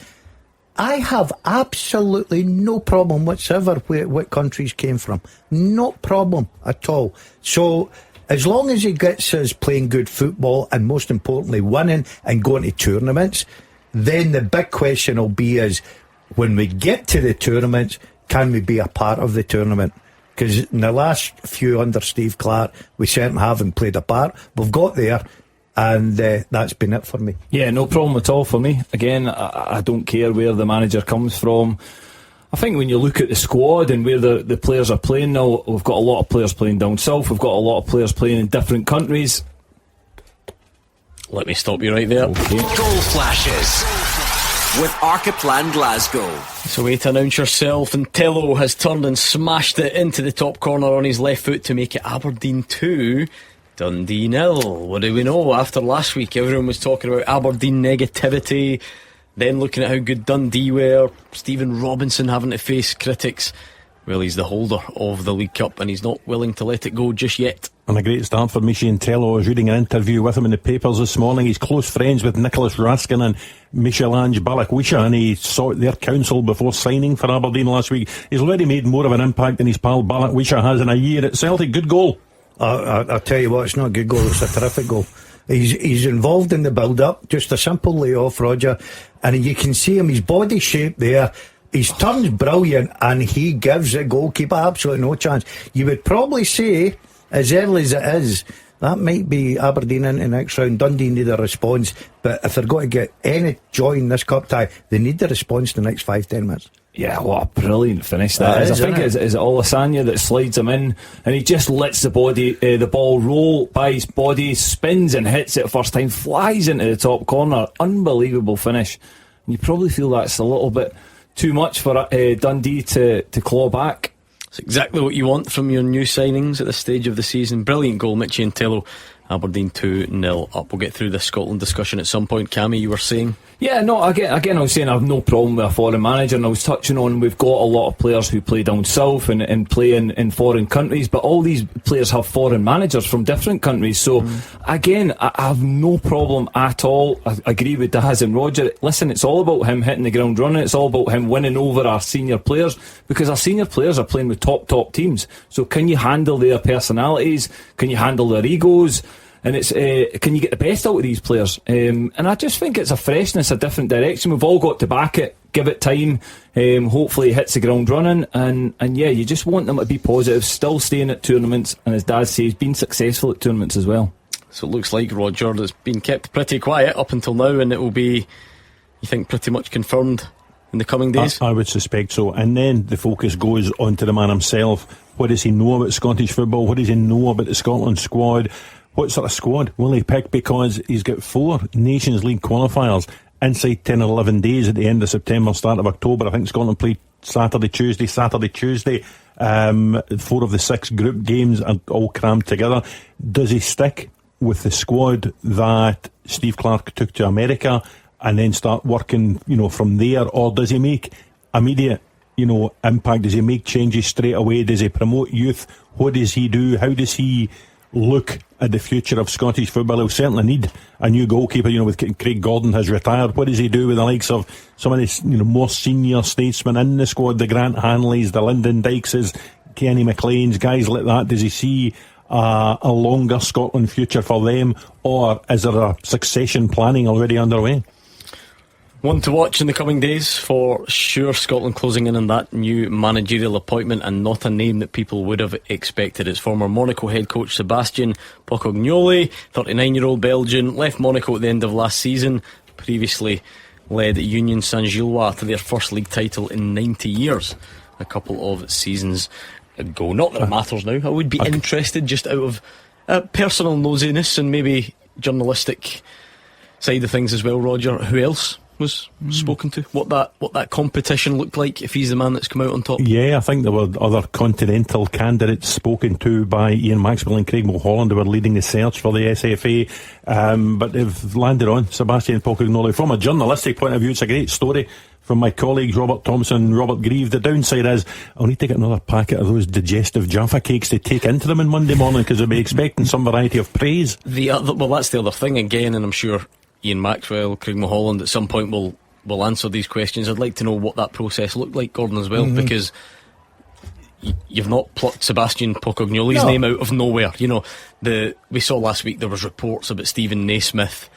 I have absolutely no problem whatsoever what countries came from. No problem at all. So as long as he gets us playing good football and most importantly winning and going to tournaments, then the big question will be is when we get to the tournaments, can we be a part of the tournament? Because in the last few under Steve Clarke, we certainly haven't played a part. We've got there, and that's been it for me. Yeah, no problem at all for me. Again, I don't care where the manager comes from. I think when you look at the squad and where the players are playing now, we've got a lot of players playing down south, we've got a lot of players playing in different countries. Let me stop you right there. Okay. Goal flashes with Archiplan Glasgow. So wait to announce yourself, and Tello has turned and smashed it into the top corner on his left foot to make it Aberdeen 2, Dundee 0. What do we know? After last week, everyone was talking about Aberdeen negativity, then looking at how good Dundee were, Stephen Robinson having to face critics. Well, he's the holder of the League Cup and he's not willing to let it go just yet. And a great start for Michi and Tello. I was reading an interview with him in the papers this morning. He's close friends with Nicholas Raskin and Michelange Balakwisha, and he sought their counsel before signing for Aberdeen last week. He's already made more of an impact than his pal Balakwisha has in a year at Celtic. Good goal. I'll tell you what, it's not a good goal, it's a terrific goal. He's involved in the build-up, just a simple layoff, Roger, and you can see him, his body shape there. His turn's brilliant, and he gives the goalkeeper absolutely no chance. You would probably say, as early as it is, that might be Aberdeen into the next round. Dundee need a response, but if they're going to get any joy in this cup tie, they need the response in the next 5-10 minutes. Yeah, what a brilliant finish that is. I think it's Olasanya that slides him in, and he just lets the ball roll by his body, spins and hits it first time, flies into the top corner. Unbelievable finish. And you probably feel that's a little bit too much for Dundee to claw back. It's exactly what you want from your new signings at this stage of the season. Brilliant goal, Michi and Tello. Aberdeen 2-0 up. We'll get through this Scotland discussion at some point. Cammy, you were saying? Yeah, no, again I was saying I have no problem with a foreign manager, and I was touching on we've got a lot of players who play down south and play in foreign countries, but all these players have foreign managers from different countries. So again, I have no problem at all. I agree with Daz and Roger. Listen, it's all about him hitting the ground running. It's all about him winning over our senior players, because our senior players are playing with top teams. So can you handle their personalities? Can you handle their egos? And it's can you get the best out of these players? And I just think it's a freshness, a different direction. We've all got to back it, give it time. Hopefully it hits the ground running, and yeah, you just want them to be positive, still staying at tournaments, and as Dad says, being successful at tournaments as well. So it looks like, Roger, it's been kept pretty quiet up until now, and it will be, you think, pretty much confirmed in the coming days? I would suspect so. And then the focus goes on to the man himself. What does he know about Scottish football? What does he know about the Scotland squad? What sort of squad will he pick? Because he's got 4 Nations League qualifiers inside 10 or 11 days at the end of September, start of October. I think Scotland played Saturday, Tuesday. 4 of the 6 group games are all crammed together. Does he stick with the squad that Steve Clarke took to America and then start working, from there? Or does he make immediate, impact? Does he make changes straight away? Does he promote youth? What does he do? How does he look at the future of Scottish football. He'll certainly need a new goalkeeper. With Craig Gordon has retired. What does he do with the likes of some of the more senior statesmen in the squad, the Grant Hanleys, the Lyndon Dykeses, Kenny McLean's, guys like that? Does he see a longer Scotland future for them, or is there a succession planning already underway? One to watch in the coming days for sure. Scotland closing in on that new managerial appointment, and not a name that people would have expected. It's former Monaco head coach Sébastien Pocognoli, 39-year-old Belgian, left Monaco at the end of last season, previously led Union Saint-Gilloise to their first league title in 90 years a couple of seasons ago. Not that it matters now. I would be interested, just out of personal nosiness and maybe journalistic side of things as well, Roger, who else was spoken to, what that competition looked like if he's the man that's come out on top. Yeah, I think there were other continental candidates spoken to by Ian Maxwell and Craig Mulholland, who were leading the search for the SFA, but they've landed on Sébastien Pocognoli. From a journalistic point of view, it's a great story from my colleagues Robert Thompson and Robert Grieve. The downside is I'll need to get another packet of those digestive Jaffa cakes to take into them on Monday morning, because I'll be expecting some variety of praise. Well, that's the other thing again, and I'm sure Ian Maxwell, Craig Mulholland at some point will answer these questions. I'd like to know what that process looked like, Gordon, as well, because you've not plucked Sébastien Pocognoli's name out of nowhere. We saw last week there was reports about Stephen Naismith,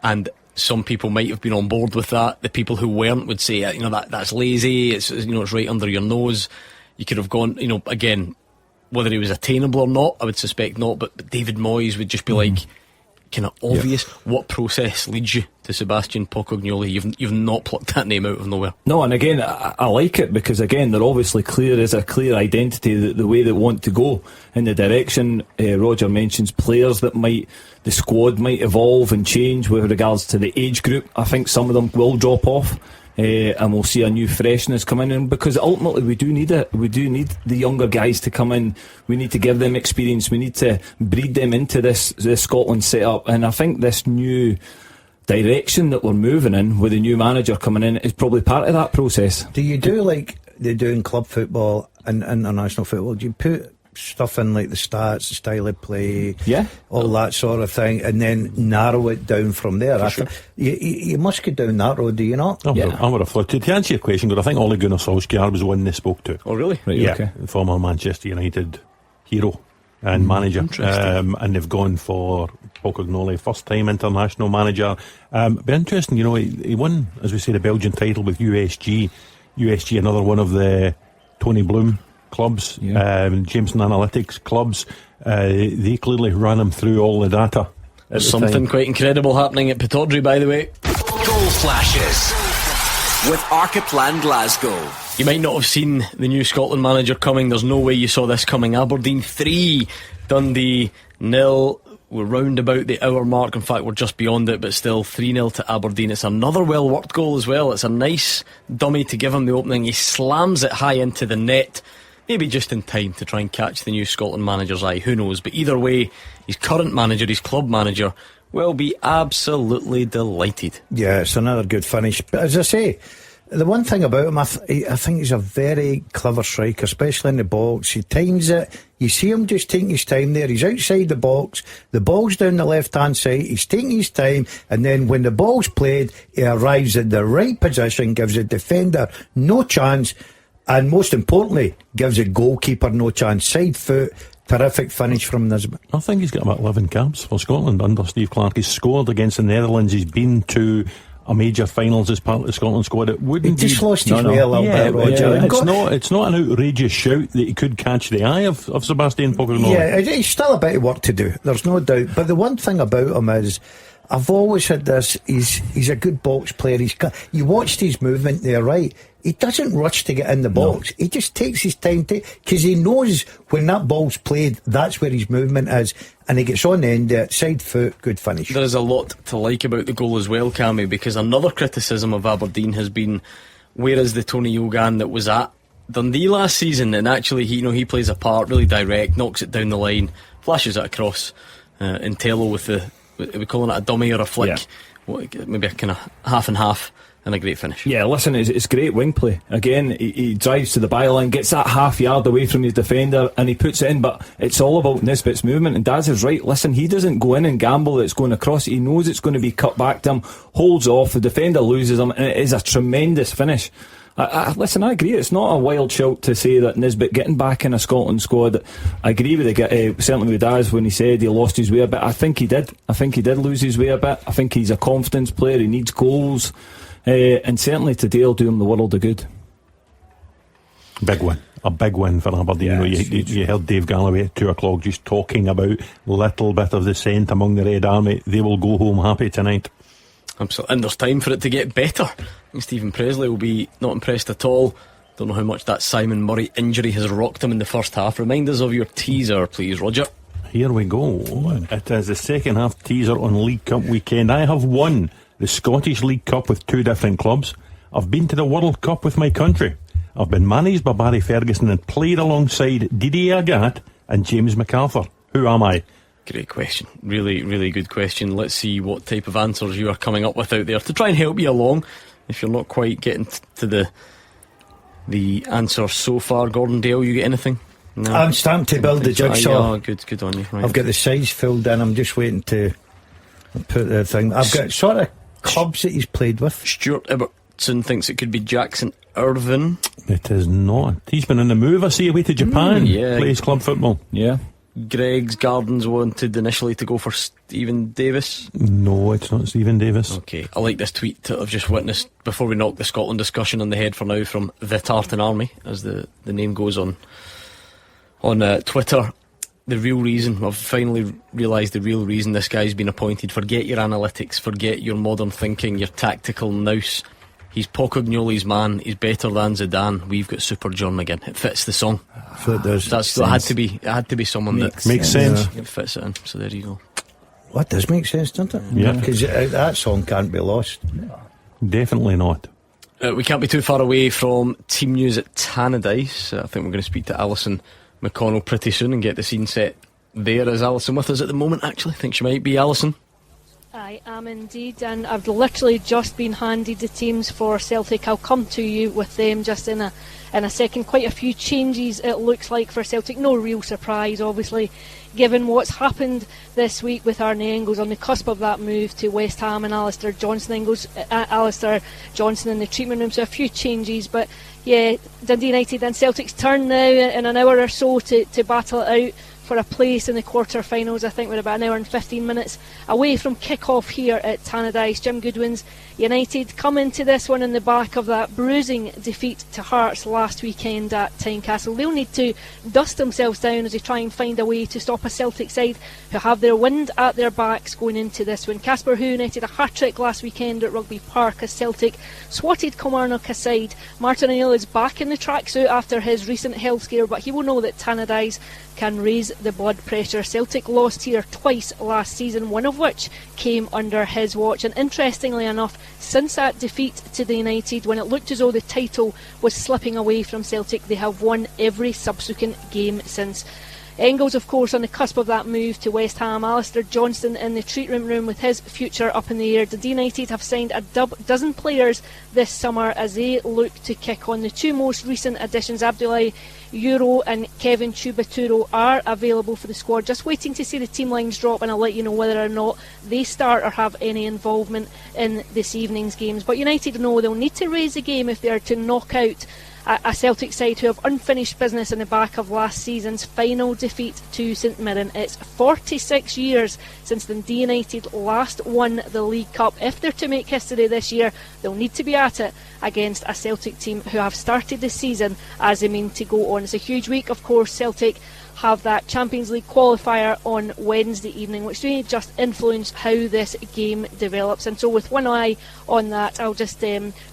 and some people might have been on board with that. The people who weren't would say, that's lazy. It's it's right under your nose. You could have gone, again, whether he was attainable or not, I would suspect not. But David Moyes would just be like, kind of obvious. What process leads you to Sébastien Pocognoli? You've not plucked that name out of nowhere. No, and again, I like it because again, they're obviously clear. There's a clear identity, the way they want to go in the direction. Roger mentions players that the squad might evolve and change with regards to the age group. I think some of them will drop off. And we'll see a new freshness come in, because ultimately we do need the younger guys to come in. We need to give them experience. We need to breed them into this Scotland setup, and I think this new direction that we're moving in with the new manager coming in is probably part of that process. Do you do like they do in club football and international football? Do you put stuff in like the stats, the style of play, all that sort of thing, and then narrow it down from there? Sure. You must go down that road, do you not? I would have thought. To answer your question, I think Ole Gunnar Solskjaer was the one they spoke to. Oh, really? Right, okay. Former Manchester United hero and manager, and they've gone for Pocognoli, first time international manager. Be interesting, he won, as we say, the Belgian title with USG, another one of the Tony Bloom clubs, Jameson Analytics clubs. They clearly ran him through all the data. There's something quite incredible happening at Pittodrie, by the way. Goal flashes with Archiplan Glasgow. You might not have seen the new Scotland manager coming. There's no way you saw this coming. Aberdeen 3, Dundee 0. We're round about the hour mark. In fact, we're just beyond it, but still 3-0 to Aberdeen. It's another well-worked goal as well. It's a nice dummy to give him the opening. He slams it high into the net. Maybe just in time to try and catch the new Scotland manager's eye, who knows. But either way, his current manager, his club manager, will be absolutely delighted. Yeah, it's another good finish. But as I say, the one thing about him, I think he's a very clever striker, especially in the box. He times it. You see him just taking his time there. He's outside the box. The ball's down the left-hand side. He's taking his time. And then when the ball's played, he arrives at the right position, gives the defender no chance. And most importantly, gives a goalkeeper no chance. Side foot, terrific finish from Nisbet. I think he's got about 11 caps for Scotland under Steve Clarke. He's scored against the Netherlands. He's been to a major finals as part of the Scotland squad. It wouldn't he just lost his way a little bit, Roger. It's not an outrageous shout that he could catch the eye of Sébastien Pocognoli. Yeah, he's still a bit of work to do, there's no doubt. But the one thing about him is, I've always had this, he's a good box player. You watched his movement there, right? He doesn't rush to get in the box. No. He just takes his time because he knows when that ball's played, that's where his movement is, and he gets on the end there, side foot, good finish. There's a lot to like about the goal as well, Cammy, because another criticism of Aberdeen has been, where is the Tony Yogan that was at Dundee last season? And actually, he plays a part, really direct, knocks it down the line, flashes it across. Intello with are we calling it a dummy or a flick? Yeah. Maybe a kind of half and half. and a great finish. Yeah, listen, it's great wing play. Again, he drives to the byline, gets that half yard away from his defender, and he puts it in. But it's all about Nisbet's movement, and Daz is right. Listen, he doesn't go in and gamble that it's going across. He knows it's going to be cut back to him, holds off, the defender loses him, and it is a tremendous finish. Listen, I agree. It's not a wild shout to say that Nisbet getting back in a Scotland squad. I agree with certainly with Daz when he said he lost his way a bit. I think he did. I think he did lose his way a bit. I think he's a confidence player. He needs goals. And certainly today will do him the world of good. Big win. A big win for Aberdeen. Yeah, you heard Dave Galloway at 2 o'clock just talking about little bit of the scent among the Red Army. They will go home happy tonight. Absolutely. And there's time for it to get better. I think Stephen Presley will be not impressed at all. Don't know how much that Simon Murray injury has rocked him in the first half. Remind us of your teaser, please, Roger. Here we go. It is the second half teaser on League Cup weekend. I have won the Scottish League Cup with 2 different clubs. I've been to the World Cup with my country. I've been managed by Barry Ferguson and played alongside Didier Agathe and James MacArthur. Who am I? Great question. Really, really good question. Let's see what type of answers you are coming up with out there to try and help you along if you're not quite getting to the answer so far. Gordon Dale, you get anything? No. I'm stamped to build the jigsaw. Yeah, good on you. Right. I've got the size filled in. I'm just waiting to put the thing. I've got sort of clubs that he's played with. Stuart Ibbotson thinks it could be Jackson Irvine. It is not. He's been on the move, I see, away to Japan. Plays club football. Yeah. Greg's Gardens wanted initially to go for Stephen Davis. No, it's not Stephen Davis. Okay, I like this tweet that I've just witnessed before we knock the Scotland discussion on the head for now, from the Tartan Army, as the name goes on Twitter. The real reason, I've finally realised the real reason this guy's been appointed. Forget your analytics, forget your modern thinking, your tactical nous. He's Pocognoli's man. He's better than Zidane. We've got Super John McGinn. It fits the song. So it does. It had to be someone that makes sense. It fits it in. So there you go. That does make sense, doesn't it? Yeah. Because that song can't be lost. Definitely not. We can't be too far away from team news at Tannadice. I think we're going to speak to Alison McConnell pretty soon and get the scene set there. Is Alison with us at the moment? Actually, I think she might be. Alison. I am indeed, and I've literally just been handed the teams for Celtic. I'll come to you with them just in a second. Quite a few changes it looks like for Celtic. No real surprise, obviously, given what's happened this week with Arne Engels on the cusp of that move to West Ham and Alistair Johnson in the treatment room. So a few changes, but yeah, Dundee United and Celtic's turn now in an hour or so to battle it out for a place in the quarter-finals. I think we're about an hour and 15 minutes away from kick-off here at Tannadice. Jim Goodwin's United come into this one in the back of that bruising defeat to Hearts last weekend at Tynecastle. They'll need to dust themselves down as they try and find a way to stop a Celtic side who have their wind at their backs going into this one. Casper Hu netted a hat-trick last weekend at Rugby Park as Celtic swatted Kilmarnock aside. Martin O'Neill is back in the tracksuit after his recent health scare, but he will know that Tannadice can raise the blood pressure. Celtic lost here twice last season, one of which came under his watch, and interestingly enough, since that defeat to the United, when it looked as though the title was slipping away from Celtic, they have won every subsequent game since. Engels, of course, on the cusp of that move to West Ham. Alistair Johnston in the treatment room with his future up in the air. Dundee United have signed a dozen players this summer as they look to kick on. The two most recent additions, Abdoulaye Euro and Kevin Chubaturo, are available for the squad. Just waiting to see the team lines drop, and I'll let you know whether or not they start or have any involvement in this evening's games. But United know they'll need to raise the game if they are to knock out a Celtic side who have unfinished business in the back of last season's final defeat to St Mirren. It's 46 years since Dundee United last won the League Cup. If they're to make history this year, they'll need to be at it against a Celtic team who have started the season as they mean to go on. It's a huge week, of course. Celtic have that Champions League qualifier on Wednesday evening, which may just influence how this game develops. And so with one eye on that, I'll just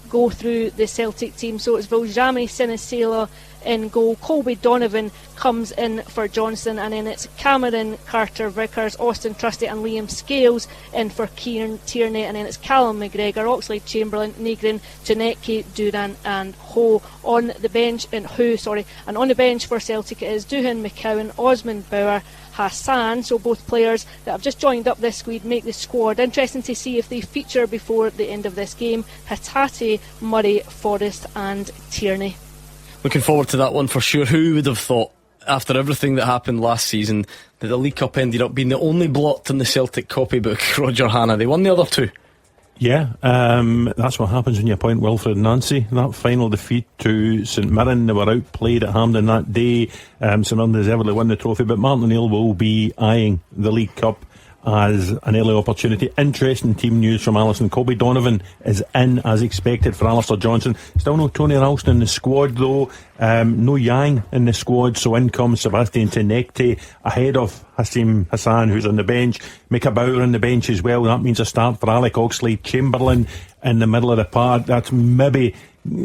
go through the Celtic team. So it's Viljami Sinisela in goal. Colby Donovan comes in for Johnson, and then it's Cameron Carter-Vickers, Austin Trusty and Liam Scales in for Kieran Tierney, and then it's Callum McGregor, Oxlade Chamberlain, Negrin, Janetke, Duran and Ho on the bench, and on the bench for Celtic it is Duhan McCowan, Osmond Bauer, Hassan. So both players that have just joined up this week make the squad. Interesting to see if they feature before the end of this game. Hatate, Murray, Forrest and Tierney. Looking forward to that one for sure. Who would have thought, after everything that happened last season, that the League Cup ended up being the only blot in the Celtic copybook? Roger Hannah, they won the other two. Yeah, that's what happens when you appoint Wilfred Nancy. That final defeat to St Mirren, they were outplayed at Hampden that day. St Mirren deservedly won the trophy, but Martin O'Neill will be eyeing the League Cup as an early opportunity. Interesting team news from Alison. Colby Donovan is in as expected for Alistair Johnson. Still no Tony Ralston in the squad though. No Yang in the squad, so in comes Sebastian Tenekte ahead of Hassim Hassan, who's on the bench. Mika Bauer on the bench as well. That means a start for Alec Oxlade-Chamberlain in the middle of the park. That's maybe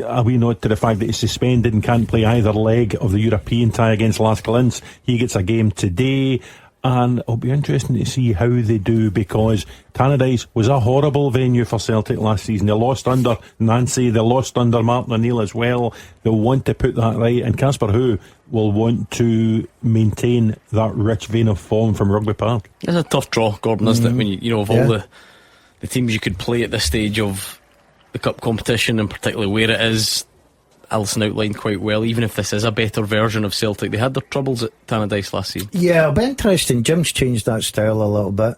a wee nod to the fact that he's suspended and can't play either leg of the European tie against Las Collins. He gets a game today. And it'll be interesting to see how they do, because Tannadice was a horrible venue for Celtic last season. They lost under Nancy, they lost under Martin O'Neill as well. They'll want to put that right, and Casper Hu will want to maintain that rich vein of form from Rugby Park. It's a tough draw, Gordon, isn't it? When you know, of all the teams you could play at this stage of the cup competition, and particularly where it is. Alison outlined quite well. Even if this is a better version of Celtic, they had their troubles at Tannadice last season. Yeah, it'll be interesting. Jim's changed that style a little bit.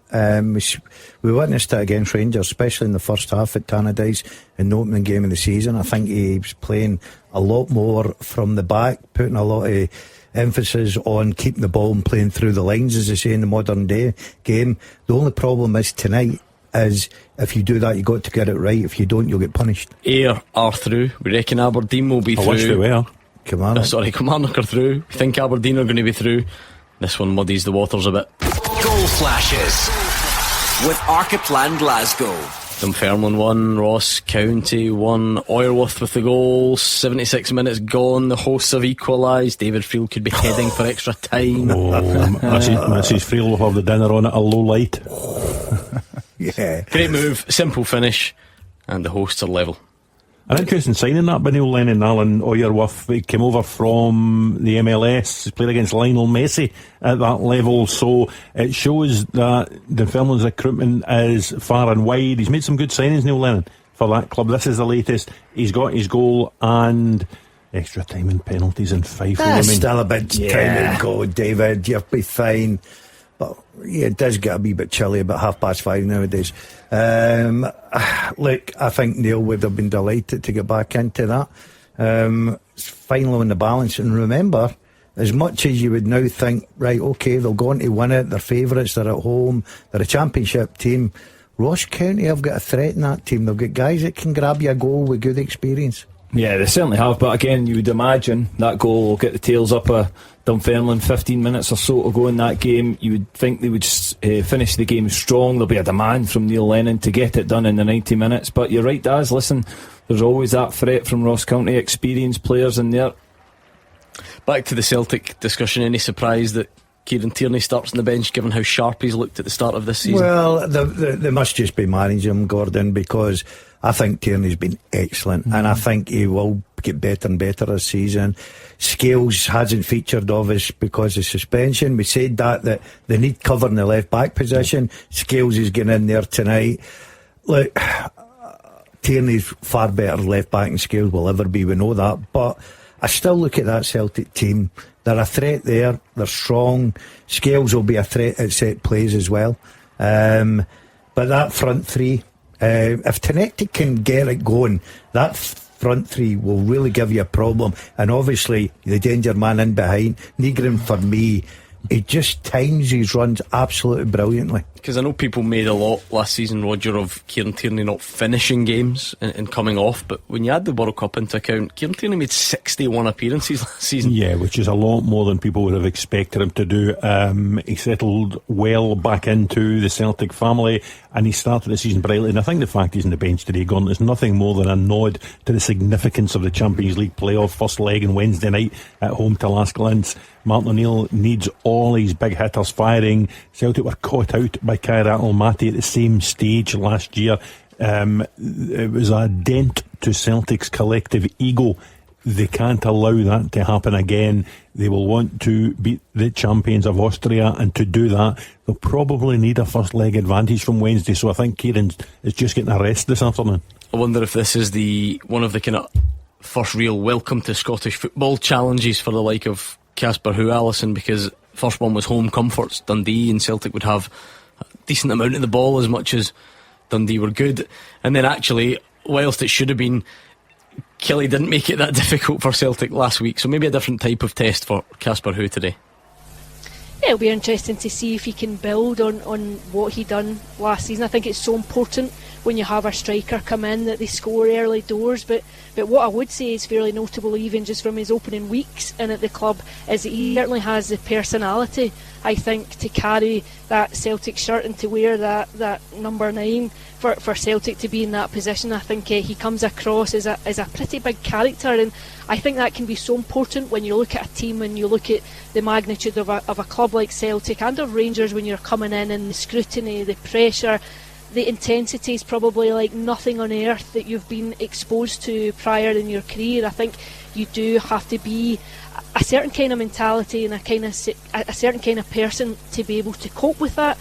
We witnessed it against Rangers, especially in the first half at Tannadice in the opening game of the season. I think he was playing a lot more from the back, putting a lot of emphasis on keeping the ball and playing through the lines, as they say in the modern day game. The only problem is tonight is if you do that, you got to get it right. If you don't, you'll get punished. Ayr are through. We reckon Aberdeen will be through. I wish they were. Kilmarnock are through. We think Aberdeen are going to be through. This one muddies the waters a bit. Goal flashes with Archiplan Glasgow. Dunfermline won, Ross County won, Oirworth with the goal. 76 minutes gone, the hosts have equalised. David Friel could be heading for extra time. Mrs. Friel will have the dinner on at a low light. Yeah, great move, simple finish, and the hosts are level. An interesting signing that by Neil Lennon. Alan Oirworth, he came over from the MLS. He's played against Lionel Messi at that level, so it shows that Dunfermline's recruitment is far and wide. He's made some good signings, Neil Lennon, for that club. This is the latest. He's got his goal and extra time and penalties and Fife. That's still a bit time and go, David. You'll be fine. But yeah, it does get a wee bit chilly about 5:30 nowadays. Look, I think Neil would have been delighted to get back into that. It's finally on the balance. And remember, as much as you would now think, right, okay, they'll go on to win it, they're favourites, they're at home, they're a championship team. Ross County have got a threat in that team. They've got guys that can grab you a goal with good experience. Yeah, they certainly have, but again, you would imagine that goal will get the tails up a Dunfermline. 15 minutes or so to go in that game. You would think they would finish the game strong. There'll be a demand from Neil Lennon to get it done in the 90 minutes, but you're right, Daz, listen, there's always that threat from Ross County, experienced players in there. Back to the Celtic discussion, any surprise that Kieran Tierney starts on the bench given how sharp he's looked at the start of this season? Well, they must just be managing him, Gordon, because I think Tierney's been excellent, and I think he will get better and better this season. Scales hasn't featured, obviously, because of suspension. We said that they need cover in the left back position. Scales is getting in there tonight. Look, Tierney's far better left back than Scales will ever be, we know that, but I still look at that Celtic team. They're a threat there, they're strong. Scales will be a threat at set plays as well, but that front three, if Tenekte can get it going, that front three will really give you a problem. And obviously the danger man in behind, Nygren, for me, he just times his runs absolutely brilliantly. Because I know people made a lot last season, Roger, of Kieran Tierney not finishing games and coming off, but when you add the World Cup into account, Kieran Tierney made 61 appearances last season. Yeah, which is a lot more than people would have expected him to do. He settled well back into the Celtic family, and he started the season brightly. And I think the fact he's on the bench today, Gordon, is nothing more than a nod to the significance of the Champions League playoff first leg on Wednesday night at home to Las Collins. Martin O'Neill needs all his big hitters firing. Celtic were caught out by Kairat Almaty at the same stage last year. It was a dent to Celtic's collective ego they can't allow that to happen again. They will want to beat the champions of Austria, and to do that they'll probably need a first leg advantage from Wednesday. So I think Kieran is just getting a rest this afternoon. I wonder if this is one of the kind of first real welcome to Scottish football challenges for the like of Casper Hu, Alison, because first one was home comforts. Dundee and Celtic would have a decent amount of the ball, as much as Dundee were good. And then actually, whilst it should have been, Kelly didn't make it that difficult for Celtic last week, so maybe a different type of test for Casper Hu today. Yeah, it'll be interesting to see if he can build on what he done last season. I think it's so important when you have a striker come in that they score early doors, but what I would say is fairly notable, even just from his opening weeks in at the club, is that he certainly has the personality, I think, to carry that Celtic shirt and to wear that number 9 for Celtic to be in that position. I think he comes across as a pretty big character, and I think that can be so important when you look at a team and you look at the magnitude of a club like Celtic and of Rangers, when you're coming in and the scrutiny, the pressure, the intensity is probably like nothing on earth that you've been exposed to prior in your career. I think you do have to be a certain kind of mentality and a certain kind of person to be able to cope with that.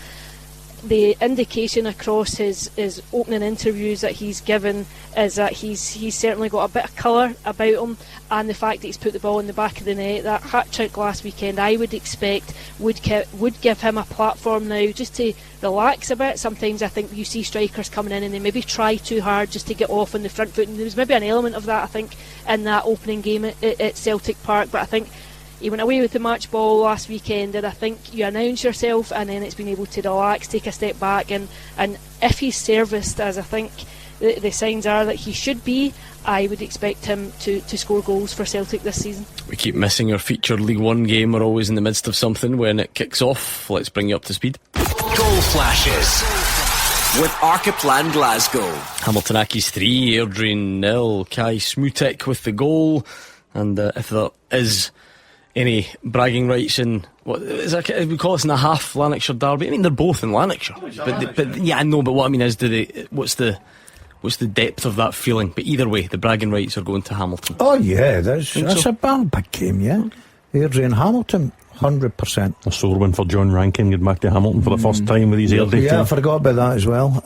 The indication across his opening interviews that he's given is that he's certainly got a bit of colour about him, and the fact that he's put the ball in the back of the net, that hat-trick last weekend, I would expect would give him a platform now just to relax a bit. Sometimes I think you see strikers coming in and they maybe try too hard just to get off on the front foot, and there was maybe an element of that, I think, in that opening game at Celtic Park. But I think he went away with the match ball last weekend, and I think you announce yourself and then it's been able to relax, take a step back, and if he's serviced, as I think the signs are that he should be, I would expect him to score goals for Celtic this season. We keep missing our featured League One game. We're always in the midst of something when it kicks off. Let's bring you up to speed. Goal flashes with Archiplan Glasgow. Hamilton Accies 3, Airdrie 0. Kai Smutek with the goal, and if there is any bragging rights in what is that, we call this in a half Lanarkshire derby. I mean, they're both in Lanarkshire, but yeah, I know. But what I mean is, what's the depth of that feeling? But either way, the bragging rights are going to Hamilton. Oh yeah, that's a big game, yeah. Airdrie and Hamilton, 100%. A sore one for John Rankin, getting back to Hamilton for the first time with his Airdrie. Yeah, I forgot about that as well.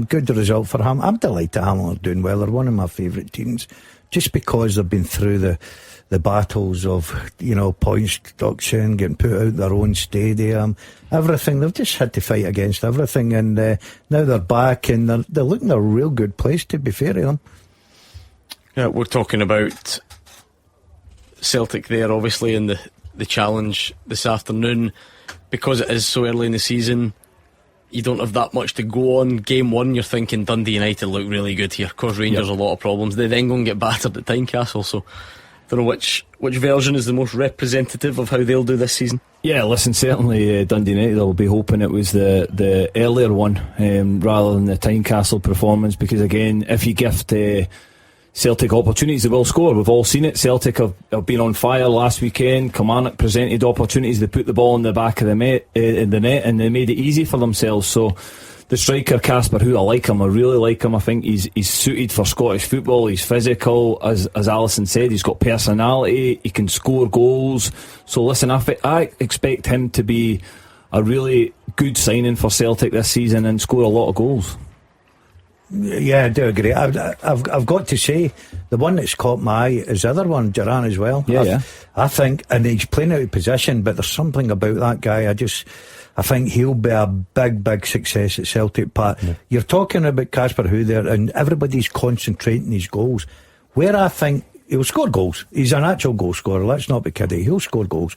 Good result for him. I'm delighted Hamilton are doing well. They're one of my favourite teams, just because they've been through the battles of, points deduction, getting put out their own stadium, everything. They've just had to fight against everything, and now they're back and they're looking at a real good place, to be fair to them. Yeah, we're talking about Celtic there, obviously, in the challenge this afternoon. Because it is so early in the season, you don't have that much to go on. Game 1, you're thinking Dundee United look really good here, cause Rangers a lot of problems. They then go and get battered at Tynecastle, so don't know which version is the most representative of how they'll do this season. Yeah, listen, certainly Dundee United will be hoping it was the earlier one rather than the Tynecastle performance, because again, if you gift Celtic opportunities, they will score. We've all seen it. Celtic have been on fire last weekend. Kilmarnock presented opportunities. They put the ball in the back of the net and they made it easy for themselves. So the striker Casper Hu, I like him. I really like him. I think he's suited for Scottish football. He's physical, as Alison said. He's got personality. He can score goals. So listen, I expect him to be a really good signing for Celtic this season and score a lot of goals. Yeah, I do agree. I've got to say, the one that's caught my eye is the other one, Duran, as well. I think, and he's playing out of position, but there's something about that guy. I think he'll be a big success at Celtic Park. Yeah. You're talking about Casper Hu there, and everybody's concentrating his goals. Where I think he'll score goals. He's an actual goal scorer, let's not be kidding. He'll score goals.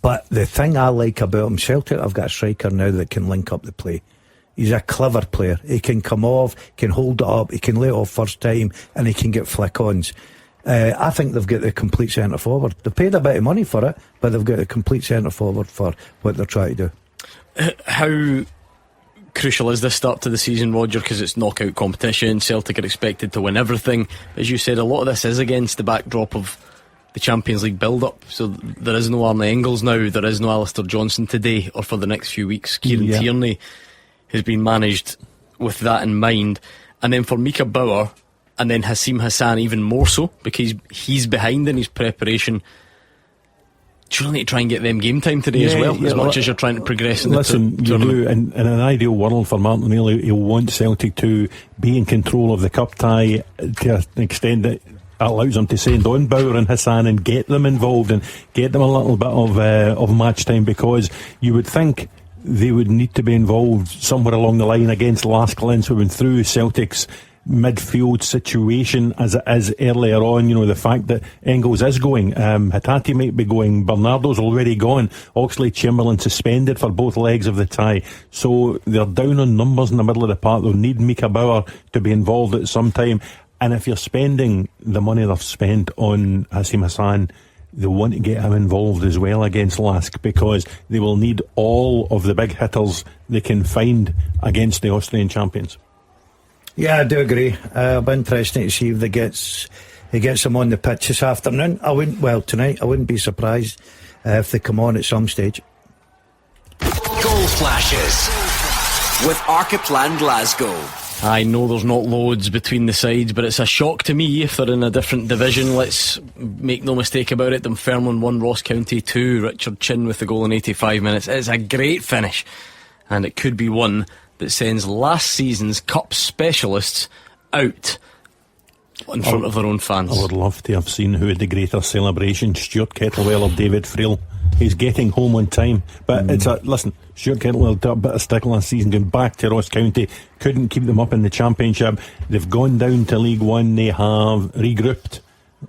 But the thing I like about him, Celtic, I've got a striker now that can link up the play. He's a clever player. He can come off, can hold it up, he can lay it off first time, and he can get flick-ons. I think they've got the complete centre forward. They've paid a bit of money for it, but they've got a complete centre forward for what they're trying to do. How crucial is this start to the season, Roger? Because it's knockout competition. Celtic are expected to win everything. As you said, a lot of this is against the backdrop of the Champions League build-up. So there is no Arne Engels now. There is no Alistair Johnson today or for the next few weeks. Kieran Tierney has been managed with that in mind. And then for Mika Bauer, and then Hasim Hassan even more so, because he's behind in his preparation. Do you need to try and get them game time today as well, as much as you're trying to progress in the tournament? You do, in an ideal world for Martin O'Neill, he'll want Celtic to be in control of the cup tie to an extent that allows them to send on Bauer and Hassan and get them involved and get them a little bit of match time, because you would think they would need to be involved somewhere along the line against Lask-Linz, who went through Celtic's midfield situation as it is earlier on. You know, the fact that Engels is going, Hattati might be going, Bernardo's already gone, Oxlade-Chamberlain suspended for both legs of the tie, so they're down on numbers in the middle of the park. They'll need Mika Bauer to be involved at some time, and if you're spending the money they've spent on Hasim Hassan, they want to get him involved as well against Lask, because they will need all of the big hitters they can find against the Austrian champions. Yeah, I do agree. It'll be interesting to see if he gets them on the pitch this afternoon. Tonight. I wouldn't be surprised if they come on at some stage. Goal flashes with Archiplan Glasgow. I know there's not loads between the sides, but it's a shock to me if they're in a different division. Let's make no mistake about it. Dunfermline 1, Ross County 2. Richard Chin with the goal in 85 minutes. It's a great finish, and it could be one that sends last season's Cup specialists out in front of their own fans. I would love to have seen who had the greater celebration, Stuart Kettlewell or David Friel. He's getting home on time, but listen, Stuart Kettlewell took a bit of stick last season, going back to Ross County, couldn't keep them up in the Championship. They've gone down to League One. They have regrouped,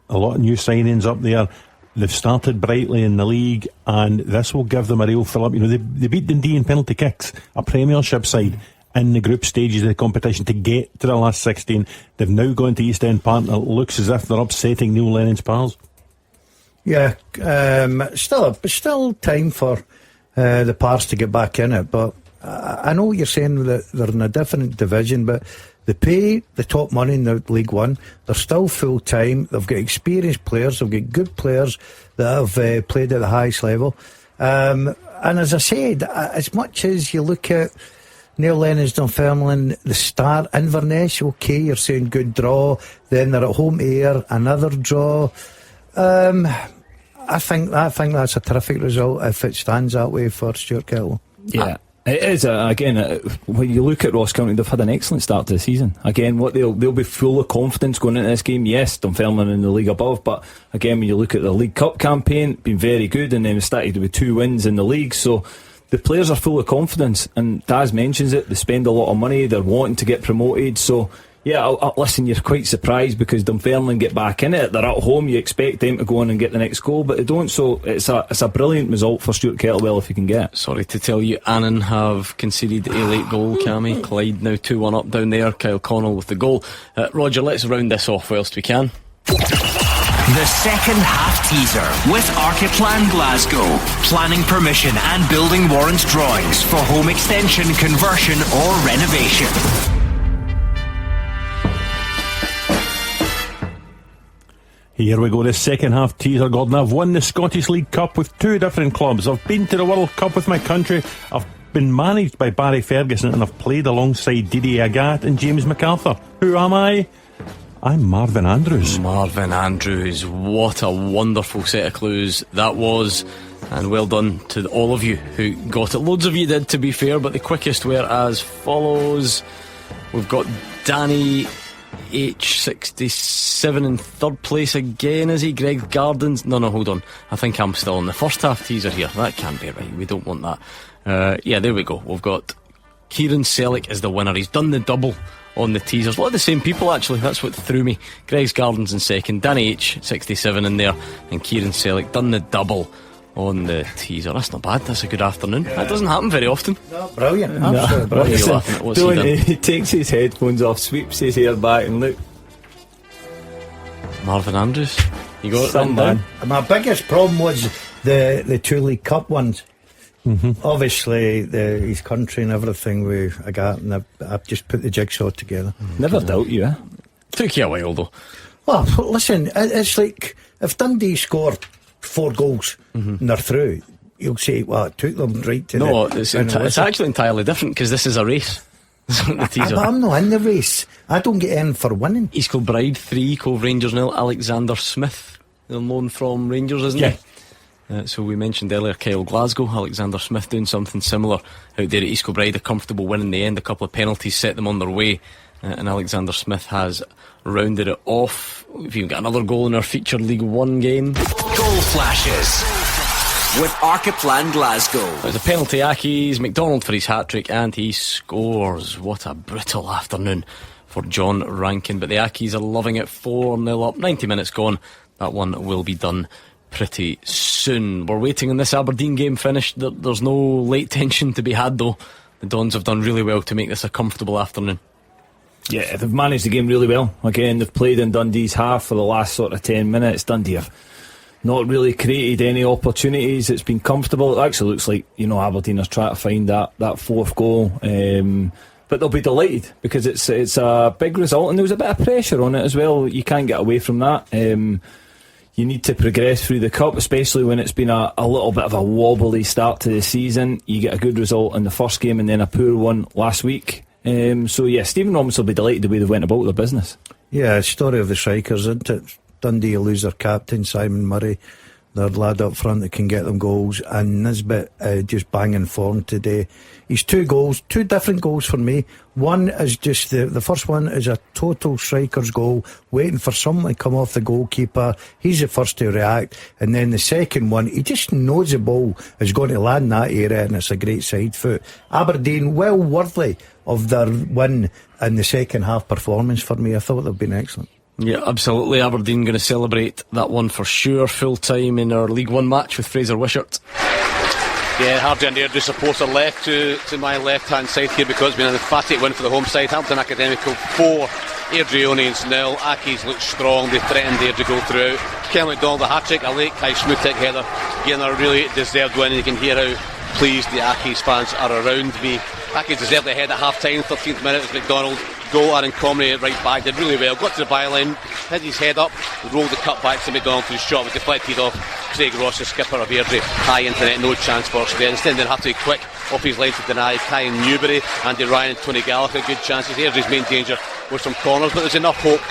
a lot of new signings up there. They've started brightly in the league, and this will give them a real fill up. You know, they beat Dundee in penalty kicks, a Premiership side, in the group stages of the competition to get to the last 16. They've now gone to East End Park, and it looks as if they're upsetting Neil Lennon's pals. Yeah, still time for the Pars to get back in it, but I know what you're saying, that they're in a different division, but they pay the top money in the League One. They're still full time. They've got experienced players. They've got good players that have played at the highest level. And as I said, as much as you look at Neil Lennon's Dunfermline, the start, Inverness, okay, you're saying good draw, then they're at home here, another draw. I think that's a terrific result if it stands that way for Stuart Kettle. Yeah. It is, when you look at Ross County, they've had an excellent start to the season. Again, they'll be full of confidence going into this game. Yes, Dunfermline in the league above, but again, when you look at the League Cup campaign, been very good, and then started with 2 wins in the league, so the players are full of confidence, and Daz mentions it, they spend a lot of money, they're wanting to get promoted, so yeah, listen, you're quite surprised because Dunfermline get back in it. They're at home, you expect them to go on and get the next goal, but they don't, so it's a brilliant result for Stuart Kettlewell if he can get. Sorry to tell you, Annan have conceded a late goal, Cammy. Clyde now 2-1 up down there. Kyle Connell with the goal. Roger, let's round this off whilst we can. The second half teaser with Archiplan Glasgow. Planning permission and building warrant drawings for home extension, conversion or renovation. Here we go, the second half teaser, Gordon. I've won the Scottish League Cup with 2 different clubs. I've been to the World Cup with my country. I've been managed by Barry Ferguson, and I've played alongside Didier Agathe and James MacArthur. Who am I? I'm Marvin Andrews. Marvin Andrews, what a wonderful set of clues that was, and well done to all of you who got it. Loads of you did, to be fair, but the quickest were as follows. We've got Danny H67 in third place again, is he? Greg Gardens, no, hold on, I think I'm still on the first half teaser here. That can't be right, we don't want that. Yeah, there we go. We've got Kieran Selleck as the winner. He's done the double on the teasers. A lot of the same people, actually, that's what threw me. Greg's Gardens in second, Danny H67 in there, and Kieran Selleck done the double on the teaser. That's not bad, that's a good afternoon. That doesn't happen very often. No, brilliant, absolutely brilliant. What's he done? He takes his headphones off, sweeps his hair back, and look, Marvin Andrews, you got it some down. My biggest problem was the 2 League Cup ones. Obviously his country and everything I got, and I've just put the jigsaw together. Never doubt you, eh? Took you a while though. Well, listen, it's like if Dundee score 4 goals and they're through, you'll say, well, it took them right to it's actually entirely different, because this is a race. The teaser. I'm not in the race. I don't get in for winning. East Kilbride 3, Cove Rangers 0. Alexander Smith, the loan from Rangers, isn't he? So we mentioned earlier Kyle Glasgow. Alexander Smith doing something similar out there at East Kilbride. A comfortable win in the end. A couple of penalties set them on their way, and Alexander Smith has rounded it off. We've even got another goal in our featured League One game. Goal flashes with Archiplan Glasgow. There's a penalty, Accies, McDonald for his hat-trick, and he scores. What a brutal afternoon for John Rankin. But the Accies are loving it, 4-0 up, 90 minutes gone. That one will be done pretty soon. We're waiting on this Aberdeen game finished. There's no late tension to be had though. The Dons have done really well to make this a comfortable afternoon. Yeah, they've managed the game really well. Again, they've played in Dundee's half for the last sort of 10 minutes. Dundee have not really created any opportunities. It's been comfortable. It actually looks like, Aberdeen are trying to find that fourth goal. But they'll be delighted because it's a big result, and there was a bit of pressure on it as well. You can't get away from that. You need to progress through the Cup, especially when it's been a little bit of a wobbly start to the season. You get a good result in the first game and then a poor one last week. Stephen Robinson will be delighted the way they went about their business. Yeah, story of the strikers, isn't it? Dundee lose their captain, Simon Murray, their lad up front that can get them goals, and Nisbet just banging form today. He's 2 goals, 2 different goals for me. One is just the first one is a total striker's goal, waiting for someone to come off the goalkeeper. He's the first to react, and then the second one, he just knows the ball is going to land that area, and it's a great side foot. Aberdeen, well worthy of their win in the second half performance for me. I thought they've been excellent. Yeah, absolutely. Aberdeen going to celebrate that one for sure. Full time in our League One match with Fraser Wishart. Yeah, Hardy and Airdrie supporter left to my left hand side here because it's been an emphatic win for the home side. Hamilton Academical 4, Airdrie Onions 0. Accies look strong, they threatened Airdrie goal throughout. Ken McDonald a hat-trick, a late Kai Schmutek header, getting a really deserved win, and you can hear how pleased the Accies fans are around me. Accies deserved the head at half time, 13th minute was McDonald. Goal, Aaron Comrie at right back, did really well, got to the byline, hit his head up, rolled the cut back to McDonald, whose shot was deflected off Craig Ross, the skipper of Airdrie. High into net, no chance for us there. Instead they'll have to be quick off his line to deny. Kai Newbury, Andy Ryan and Tony Gallagher, good chances. Airdrie's main danger was from corners, but there's enough hope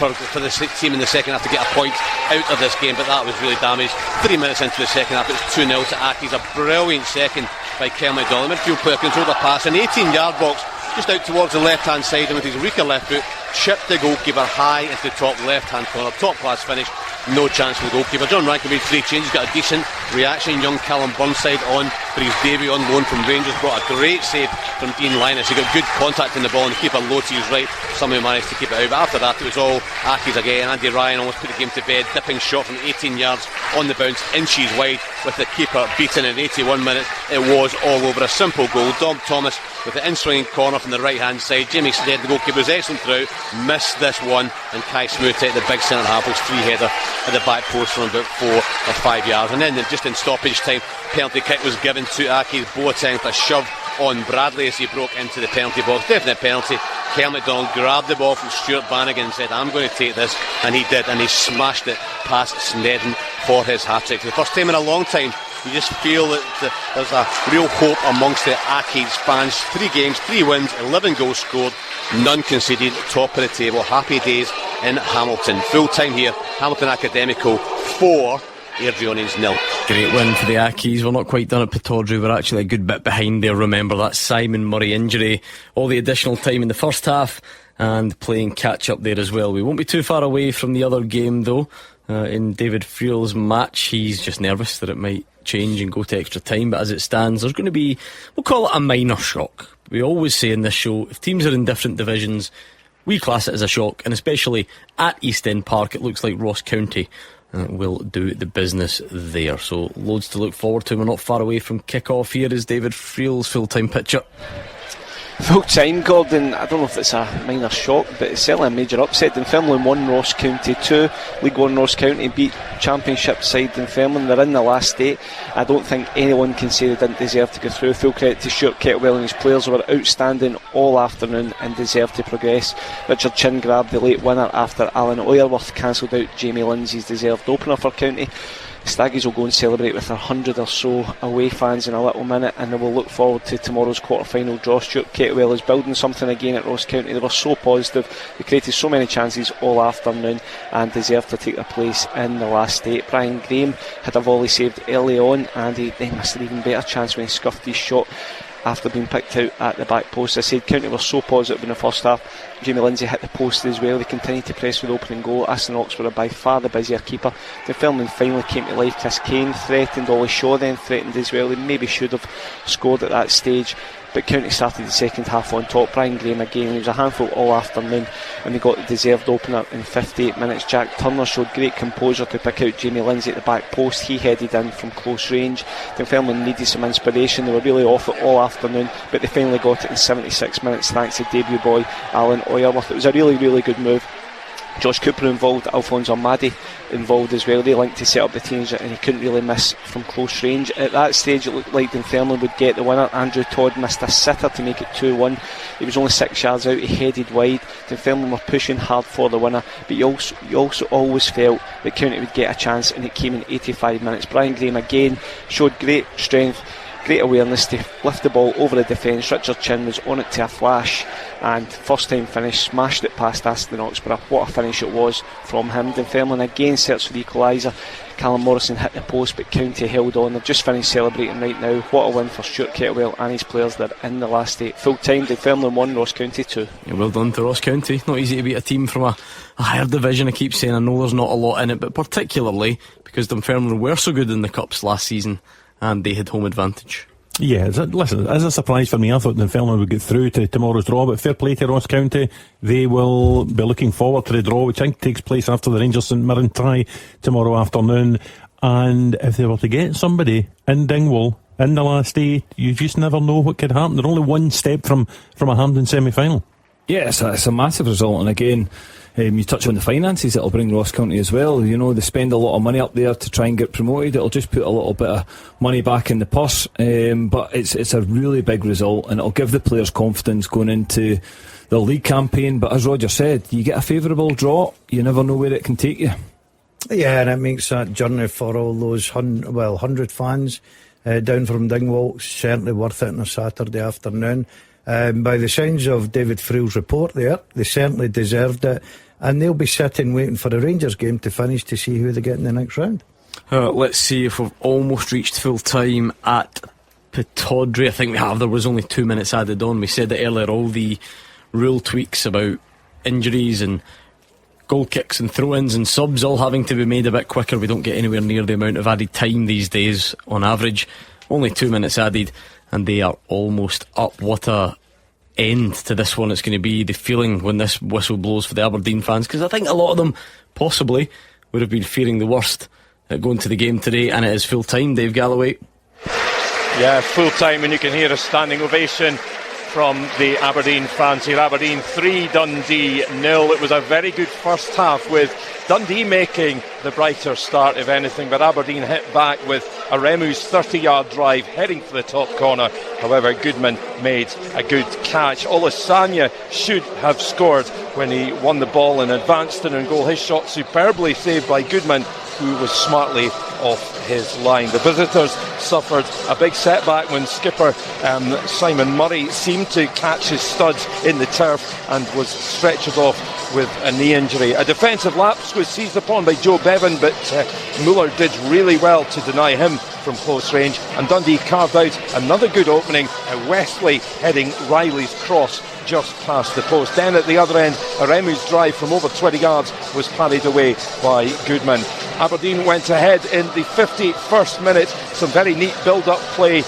for the team in the second half to get a point out of this game, but that was really damaged. 3 minutes into the second half, it was 2-0 to Accies. A brilliant second by Kel McDonald. Midfield player controlled a pass in the 18-yard box, just out towards the left hand side, and with his weaker left foot chipped the goalkeeper high into the top left hand corner. Top class finish, no chance for the goalkeeper. John Rankin made 3 changes, got a decent reaction. Young Callum Burnside on for his debut on loan from Rangers, brought a great save from Dean Linus. He got good contact in the ball and the keeper low to his right, somehow managed to keep it out, but after that it was all Accies again. Andy Ryan almost put the game to bed, dipping shot from 18 yards on the bounce, inches wide, with the keeper beaten in 81 minutes. It was all over. A simple goal. Dom Thomas with the in-swinging corner from the right hand side. Jamie Stead, the goalkeeper, was excellent throughout, missed this one, and Kai Smutek, the big centre half, was 3-header at the back post from about 4 or 5 yards. And then just in stoppage time, penalty kick was given to Accies. Boateng with a shove on Bradley as he broke into the penalty box. Definite penalty. Kel McDonald grabbed the ball from Stuart Bannigan and said, I'm going to take this, and he did, and he smashed it past Snedden for his hat-trick. For the first time in a long time, you just feel that there's a real hope amongst the Accies fans. 3 games, 3 wins, 11 goals scored, none conceded, top of the table. Happy days in Hamilton. Full time here, Hamilton Academical 4, Airdrie Onions 0. Great win for the Accies. We're not quite done at Pittodrie, we're actually a good bit behind there. Remember that Simon Murray injury, all the additional time in the first half, and playing catch up there as well. We won't be too far away from the other game though. In David Friel's match, he's just nervous that it might change and go to extra time, but as it stands, there's going to be, we'll call it a minor shock. We always say in this show, if teams are in different divisions, we class it as a shock, and especially at East End Park, it looks like Ross County will do the business there. So loads to look forward to. We're not far away from kick-off. Here is David Friel's full-time picture. Full time, Gordon. I don't know if it's a minor shock, but it's certainly a major upset. Dunfermline won, Ross County 2. League 1 Ross County beat Championship side Dunfermline. They're in the last 8. I don't think anyone can say they didn't deserve to go through. Full credit to Stuart Kettlewell and his players, who were outstanding all afternoon and deserved to progress. Richard Chin grabbed the late winner after Alan Oyerworth cancelled out Jamie Lindsay's deserved opener for County. Staggies will go and celebrate with their 100 or so away fans in a little minute, and they will look forward to tomorrow's quarter-final draw. Stuart Kettlewell is building something again at Ross County. They were so positive, they created so many chances all afternoon and deserved to take their place in the last 8. Brian Graham had a volley saved early on, and he then missed an even better chance when he scuffed his shot after being picked out at the back post. I said County were so positive in the first half. Jamie Lindsay hit the post as well. They continued to press with opening goal. Aston Ox were by far the busier keeper. The Dunfermline finally came to life. Chris Kane threatened, Ollie Shaw then threatened as well. They maybe should have scored at that stage, but County started the second half on top. Brian Graham again, he was a handful all afternoon, and they got the deserved opener in 58 minutes. Jack Turner showed great composure to pick out Jamie Lindsay at the back post. He headed in from close range. Dunfermline needed some inspiration. They were really off it all afternoon, but they finally got it in 76 minutes thanks to debut boy Alan Oyerworth. It was a really, really good move. Josh Cooper involved, Alphonse Armadi involved as well. They linked to set up the change, and he couldn't really miss from close range. At that stage it looked like Dunfermline would get the winner. Andrew Todd missed a sitter to make it 2-1. He was only 6 yards out, he headed wide. Dunfermline were pushing hard for the winner, but you also always felt that County would get a chance, and it came in 85 minutes. Brian Graham again showed great strength, great awareness to lift the ball over the defence. Richard Chin was on it to a flash, and first time finish, smashed it past Aston Oxborough. What a finish it was from him. Dunfermline again searched for the equaliser. Callum Morrison hit the post, but County held on. They've just finished celebrating right now. What a win for Stuart Kettlewell and his players. They're in the last 8. Full time, Dunfermline 1, Ross County 2. Yeah, well done to Ross County. Not easy to beat a team from a higher division. I keep saying, I know there's not a lot in it, but particularly because Dunfermline were so good in the Cups last season and they had home advantage. Yeah, listen, as a surprise for me, I thought Dunfermline would get through to tomorrow's draw, but fair play to Ross County. They will be looking forward to the draw, which I think takes place after the Rangers St Mirren tie tomorrow afternoon. And if they were to get somebody in Dingwall in the last 8, you just never know what could happen. They're only one step from a Hampden semi-final. Yeah, it's a massive result, and again, you touch on the finances that'll bring Ross County as well. You know, they spend a lot of money up there to try and get promoted. It'll just put a little bit of money back in the purse, but it's a really big result, and it'll give the players confidence going into the league campaign. But as Roger said, you get a favourable draw, you never know where it can take you. Yeah, and it makes that journey for all those 100 fans down from Dingwall certainly worth it on a Saturday afternoon. By the sounds of David Friel's report there, they certainly deserved it, and they'll be sitting waiting for the Rangers game to finish to see who they get in the next round. Let's see if we've almost reached full time at Pittodrie. I think we have. There was only 2 minutes added on. We said it earlier, all the rule tweaks about injuries and goal kicks and throw-ins and subs all having to be made a bit quicker. We don't get anywhere near the amount of added time these days on average. Only 2 minutes added, and they are almost up. What a end to this one it's going to be, the feeling when this whistle blows for the Aberdeen fans, because I think a lot of them possibly would have been fearing the worst at going to the game today. And it is full time, Dave Galloway. Yeah, full time, and you can hear a standing ovation from the Aberdeen fans here. Aberdeen 3, Dundee 0. It was a very good first half, with Dundee making the brighter start, if anything, but Aberdeen hit back with a Remu's 30-yard drive heading for the top corner. However, Goodman made a good catch. Olasanya should have scored when he won the ball and advanced in and goal. His shot superbly saved by Goodman, who was smartly off his line. The visitors suffered a big setback when skipper Simon Murray seemed to catch his studs in the turf and was stretchered off with a knee injury. A defensive lapse was seized upon by Joe Bevan, but Muller did really well to deny him from close range, and Dundee carved out another good opening. Wesley heading Riley's cross just past the post. Then at the other end, Remu's drive from over 20 yards was parried away by Goodman. Aberdeen went ahead in the 51st minute. Some very neat build-up play.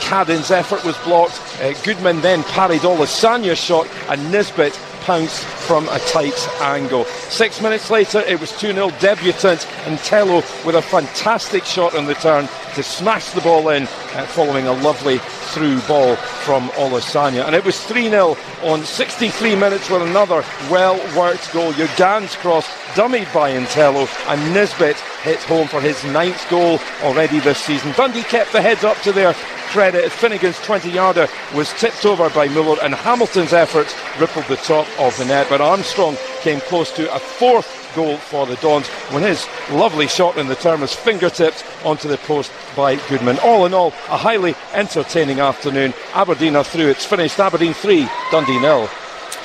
Cadden's effort was blocked. Goodman then parried Olasanya's shot, and Nisbet pounced from a tight angle. 6 minutes later, it was 2-0 debutant Ntello with a fantastic shot on the turn to smash the ball in, following a lovely through ball from Olasanya. And it was 3-0 on 63 minutes with another well-worked goal. Ugan's cross dummied by Ntello, and Nisbet hit home for his 9th goal already this season. Dundee kept the heads up to their credit as Finnegan's 20-yarder was tipped over by Muller, and Hamilton's efforts rippled the top of the net, but Armstrong came close to a 4th goal for the Dons, when his lovely shot in the turn was fingertipped onto the post by Goodman. All in all, a highly entertaining afternoon. Aberdeen are through. It's finished. Aberdeen 3, Dundee 0.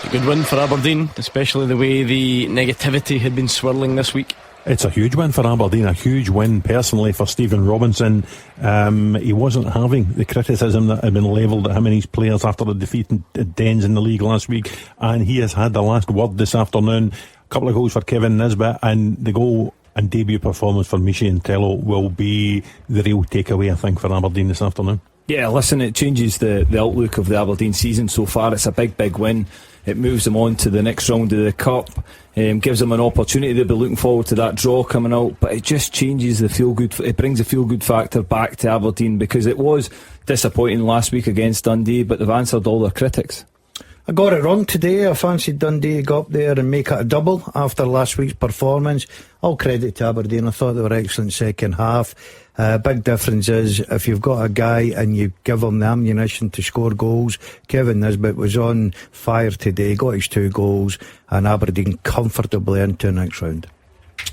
A good win for Aberdeen, especially the way the negativity had been swirling this week. It's a huge win for Aberdeen, a huge win personally for Stephen Robinson. He wasn't having the criticism that had been levelled at him and his players after the defeat at Dens in the league last week, and he has had the last word this afternoon. A couple of goals for Kevin Nisbet, and the goal and debut performance for Michi and Tello will be the real takeaway, I think, for Aberdeen this afternoon. Yeah, listen, it changes the outlook of the Aberdeen season so far. It's a big win. It moves them on to the next round of the Cup, gives them an opportunity. They'll be looking forward to that draw coming out, but it just changes the feel-good. It brings the feel-good factor back to Aberdeen, because it was disappointing last week against Dundee, but they've answered all their critics. I got it wrong today. I fancied Dundee to go up there and make it a double after last week's performance. All credit to Aberdeen. I thought they were excellent second half. Big difference is if you've got a guy and you give him the ammunition to score goals. Kevin Nisbet was on fire today, got his 2 goals, and Aberdeen comfortably into the next round.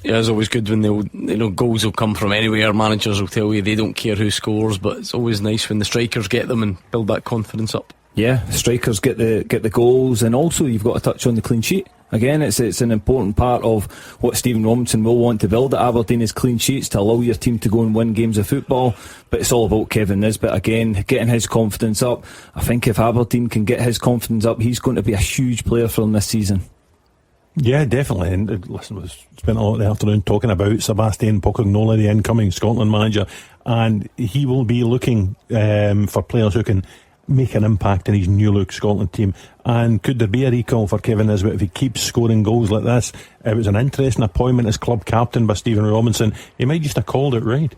Yeah, it's always good when goals will come from anywhere. Managers will tell you they don't care who scores, but it's always nice when the strikers get them and build that confidence up. Yeah, strikers get the goals, and also you've got to touch on the clean sheet. Again, it's an important part of what Stephen Robinson will want to build at Aberdeen, is clean sheets to allow your team to go and win games of football. But it's all about Kevin Nisbet again, getting his confidence up. I think if Aberdeen can get his confidence up, he's going to be a huge player for them this season. Yeah, definitely. And listen, we spent a lot of the afternoon talking about Sebastian Pocognoli, the incoming Scotland manager, and he will be looking for players who can make an impact in his new look Scotland team. And could there be a recall for Kevin Nisbet if he keeps scoring goals like this? It was an interesting appointment as club captain by Stephen Robinson. He might just have called it right.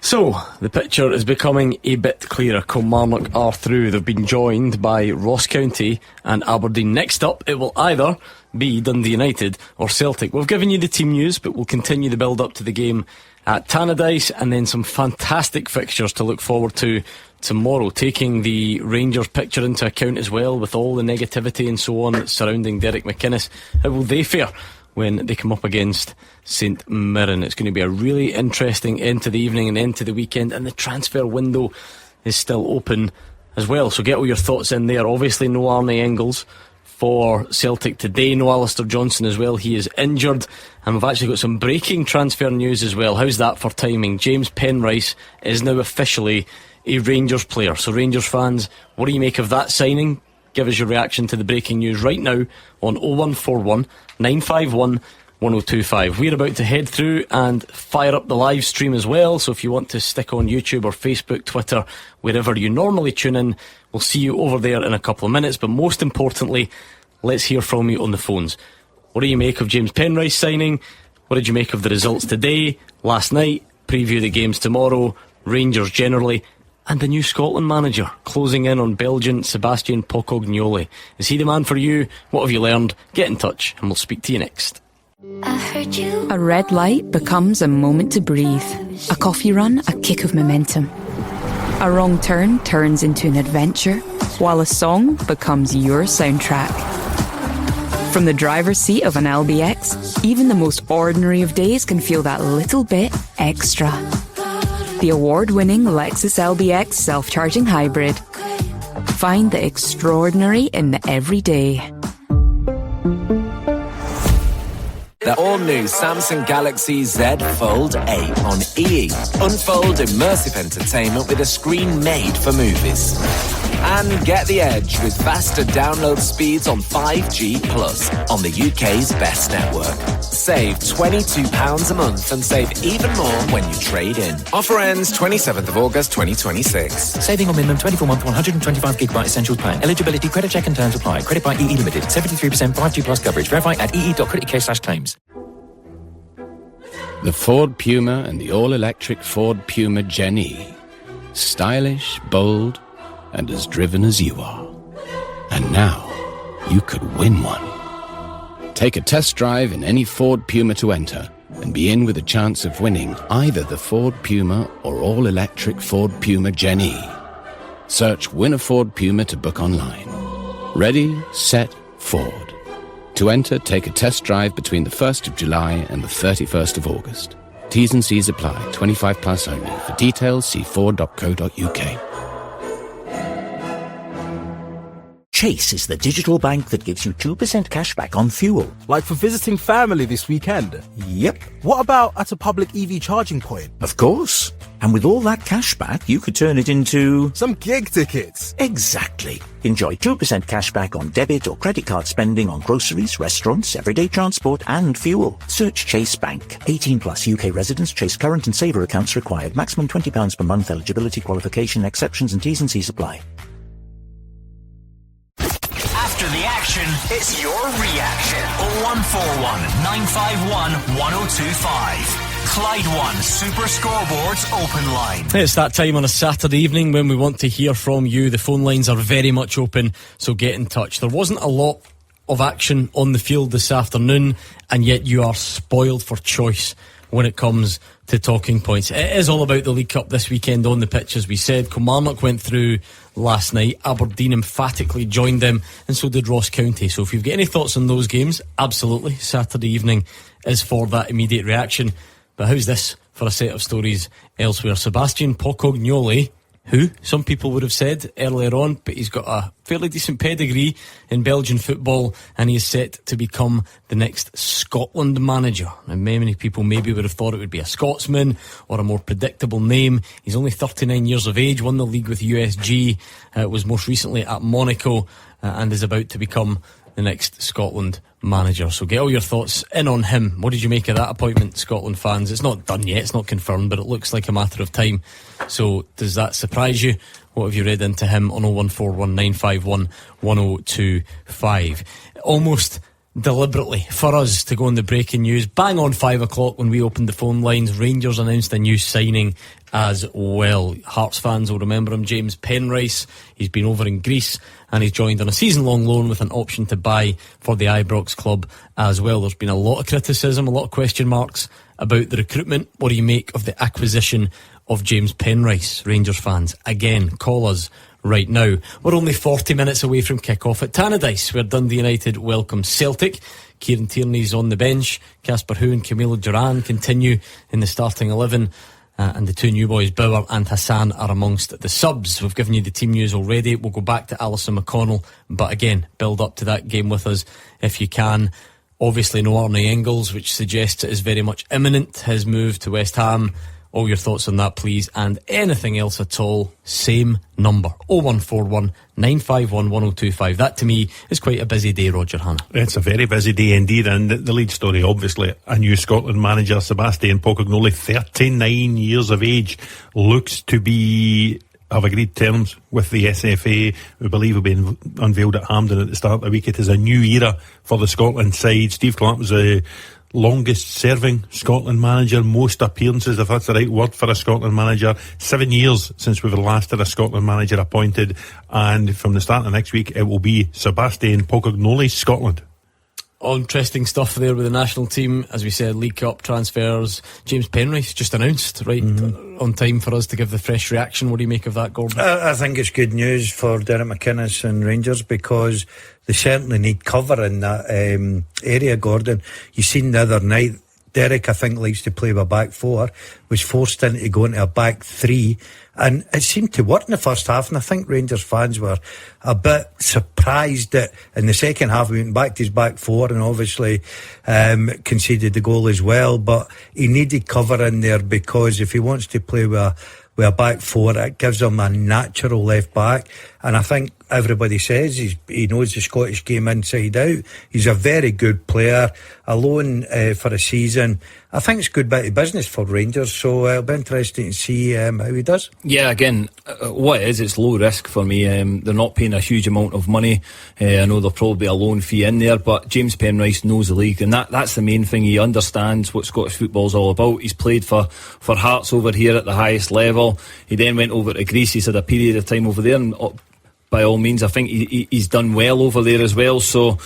So the picture is becoming a bit clearer. Kilmarnock are through. They've been joined by Ross County and Aberdeen. Next up, it will either be Dundee United or Celtic. We've given you the team news, but we'll continue the build up to the game at Tannadice, and then some fantastic fixtures to look forward to tomorrow, taking the Rangers picture into account as well, with all the negativity and so on surrounding Derek McInnes. How will they fare when they come up against St Mirren? It's going to be a really interesting end to the evening and end to the weekend, and the transfer window is still open as well, so get all your thoughts in there. Obviously no Arne Engels for Celtic today, no Alistair Johnson as well, he is injured, and we've actually got some breaking transfer news as well. How's that for timing? James Penrice is now officially a Rangers player. So Rangers fans, what do you make of that signing? Give us your reaction to the breaking news right now on 0141 951 1025. We're about to head through and fire up the live stream as well, so if you want to stick on YouTube or Facebook, Twitter, wherever you normally tune in, we'll see you over there in a couple of minutes. But most importantly, let's hear from you on the phones. What do you make of James Penrice signing? What did you make of the results today, last night, preview the games tomorrow, Rangers generally, and the new Scotland manager closing in on Belgian Sebastian Pocognoli? Is he the man for you? What have you learned? Get in touch and we'll speak to you next. A red light becomes a moment to breathe. A coffee run, a kick of momentum. A wrong turn turns into an adventure, while a song becomes your soundtrack. From the driver's seat of an LBX, even the most ordinary of days can feel that little bit extra. The award-winning Lexus LBX self-charging hybrid. Find the extraordinary in the everyday. The all-new Samsung Galaxy Z Fold 8 on EE. Unfold immersive entertainment with a screen made for movies. And get the edge with faster download speeds on 5G Plus on the UK's best network. Save £22 a month and save even more when you trade in. Offer ends 27th of August 2026. Saving on minimum 24-month 125GB Essentials plan. Eligibility, credit check and terms apply. Credit by EE Limited. 73% 5G Plus coverage. Verify at ee.criticare/claims. The Ford Puma and the all-electric Ford Puma Gen E. Stylish, bold, and as driven as you are. And now, you could win one. Take a test drive in any Ford Puma to enter and be in with a chance of winning either the Ford Puma or all-electric Ford Puma Gen E. Search Win a Ford Puma to book online. Ready, set, Ford. To enter, take a test drive between the 1st of July and the 31st of August. T's and C's apply. 25 plus only. For details, see ford.co.uk. Chase is the digital bank that gives you 2% cash back on fuel. Like for visiting family this weekend? Yep. What about at a public EV charging point? Of course. And with all that cash back, you could turn it into... some gig tickets. Exactly. Enjoy 2% cash back on debit or credit card spending on groceries, restaurants, everyday transport and fuel. Search Chase Bank. 18 plus UK residents. Chase current and saver accounts required. Maximum £20 per month. Eligibility, qualification, exceptions and T's and C's apply. After the action, it's your reaction. 0141 951 1025. Clyde One Super Scoreboard's open line. It's that time on a Saturday evening when we want to hear from you. The phone lines are very much open, so get in touch. There wasn't a lot of action on the field this afternoon, and yet you are spoiled for choice when it comes to talking points. It is all about the League Cup this weekend on the pitch, as we said. Kilmarnock went through last night. Aberdeen emphatically joined them, and so did Ross County. So if you've got any thoughts on those games, absolutely, Saturday evening is for that immediate reaction. But how's this for a set of stories elsewhere? Sebastian Pocognoli, who some people would have said earlier on, but he's got a fairly decent pedigree in Belgian football, and he is set to become the next Scotland manager. And many people maybe would have thought it would be a Scotsman or a more predictable name. He's only 39 years of age, won the league with USG, was most recently at Monaco, and is about to become the next Scotland manager. So get all your thoughts in on him. What did you make of that appointment, Scotland fans? It's not done yet, it's not confirmed, but it looks like a matter of time. So does that surprise you? What have you read into him on 0141 951 1025? Almost deliberately for us to go on the breaking news bang on 5 o'clock when we opened the phone lines. Rangers announced a new signing as well. Hearts fans will remember him, James Penrice. He's been over in Greece and he's joined on a season-long loan with an option to buy for the Ibrox club as well. There's been a lot of criticism, a lot of question marks about the recruitment. What do you make of the acquisition of James Penrice? Rangers fans, again, call us right now. We're only 40 minutes away from kick-off at Tannadice, where Dundee United welcome Celtic. Kieran Tierney's on the bench. Casper Hu and Camilo Duran continue in the starting 11. And the two new boys, Bauer and Hassan, are amongst the subs. We've given you the team news already. We'll go back to Alison McConnell, but again, build up to that game with us if you can. Obviously no Arne Engels, which suggests it is very much imminent, his move to West Ham. All your thoughts on that, please, and anything else at all, same number, 0141 951 1025. That to me is quite a busy day, Roger Hannah. It's a very busy day indeed, and the lead story, obviously, a new Scotland manager, Sebastian Pocognoli, 39 years of age, looks to have agreed terms with the SFA. We believe will be unveiled at Hampden at the start of the week. It is a new era for the Scotland side. Steve Clark was a longest serving Scotland manager, most appearances, if that's the right word for a Scotland manager. 7 years since we've last had a Scotland manager appointed, and from the start of next week it will be Sebastian Pocognoli's Scotland. Interesting stuff there with the national team. As we said, League Cup transfers. James Penrice just announced on time for us to give the fresh reaction. What do you make of that, Gordon? I think it's good news for Derek McInnes and Rangers, because they certainly need cover in that area, Gordon. You seen the other night, Derek, I think, likes to play with a back four, was forced into going to a back three, and it seemed to work in the first half, and I think Rangers fans were a bit surprised that in the second half he went back to his back four and obviously conceded the goal as well. But he needed cover in there, because if he wants to play with a back four, it gives him a natural left back, and I think everybody says he knows the Scottish game inside out. He's a very good player. A loan for a season, I think it's a good bit of business for Rangers, so it'll be interesting to see how he does. Yeah, again, what it is, it's low risk for me. They're not paying a huge amount of money. I know there'll probably be a loan fee in there, but James Penrice knows the league, and that's the main thing. He understands what Scottish football's all about. He's played for Hearts over here at the highest level. He then went over to Greece. He's had a period of time over there, and by all means. I think he's done well over there as well. So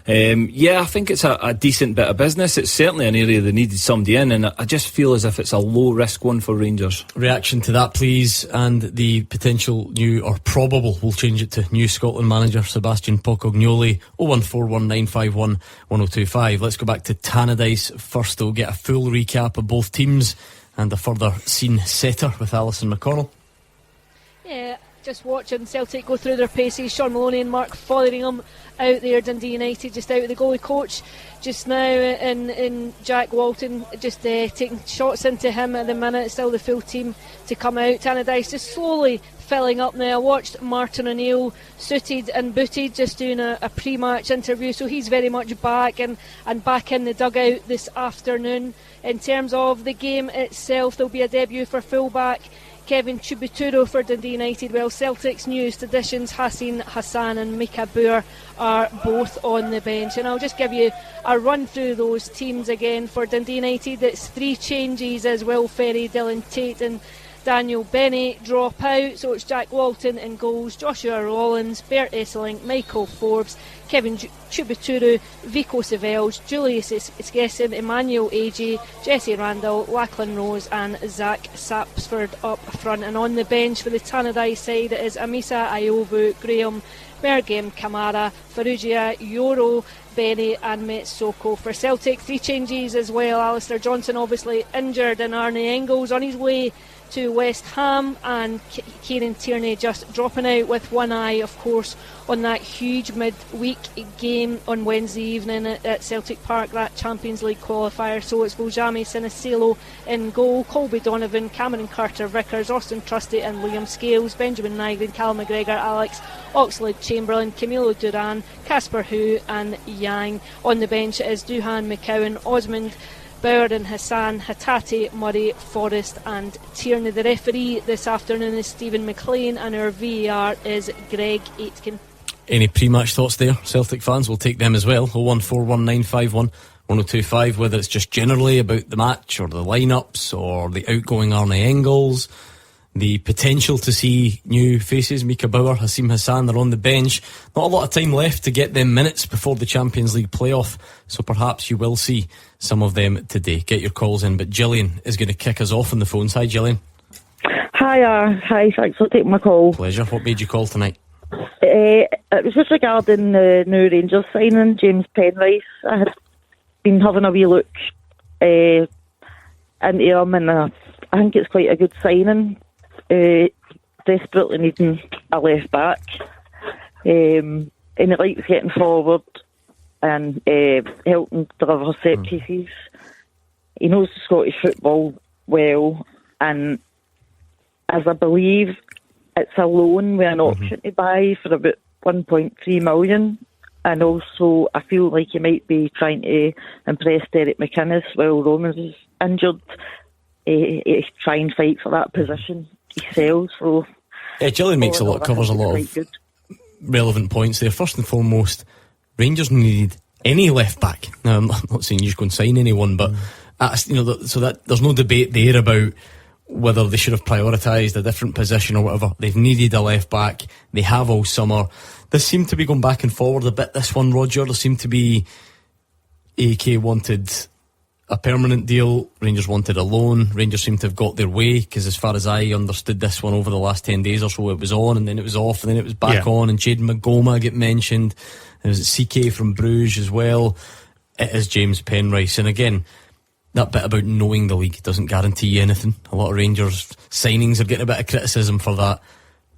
I think it's a decent bit of business. It's certainly an area that needed somebody in, and I just feel as if it's a low risk one for Rangers. Reaction to that, please, and the potential new, or probable, we'll change it to new Scotland manager Sebastian Pocognoli. 01419511025. Let's go back to Tannadice first, though. Get a full recap of both teams and a further scene setter with Alison McConnell. Yeah, just watching Celtic go through their paces. Sean Maloney and Mark Fotheringham out there. Dundee United just out of the goalie coach just now, in Jack Walton just taking shots into him at the minute. Still the full team to come out. Tannadice just slowly filling up now. I watched Martin O'Neill suited and booted just doing a pre-match interview, so he's very much back and back in the dugout this afternoon. In terms of the game itself, there'll be a debut for fullback Kevin Chubuturo for Dundee United, while Celtic's newest additions Hassan Hassan and Mika Boer are both on the bench. And I'll just give you a run through those teams again. For Dundee United, it's 3 changes as Will Ferry, Dylan Tate and Daniel Benny drop out, so it's Jack Walton in goals, Joshua Rollins, Bert Esselink, Michael Forbes, Kevin Chubuturu, Vico Savells, Julius Iskeson, Emmanuel Agee, Jesse Randall, Lachlan Rose and Zach Sapsford up front. And on the bench for the Tannadice side it is Amisa Ayobu, Graham Mergem Kamara, Farrugia Yoro, Benny and Metsoko. For Celtic, 3 changes as well. Alistair Johnson obviously injured, and Arne Engels on his way to West Ham, and Kieran Tierney just dropping out with one eye, of course, on that huge mid-week game on Wednesday evening at Celtic Park, that Champions League qualifier. So it's Voljami Sinisilo in goal, Colby Donovan, Cameron Carter-Vickers, Austin Trusty and Liam Scales, Benjamin Nygren, Cal McGregor, Alex Oxlade-Chamberlain, Camilo Duran, Casper Hu and Yang. On the bench is Duhan, McCowan, Osmond, Bauer and Hassan, Hatate, Murray, Forrest and Tierney. The referee this afternoon is Stephen McLean, and our VAR is Greg Aitken. Any pre-match thoughts there? Celtic fans, will take them as well. 01419511025, whether it's just generally about the match or the lineups or the outgoing Arne Engels, the potential to see new faces. Mika Bauer, Hassim Hassan, they're on the bench. Not a lot of time left to get them minutes before the Champions League playoff, so perhaps you will see some of them today. Get your calls in, but Gillian is going to kick us off on the phones. Hi Gillian. Hi, thanks for taking my call. Pleasure. What made you call tonight? It was just regarding the new Rangers signing, James Penrice. I had been having a wee look into him, and I think it's quite a good signing. Desperately needing a left back, and he likes getting forward and helping deliver set pieces. He knows the Scottish football well, and as I believe it's a loan with an option to buy for about 1.3 million. And also I feel like he might be trying to impress Derek McInnes while Romans is injured. Try and fight for that position he sells. So yeah, Gillian covers a lot of good, relevant points there. First and foremost, Rangers needed any left back. Now I'm not saying you just go and sign anyone, but so that there's no debate there about whether they should have prioritised a different position or whatever. They've needed a left back. They have all summer. This seemed to be going back and forward a bit, this one, Roger. There seemed to be AK wanted a permanent deal, Rangers wanted a loan. Rangers seem to have got their way, because as far as I understood this one, over the last 10 days or so, it was on and then it was off and then it was back on, and Jaden Magoma get mentioned. There was CK from Bruges as well. It is James Penrice, and again, that bit about knowing the league doesn't guarantee you anything. A lot of Rangers signings are getting a bit of criticism for that,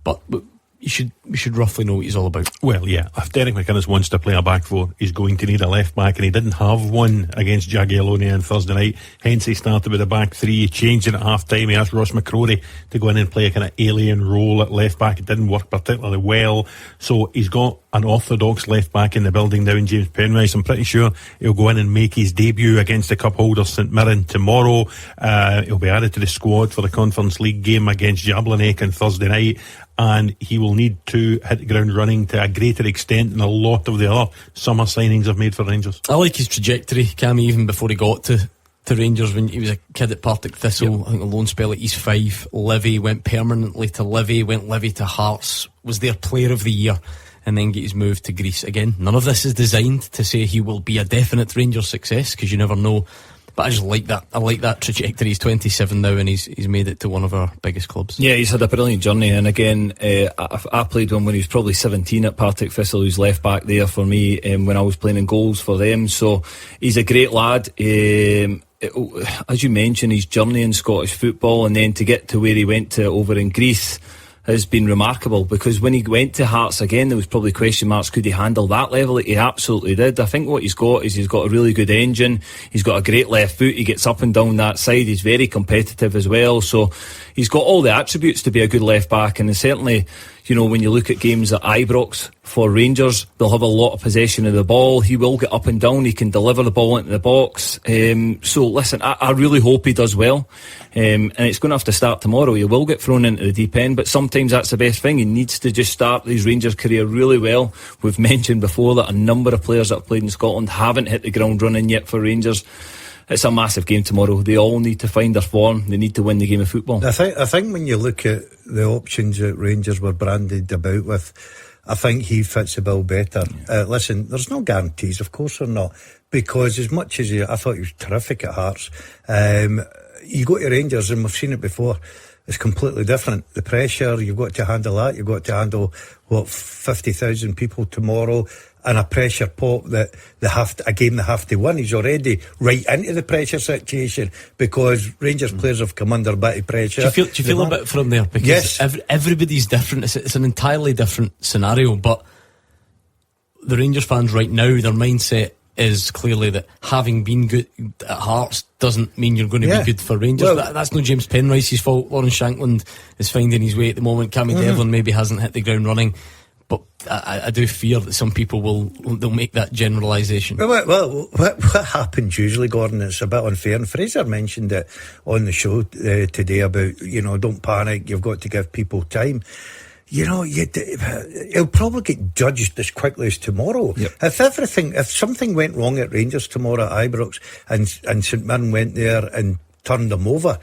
but we should roughly know what he's all about. Well, yeah, if Derek McInnes wants to play a back four, he's going to need a left back, and he didn't have one against Jagiellonian on Thursday night. Hence he started with a back three. He changed it at half time. He asked Ross McCrory to go in and play a kind of alien role at left back. It didn't work particularly well, so he's got an orthodox left back in the building now in James Penrice. I'm pretty sure he'll go in and make his debut against the cup holders St Mirren tomorrow. He'll be added to the squad for the Conference League game against Jablonec on Thursday night, and he will need to hit the ground running to a greater extent than a lot of the other summer signings have made for Rangers. I like his trajectory, Cammy, even before he got to to Rangers when he was a kid at Partick Thistle. I think a loan spell at East Fife. Livy went permanently to Livy, went Livy to Hearts, was their player of the year, and then get his move to Greece. Again, none of this is designed to say he will be a definite Rangers success, because you never know. But I just like that. I like that trajectory. He's 27 now, and he's made it to one of our biggest clubs. Yeah, he's had a brilliant journey. And again, I played one when he was probably 17 at Partick Thistle, who's left back there for me when I was playing in goals for them. So he's a great lad. As you mentioned, his journey in Scottish football, and then to get to where he went to over in Greece, has been remarkable, because when he went to Hearts again, there was probably question marks, could he handle that level? He absolutely did. I think what he's got is he's got a really good engine, he's got a great left foot, he gets up and down that side, he's very competitive as well, so he's got all the attributes to be a good left back. And certainly, you know, when you look at games at Ibrox for Rangers, they'll have a lot of possession of the ball. He will get up and down. He can deliver the ball into the box. So listen, I really hope he does well. And it's going to have to start tomorrow. He will get thrown into the deep end, but sometimes that's the best thing. He needs to just start his Rangers career really well. We've mentioned before that a number of players that have played in Scotland haven't hit the ground running yet for Rangers. It's a massive game tomorrow. They all need to find their form. They need to win the game of football. I think when you look at the options that Rangers were branded about with, I think he fits the bill better. Listen, there's no guarantees, of course there not, because as much as I thought he was terrific at Hearts, you go to Rangers, and we've seen it before, it's completely different. The pressure, you've got to handle that. You've got to handle 50,000 people tomorrow, and a pressure pot that a game they have to win. He's already right into the pressure situation, because Rangers players have come under a bit of pressure. Do you feel a bit from there? Because yes, everybody's different. It's an entirely different scenario. But the Rangers fans right now, their mindset is clearly that having been good at Hearts doesn't mean you're going to be good for Rangers. Well, that's no James Penrice's fault. Lawrence Shankland is finding his way at the moment. Cammy Devlin maybe hasn't hit the ground running. But I do fear that some people they'll make that generalisation. Well, what happens usually, Gordon, it's a bit unfair, and Fraser mentioned it on the show today about, you know, don't panic, you've got to give people time. You know, he'll probably get judged as quickly as tomorrow. Yep. If something went wrong at Rangers tomorrow at Ibrox, and St Mirren went there and turned them over,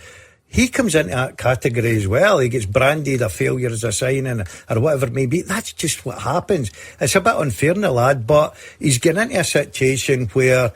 he comes into that category as well. He gets branded a failure as a signing or whatever it may be. That's just what happens. It's a bit unfair on the lad, but he's getting into a situation where,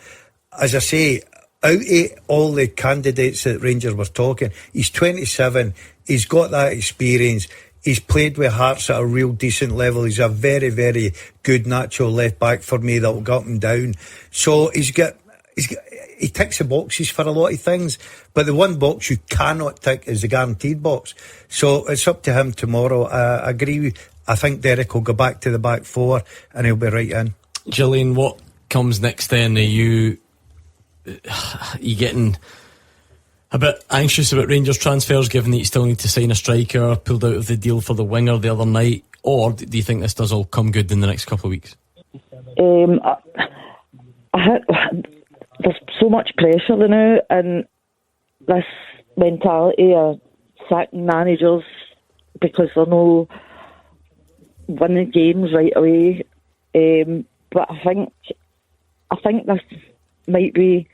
as I say, out of all the candidates that Rangers were talking, he's 27, he's got that experience, he's played with Hearts at a real decent level, he's a very, very good natural left back for me that will get up and down. So he ticks the boxes for a lot of things, but the one box you cannot tick is the guaranteed box. So it's up to him tomorrow. I agree. I think Derek will go back to the back four and he'll be right in. Gillian, what comes next then? Are you getting a bit anxious about Rangers transfers, given that you still need to sign a striker, pulled out of the deal for the winger the other night, or do you think this does all come good in the next couple of weeks? There's so much pressure now, and this mentality of sacking managers because they're no winning games right away. But I think this might be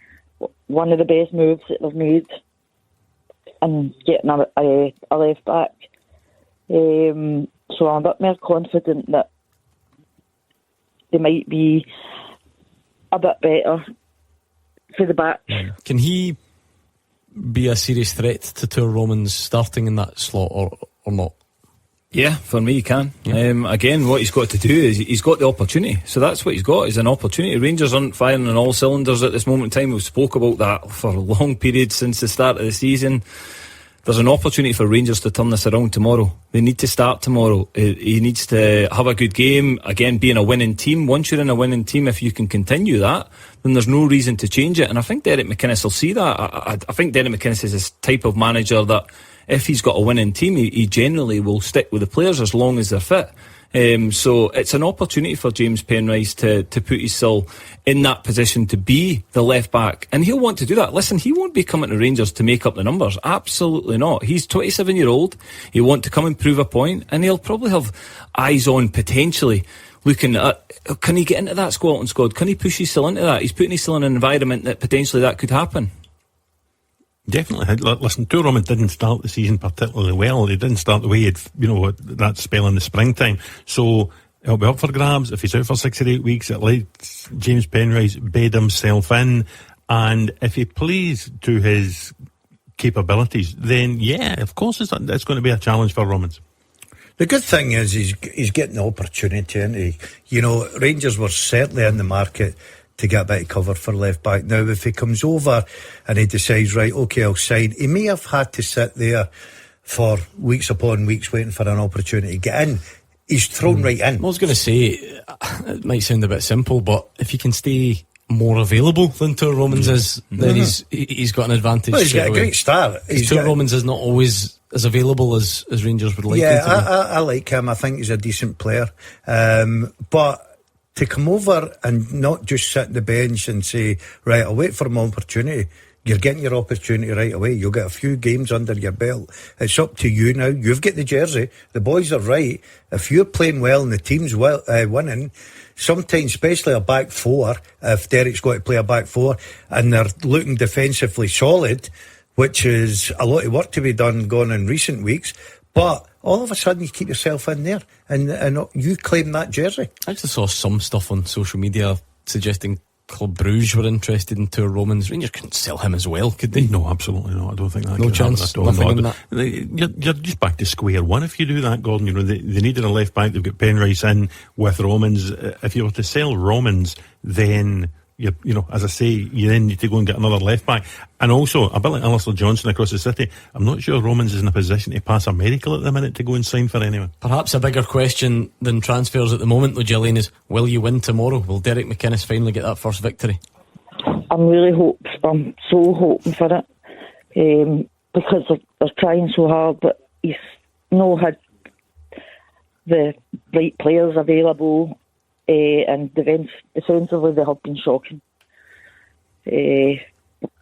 one of the best moves that they've made in getting a left back. So I'm a bit more confident that they might be a bit better for the back. Can he be a serious threat to Tour Romans starting in that slot or not? Yeah, for me he can. Yeah. Again, what he's got to do is he's got the opportunity. So that's what he's got, is an opportunity. Rangers aren't firing on all cylinders at this moment in time. We've spoke about that for a long period since the start of the season. There's an opportunity for Rangers to turn this around tomorrow. They need to start tomorrow. He needs to have a good game. Again, being a winning team. Once you're in a winning team, if you can continue that, then there's no reason to change it. And I think Derek McInnes will see that. I think Derek McInnes is this type of manager that if he's got a winning team, he generally will stick with the players as long as they're fit. So it's an opportunity for James Penrice to put himself in that position to be the left back, and he'll want to do that. Listen, he won't be coming to Rangers to make up the numbers, absolutely not. He's 27-year-old, he'll want to come and prove a point, and he'll probably have eyes on potentially looking at, can he get into that Scotland squad, can he push himself into that? He's putting himself in an environment that potentially that could happen. Definitely. Listen, Tour Roman didn't start the season particularly well. He didn't start the way that spell in the springtime. So it'll be up for grabs. If he's out for 6 or 8 weeks, it lets James Penrice bed himself in. And if he plays to his capabilities, then yeah, of course it's going to be a challenge for Romans. The good thing is he's getting the opportunity, isn't he? You know, Rangers were certainly in the market to get a bit of cover for left back. Now, if he comes over and he decides, right, okay, I'll sign, he may have had to sit there for weeks upon weeks waiting for an opportunity to get in. He's thrown right in. I was going to say, it might sound a bit simple, but if he can stay more available than Tour Romans is, then he's got an advantage. Well, he's got a great start. Tour Romans is not always as available as Rangers would like him to be. I like him. I think he's a decent player. But to come over and not just sit on the bench and say, right, I'll wait for my opportunity. You're getting your opportunity right away. You'll get a few games under your belt. It's up to you now. You've got the jersey. The boys are right. If you're playing well and the team's winning, sometimes, especially a back four, if Derek's got to play a back four and they're looking defensively solid, which is a lot of work to be done going in recent weeks, but all of a sudden you keep yourself in there and you claim that jersey. I actually saw some stuff on social media suggesting Club Brugge were interested in Tour Romans. Rangers couldn't sell him as well, could they? No, absolutely not. I don't think that. No chance. Nothing in that. You're just back to square one if you do that, Gordon. You know, they needed a left back. They've got Penrice in with Romans. If you were to sell Romans, then as I say, you then need to go and get another left back. And also, a bit like Alistair Johnson across the city, I'm not sure Romans is in a position to pass a medical at the minute to go and sign for anyone. Perhaps a bigger question than transfers at the moment, though, Gillian, is will you win tomorrow? Will Derek McInnes finally get that first victory? I'm so hoping for it, because they're trying so hard, but he's not had the right players available. And defensively they have been shocking.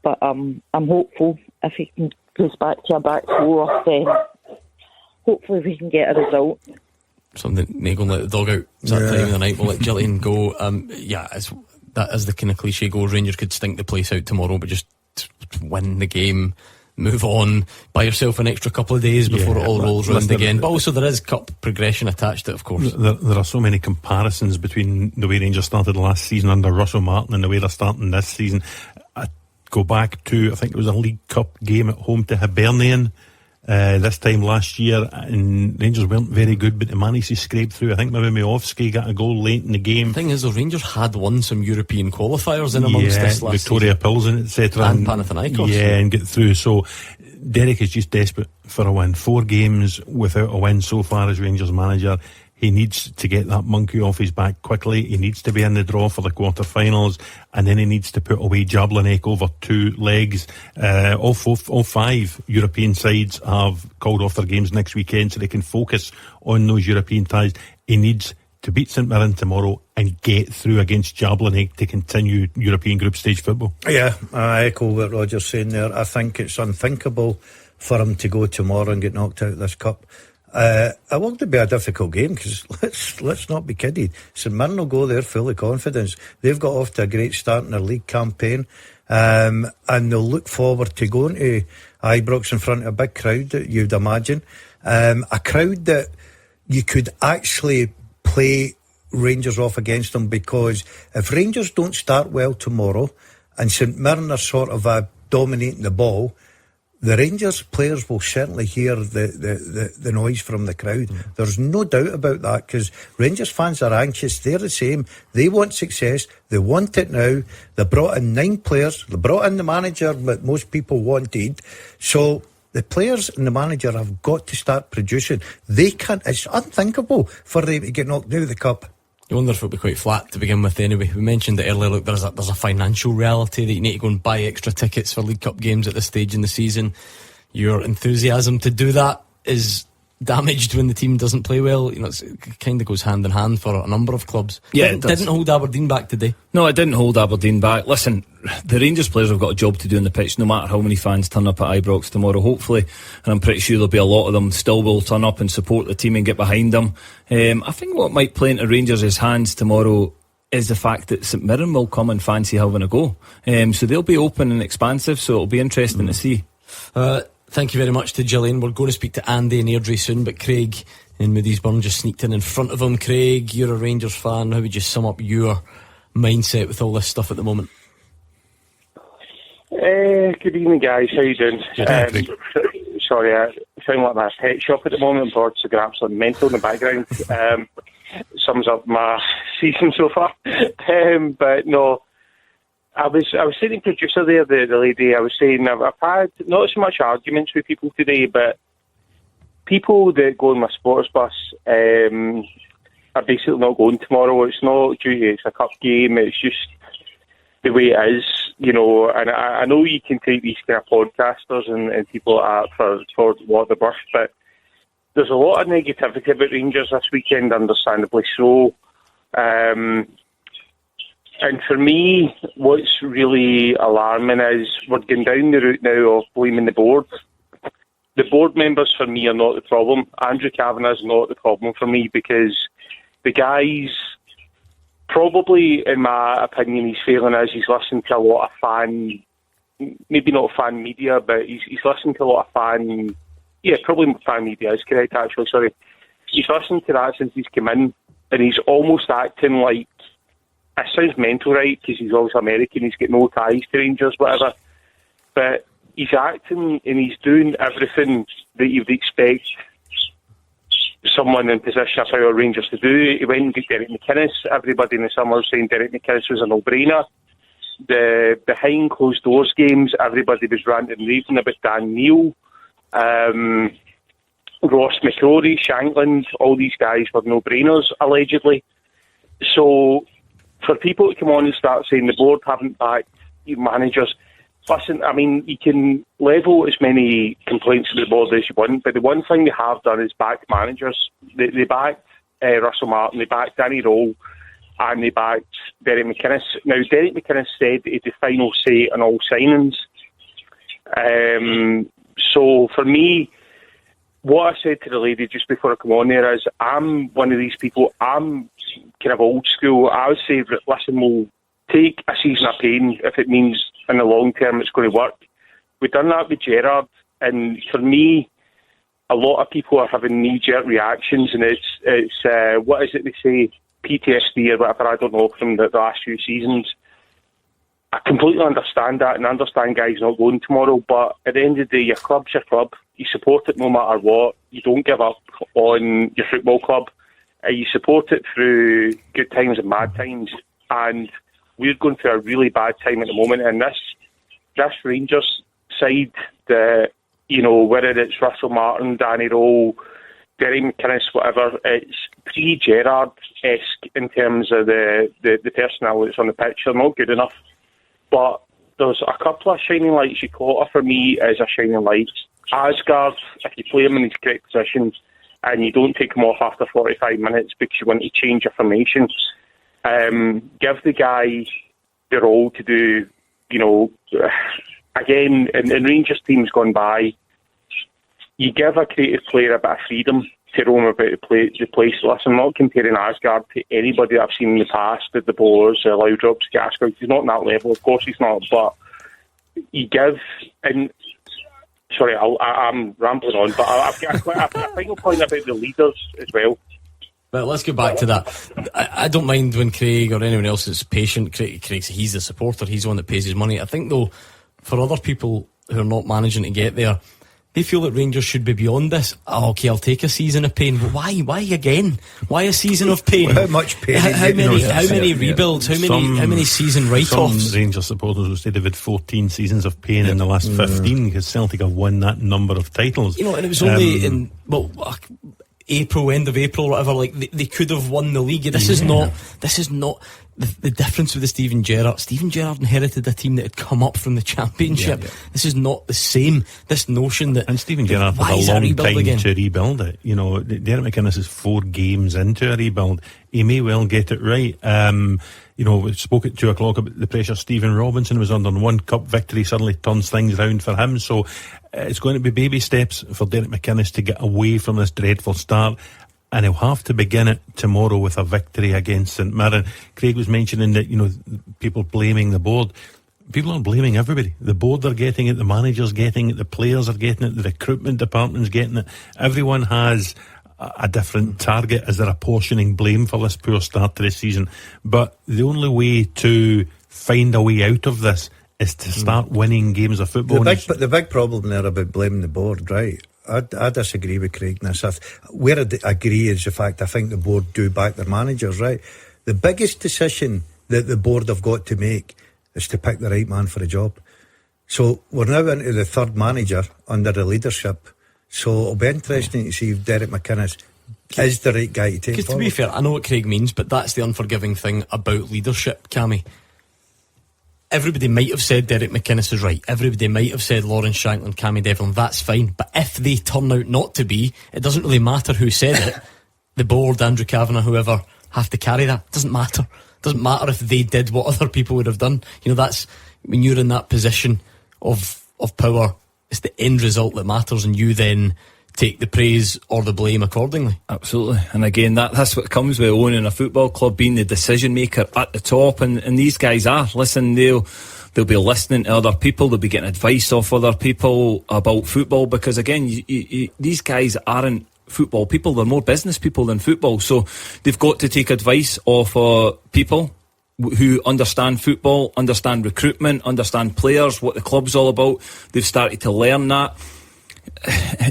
But I'm hopeful if he goes back to a back four, then hopefully we can get a result. Something Nagel let the dog out. It's that time of the night. We'll let Gillian go. That is the kind of cliche goes. Rangers could stink the place out tomorrow, but just win the game, move on, buy yourself an extra couple of days before it all rolls round again. But also there is cup progression attached to it, of course. There are so many comparisons between the way Rangers started last season under Russell Martin and the way they're starting this season. I go back to, I think it was a League Cup game at home to Hibernian this time last year, and Rangers weren't very good, but they managed to scrape through. I think maybe Miovski got a goal late in the game. The thing is, though, Rangers had won some European qualifiers in amongst this last Victoria Pilsen, etc. And Panathinaikos. Yeah, and get through. So Derek is just desperate for a win. 4 games without a win so far as Rangers manager. He needs to get that monkey off his back quickly. He needs to be in the draw for the quarter-finals, and then he needs to put away Jablanek over 2 legs. All 5 European sides have called off their games next weekend so they can focus on those European ties. He needs to beat St Mirren tomorrow and get through against Jablanek to continue European group stage football. Yeah, I echo what Roger's saying there. I think it's unthinkable for him to go tomorrow and get knocked out of this cup. It will be a difficult game because let's not be kidded. St Mirren will go there full of confidence. They've got off to a great start in their league campaign, and they'll look forward to going to Ibrox in front of a big crowd, you'd imagine, a crowd that you could actually play Rangers off against them, because if Rangers don't start well tomorrow and St Mirren are sort of dominating the ball, the Rangers players will certainly hear the noise from the crowd. There's no doubt about that, because Rangers fans are anxious. They're the same. They want success. They want it now. They brought in 9 players. They brought in the manager that most people wanted. So the players and the manager have got to start producing. They can't. It's unthinkable for them to get knocked out of the cup. You wonder if it'll be quite flat to begin with anyway. We mentioned it earlier, look, there's a financial reality that you need to go and buy extra tickets for League Cup games at this stage in the season. Your enthusiasm to do that is damaged when the team doesn't play well. You know, it kind of goes hand in hand for a number of clubs. Yeah, it didn't hold Aberdeen back today. No, it didn't hold Aberdeen back. Listen, the Rangers players have got a job to do on the pitch, no matter how many fans turn up at Ibrox tomorrow, hopefully, and I'm pretty sure there'll be a lot of them still will turn up and support the team and get behind them. I think what might play into Rangers' hands tomorrow is the fact that St Mirren will come and fancy having a go. So they'll be open and expansive, so it'll be interesting to see. Thank you very much to Gillian. We're going to speak to Andy and Airdrie soon, but Craig in Moodiesburn just sneaked in front of him. Craig, you're a Rangers fan. How would you sum up your mindset with all this stuff at the moment? Good evening, guys. How you doing? Sorry, I sound like my pet shop at the moment. Birds are absolutely mental in the background. Sums up my season so far. But no, I was saying to the producer there, the lady, I was saying I've had not so much arguments with people today, but people that go on my sports bus are basically not going tomorrow. It's not due to it's a cup game. It's just the way it is, you know. And I know you can take these kind of podcasters and people like that for what they're worth, but there's a lot of negativity about Rangers this weekend, understandably so. And for me, what's really alarming is we're going down the route now of blaming the board. The board members, for me, are not the problem. Andrew Kavanagh is not the problem for me, because the guy's probably, in my opinion, he's failing as he's listening to a lot of maybe not fan media, but he's listening to a lot of probably fan media is correct, actually, sorry. He's listened to that since he's come in, and he's almost acting like, it sounds mental, right, because he's obviously American, he's got no ties to Rangers, whatever, but he's acting and he's doing everything that you'd expect someone in position of power Rangers to do. He went and got Derek McInnes. Everybody in the summer was saying Derek McInnes was a no-brainer. The behind closed doors games, everybody was ranting and raving about Dan Neil, Ross McCrory, Shankland. All these guys were no-brainers, allegedly. So for people to come on and start saying the board haven't backed managers, listen, I mean, you can level as many complaints to the board as you want, but the one thing they have done is back managers. They backed Russell Martin, they backed Danny Rowe, and they backed Derek McInnes. Now, Derek McInnes said he had the final say on all signings. So for me, what I said to the lady just before I come on there is, I'm one of these people, I'm kind of old school. I would say, listen, we'll take a season of pain if it means in the long term it's going to work. We've done that with Gerrard, and for me, a lot of people are having knee-jerk reactions, and it's what is it they say, PTSD or whatever, I don't know, from the last few seasons. I completely understand that, and I understand guys not going tomorrow, but at the end of the day, your club's your club. You support it no matter what. You don't give up on your football club. You support it through good times and bad times, and we're going through a really bad time at the moment, and this Rangers side, whether it's Russell Martin, Danny Rowe, Derek McInnes, whatever, it's pre-Gerrard-esque in terms of the personnel that's on the pitch. They're not good enough. But there's a couple of shining lights. Jota, for me, is a shining light. Asgard, if you play him in his correct position and you don't take him off after 45 minutes because you want to change your formation, give the guy the role to do, again, in Rangers teams gone by, you give a creative player a bit of freedom to roam about the place. Listen, I'm not comparing Asgard to anybody I've seen in the past, the Boers, the Loudrops, Gascoigne. He's not on that level, of course he's not, but you give, and sorry, I'm rambling on, but I've got a final point about the leaders as well. Well, let's get back to that. I don't mind when Craig or anyone else is patient. Craig, he's the supporter, he's the one that pays his money. I think, though, for other people who are not managing to get there, they feel that Rangers should be beyond this. Oh, okay, I'll take a season of pain. But why again? Why a season of pain? How much pain? How many rebuilds? How many season write-offs? Some Rangers supporters will say they've had 14 seasons of pain in the last 15 because Celtic have won that number of titles. And it was only in April, end of April, whatever. Like they could have won the league. This is not the difference with the Steven Gerrard. Steven Gerrard inherited a team that had come up from the Championship. This is not the same. This notion that, and Steven Gerrard had a long time to rebuild it. Derek McInnes is 4 games into a rebuild. He may well get it right. We spoke at 2:00 about the pressure Stephen Robinson was under, and one cup victory suddenly turns things around for him. So it's going to be baby steps for Derek McInnes to get away from this dreadful start, and he'll have to begin it tomorrow with a victory against St Mirren. Craig was mentioning that people blaming the board. people are blaming everybody. The board are getting it, the manager's getting it, the players are getting it, the recruitment department's getting it. Everyone has a different target as they're apportioning blame for this poor start to the season. But the only way to find a way out of this is to start winning games of football. The big problem there about blaming the board, right? I disagree with Craig in this. Where I agree is the fact I think the board do back their managers, right? The biggest decision that the board have got to make is to pick the right man for the job. So we're now into the third manager under the leadership. So it'll be interesting to see if Derek McInnes is the right guy to take Because forward. to be fair, I know what Craig means, but that's the unforgiving thing about leadership, Cammy. Everybody might have said Derek McInnes is right. Everybody might have said Lawrence Shankland, Cammy Devlin. That's fine. But if they turn out not to be, it doesn't really matter who said it. The board, Andrew Kavanagh, whoever, have to carry that. It doesn't matter. It doesn't matter if they did what other people would have done. You know, that's when you're in that position of power. It's the end result that matters, and you then take the praise or the blame accordingly. Absolutely. And again, that's what comes with owning a football club, being the decision maker at the top, and these guys are. Listen, they'll be listening to other people, they'll be getting advice off other people about football, because again, these guys aren't football people, they're more business people than football, so they've got to take advice off people who understand football, understand recruitment, understand players, what the club's all about. They've started to learn that.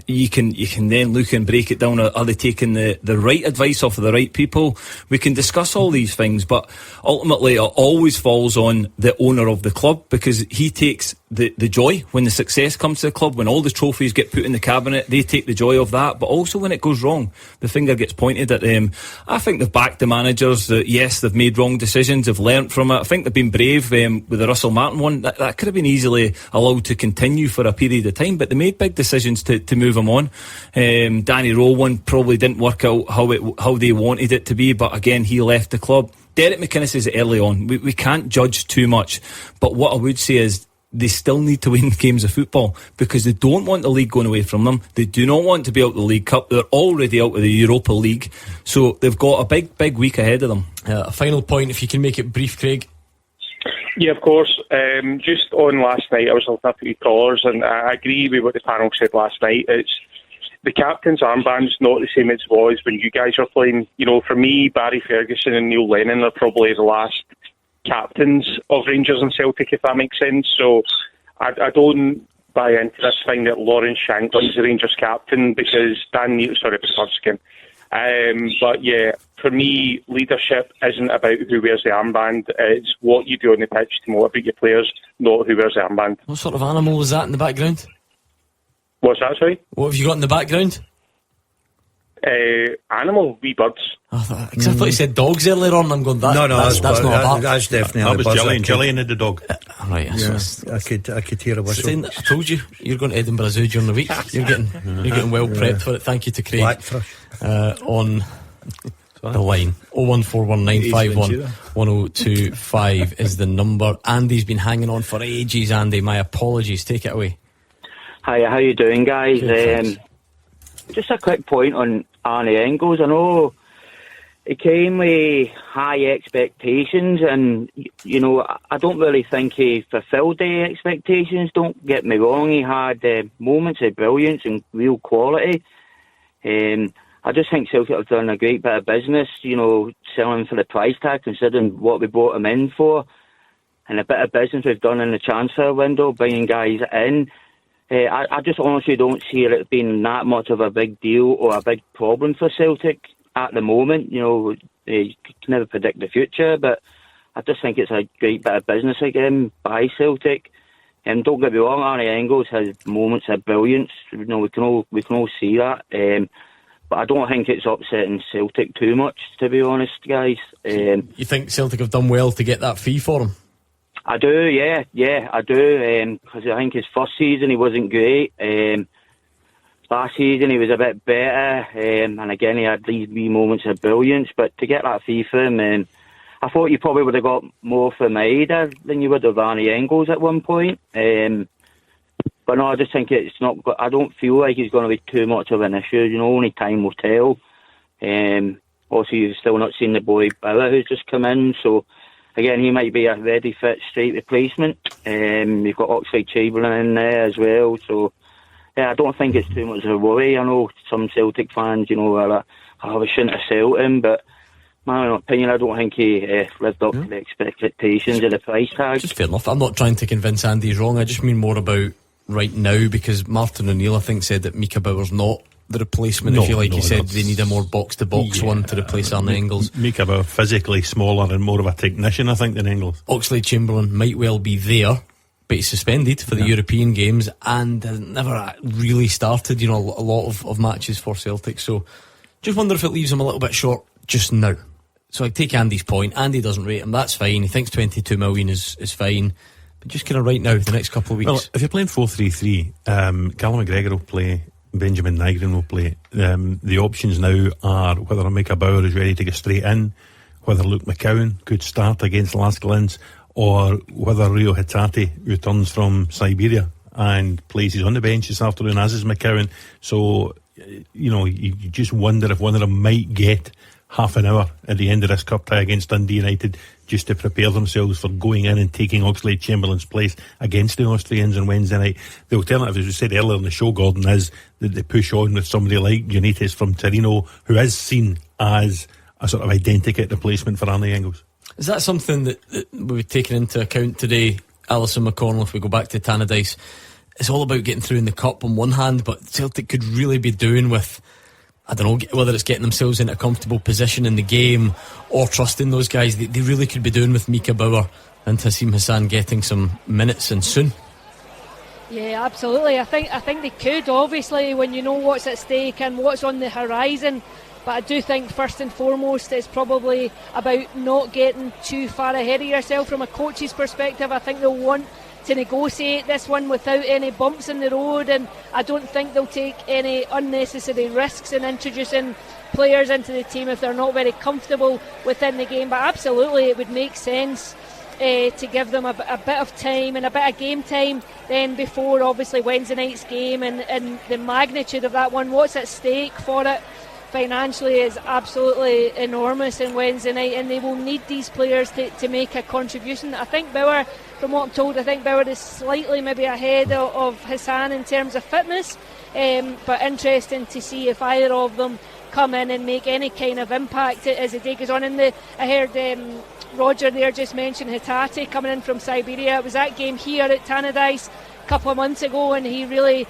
You can then look and break it down. Are they taking the right advice off of the right people? We can discuss all these things, but ultimately it always falls on the owner of the club, because he takes the joy when the success comes to the club, when all the trophies get put in the cabinet. They take the joy of that, but also when it goes wrong, the finger gets pointed at them. I think they've backed the managers. Yes, they've made wrong decisions, they've learnt from it. I think they've been brave with the Russell Martin one. That could have been easily allowed to continue for a period of time, but they made big decisions to move him on. Danny Rowe one probably didn't work out how they wanted it to be, but again, he left the club. Derek McInnes is early on. We can't judge too much, but what I would say is they still need to win games of football, because they don't want the league going away from them. They do not want to be out of the League Cup. They're already out of the Europa League, so they've got a big week ahead of them. A final point, if you can make it brief, Craig. Yeah, of course. Just on last night, I was looking up at the callers, and I agree with what the panel said last night. It's the captain's armband's not the same as it was when you guys were playing. You know, for me, Barry Ferguson and Neil Lennon are probably the last captains of Rangers and Celtic, if that makes sense. So I don't buy into this thing that Lawrence Shankland's the Rangers captain because Dan Neil, but yeah, for me, leadership isn't about who wears the armband. It's what you do on the pitch to motivate your players, not who wears the armband. What sort of animal was that in the background? What's that, sorry? What have you got in the background? Animal, wee birds. Because I thought you said dogs earlier on. I'm going, that's not a bark. That's definitely that was Gillian had the dog. Right, yeah, I could hear a whistle. I told you, you're going to Edinburgh Zoo during the week. You're getting well prepped for it. Thank you to Craig. Blackfish. On the line 01419511025 is the number. Andy's been hanging on for ages. Andy, my apologies. Take it away. Hi, how you doing, guys? Just a quick point on Arnie Engels. I know he came with high expectations, and you know, I don't really think he fulfilled the expectations. Don't get me wrong, he had moments of brilliance and real quality. I just think Celtic have done a great bit of business, you know, selling for the price tag, considering what we brought him in for, and a bit of business we've done in the transfer window, bringing guys in. I just honestly don't see it being that much of a big deal or a big problem for Celtic at the moment. You know, you can never predict the future, but I just think it's a great bit of business again by Celtic. And don't get me wrong, Arnie Engels has moments of brilliance. You know, we can all see that. But I don't think it's upsetting Celtic too much, to be honest, guys. You think Celtic have done well to get that fee for him? I do, yeah, I do, because I think his first season he wasn't great. Last season he was a bit better, and again he had these wee moments of brilliance, but to get that fee for him, I thought you probably would have got more for Maeda than you would have Arnie Engels at one point. But no, I just think it's not, I don't feel like he's going to be too much of an issue, you know, only time will tell. Also, you've still not seen the boy Bauer who's just come in, so again, he might be a ready, fit, straight replacement. You've got Oxlade-Chamberlain in there as well, so yeah, I don't think it's too much of a worry. I know some Celtic fans, are like, we shouldn't have sold him, but my opinion, I don't think he lived up to the expectations of the price tag. Just fair enough. I'm not trying to convince Andy he's wrong. I just mean more about right now, because Martin O'Neill, I think, said that Mika Bauer's not the replacement. If you like, he said they need a more box-to-box one to replace Arne Engels. Mika Bauer physically smaller and more of a technician, I think, than Engels. Oxlade-Chamberlain might well be there, but he's suspended for the European games and never really started, a lot of matches for Celtic. So just wonder if it leaves him a little bit short just now. So I take Andy's point. Andy doesn't rate him, that's fine. He thinks 22 million is fine. But just kind of right now, the next couple of weeks. Well, if you're playing 4-3-3, Callum McGregor will play, Benjamin Nygren will play. The options now are whether Mika Bauer is ready to go straight in, whether Luke McCowan could start against Lascaux, or whether Rio Hatate returns from Siberia and plays on the bench this afternoon, as is McCowan. So, you just wonder if one of them might get half an hour at the end of this cup tie against Dundee United, just to prepare themselves for going in and taking Oxlade-Chamberlain's place against the Austrians on Wednesday night. The alternative, as we said earlier in the show, Gordon, is that they push on with somebody like Janitas from Torino, who is seen as a sort of identikit replacement for Arne Engels. Is that something that we've taken into account today, Alison McConnell, if we go back to Tannadice? It's all about getting through in the cup on one hand, but Celtic could really be doing with, I don't know, whether it's getting themselves into a comfortable position in the game or trusting those guys. They really could be doing with Mika Bauer and Tassim Hassan getting some minutes, and soon. Yeah, absolutely. I think they could, obviously, when you know what's at stake and what's on the horizon. But I do think first and foremost it's probably about not getting too far ahead of yourself from a coach's perspective. I think they'll want to negotiate this one without any bumps in the road, and I don't think they'll take any unnecessary risks in introducing players into the team if they're not very comfortable within the game. But absolutely it would make sense to give them a bit of time and a bit of game time then before obviously Wednesday night's game, and the magnitude of that one, what's at stake for it financially is absolutely enormous in Wednesday night, and they will need these players to make a contribution. I think Bauer, from what I'm told, Bauer is slightly maybe ahead of Hassan in terms of fitness, but interesting to see if either of them come in and make any kind of impact as the day goes on. I heard Roger there just mention Hatate coming in from Siberia. It was that game here at Tannadice a couple of months ago, and he really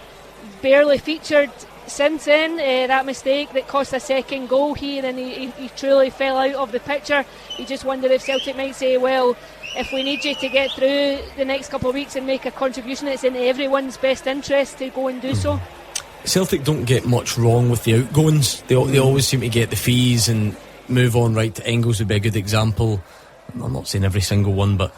barely featured since then. That mistake that cost a second goal here, and he truly fell out of the picture. You just wonder if Celtic might say, well, if we need you to get through the next couple of weeks and make a contribution, it's in everyone's best interest to go and do so. Celtic don't get much wrong with the outgoings. They always seem to get the fees and move on right to Engels would be a good example. I'm not saying every single one, but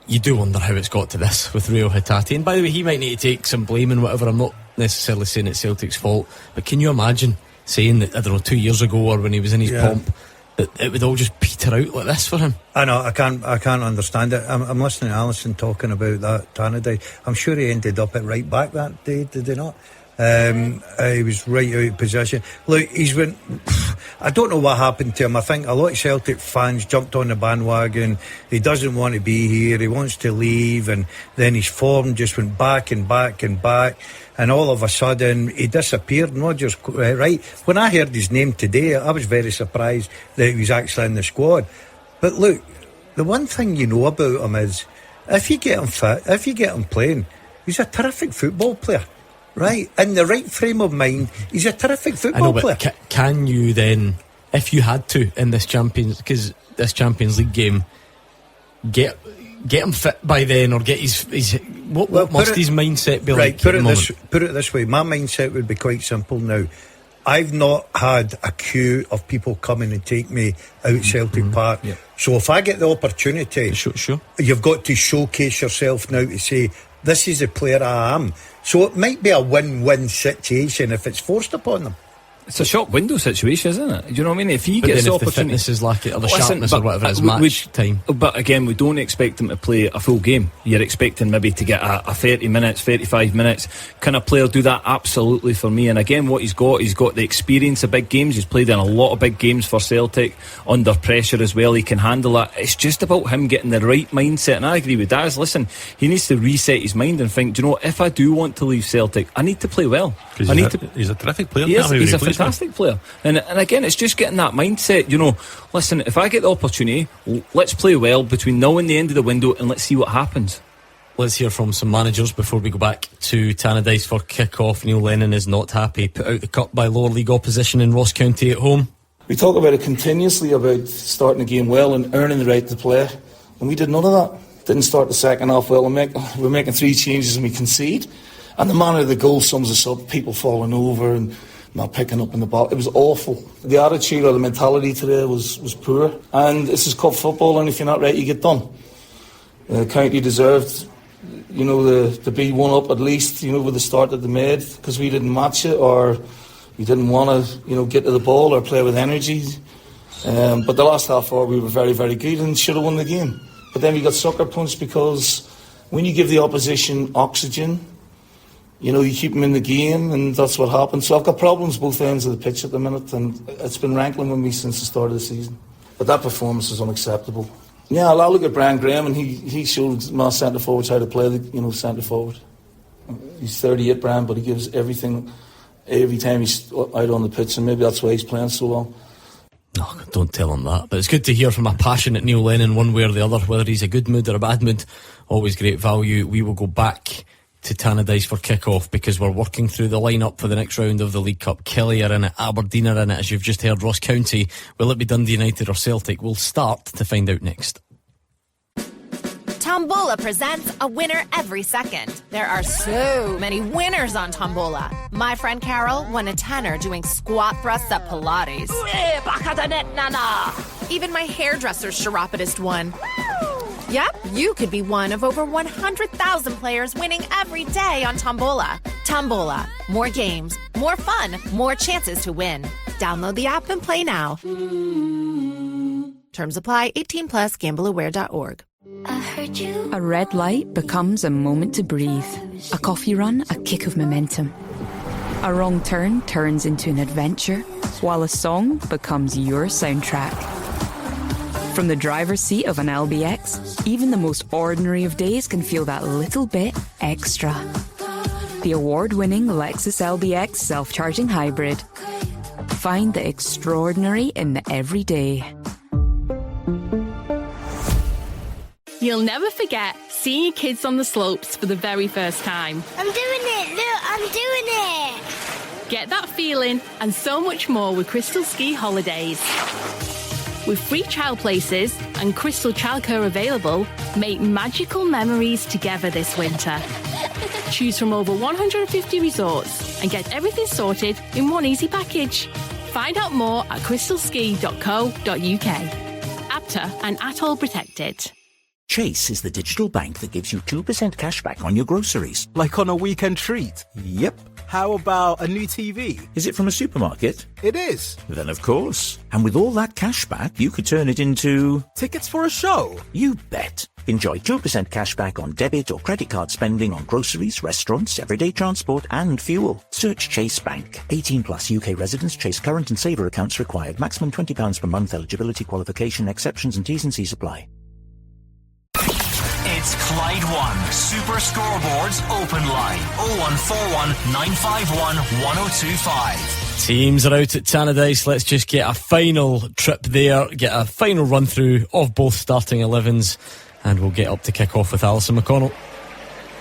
you do wonder how it's got to this with Rio Hatate. And by the way, he might need to take some blame and whatever. I'm not necessarily saying it's Celtic's fault, but can you imagine saying that, 2 years ago or when he was in his pomp, that it would all just peter out like this for him? I know, I can't understand it. I'm listening to Alison talking about that Tannadice. I'm sure he ended up at right back that day, did he not? He was right out of position. Look, I don't know what happened to him. I think a lot of Celtic fans jumped on the bandwagon. He doesn't want to be here, he wants to leave, and then his form just went back and back and back, and all of a sudden he disappeared. Not just right. When I heard his name today, I was very surprised that he was actually in the squad. But look, the one thing you know about him is if you get him fit, if you get him playing, he's a terrific football player. Right, in the right frame of mind, he's a terrific football player. Can you then, if you had to in this Champions League game, get him fit by then, or get his what must his mindset be like? Put it this way, my mindset would be quite simple now. I've not had a queue of people coming and take me out Celtic Park. Yeah. So if I get the opportunity, sure. You've got to showcase yourself now to say, this is the player I am. So it might be a win-win situation if it's forced upon them. It's a shop window situation, isn't it? Do you know what I mean? If he But gets then the if the opportunity, fitness is lacking, or the sharpness or whatever, it's match time. But again, we don't expect him to play a full game. You're expecting maybe to get a 30 minutes, 35 minutes. Can a player do that? Absolutely, for me. And again, what he's got the experience of big games. He's played in a lot of big games for Celtic, under pressure as well. He can handle that. It's just about him getting the right mindset. And I agree with Daz. Listen, he needs to reset his mind and think, do you know, if I do want to leave Celtic, I need to play well. He's a terrific player. He's a fantastic player. And again, it's just getting that mindset, you know, listen, if I get the opportunity, let's play well between now and the end of the window and let's see what happens. Let's hear from some managers before we go back to Tannadice for kick-off. Neil Lennon is not happy. Put out the cup by lower league opposition in Ross County at home. We talk about it continuously, about starting the game well and earning the right to play. And we did none of that. Didn't start the second half well. We're making 3 changes and we concede. And the manner of the goal sums us up. People falling over and not picking up in the ball. It was awful. The attitude or the mentality today was poor. And this is cup football, and if you're not right, you get done. County deserved, you know, to be one up at least, you know, with the start that they made, because we didn't match it, or we didn't want to, you know, get to the ball or play with energy. But the last half hour we were very, very good and should have won the game. But then we got sucker punched, because when you give the opposition oxygen, you know, you keep them in the game, and that's what happened. So I've got problems both ends of the pitch at the minute, and it's been rankling with me since the start of the season. But that performance is unacceptable. Yeah, I'll look at Brian Graham, and he showed my centre forwards how to play the centre forward. He's 38, Brian, but he gives everything every time he's out on the pitch, and maybe that's why he's playing so well. No, don't tell him that. But it's good to hear from a passionate Neil Lennon, one way or the other, whether he's a good mood or a bad mood. Always great value. We will go back to Tannadice for kick-off, because we're working through the line-up for the next round of the League Cup. Killie are in it, Aberdeen are in it, as you've just heard, Ross County. Will it be Dundee United or Celtic? We'll start to find out next. Tombola presents a winner every second. There are so many winners on Tombola. My friend Carol won a tenner doing squat thrusts at Pilates. Even my hairdresser's chiropodist won. Yep, you could be one of over 100,000 players winning every day on Tombola. Tombola. More games, more fun, more chances to win. Download the app and play now. Terms apply. 18+. GambleAware.org. A red light becomes a moment to breathe. A coffee run, a kick of momentum. A wrong turn turns into an adventure, while a song becomes your soundtrack. From the driver's seat of an LBX, even the most ordinary of days can feel that little bit extra. The award-winning Lexus LBX self-charging hybrid. Find the extraordinary in the everyday. You'll never forget seeing your kids on the slopes for the very first time. I'm doing it! Look, I'm doing it! Get that feeling and so much more with Crystal Ski Holidays. With free child places and Crystal Childcare available, make magical memories together this winter. Choose from over 150 resorts and get everything sorted in one easy package. Find out more at crystalski.co.uk. APTA and Atoll protected. Chase is the digital bank that gives you 2% cash back on your groceries. Like on a weekend treat? Yep. How about a new TV? Is it from a supermarket? It is. Then of course. And with all that cash back, you could turn it into... tickets for a show? You bet. Enjoy 2% cash back on debit or credit card spending on groceries, restaurants, everyday transport and fuel. Search Chase Bank. 18+ UK residents. Chase current and saver accounts required. Maximum £20 per month. Eligibility, qualification, exceptions and T's and C's apply. It's Clyde One Super Scoreboard's open line 0141 951 1025. Teams are out at Tannadice. Let's just get a final trip there, get a final run through of both starting 11s, and we'll get up to kick off with Alison McConnell.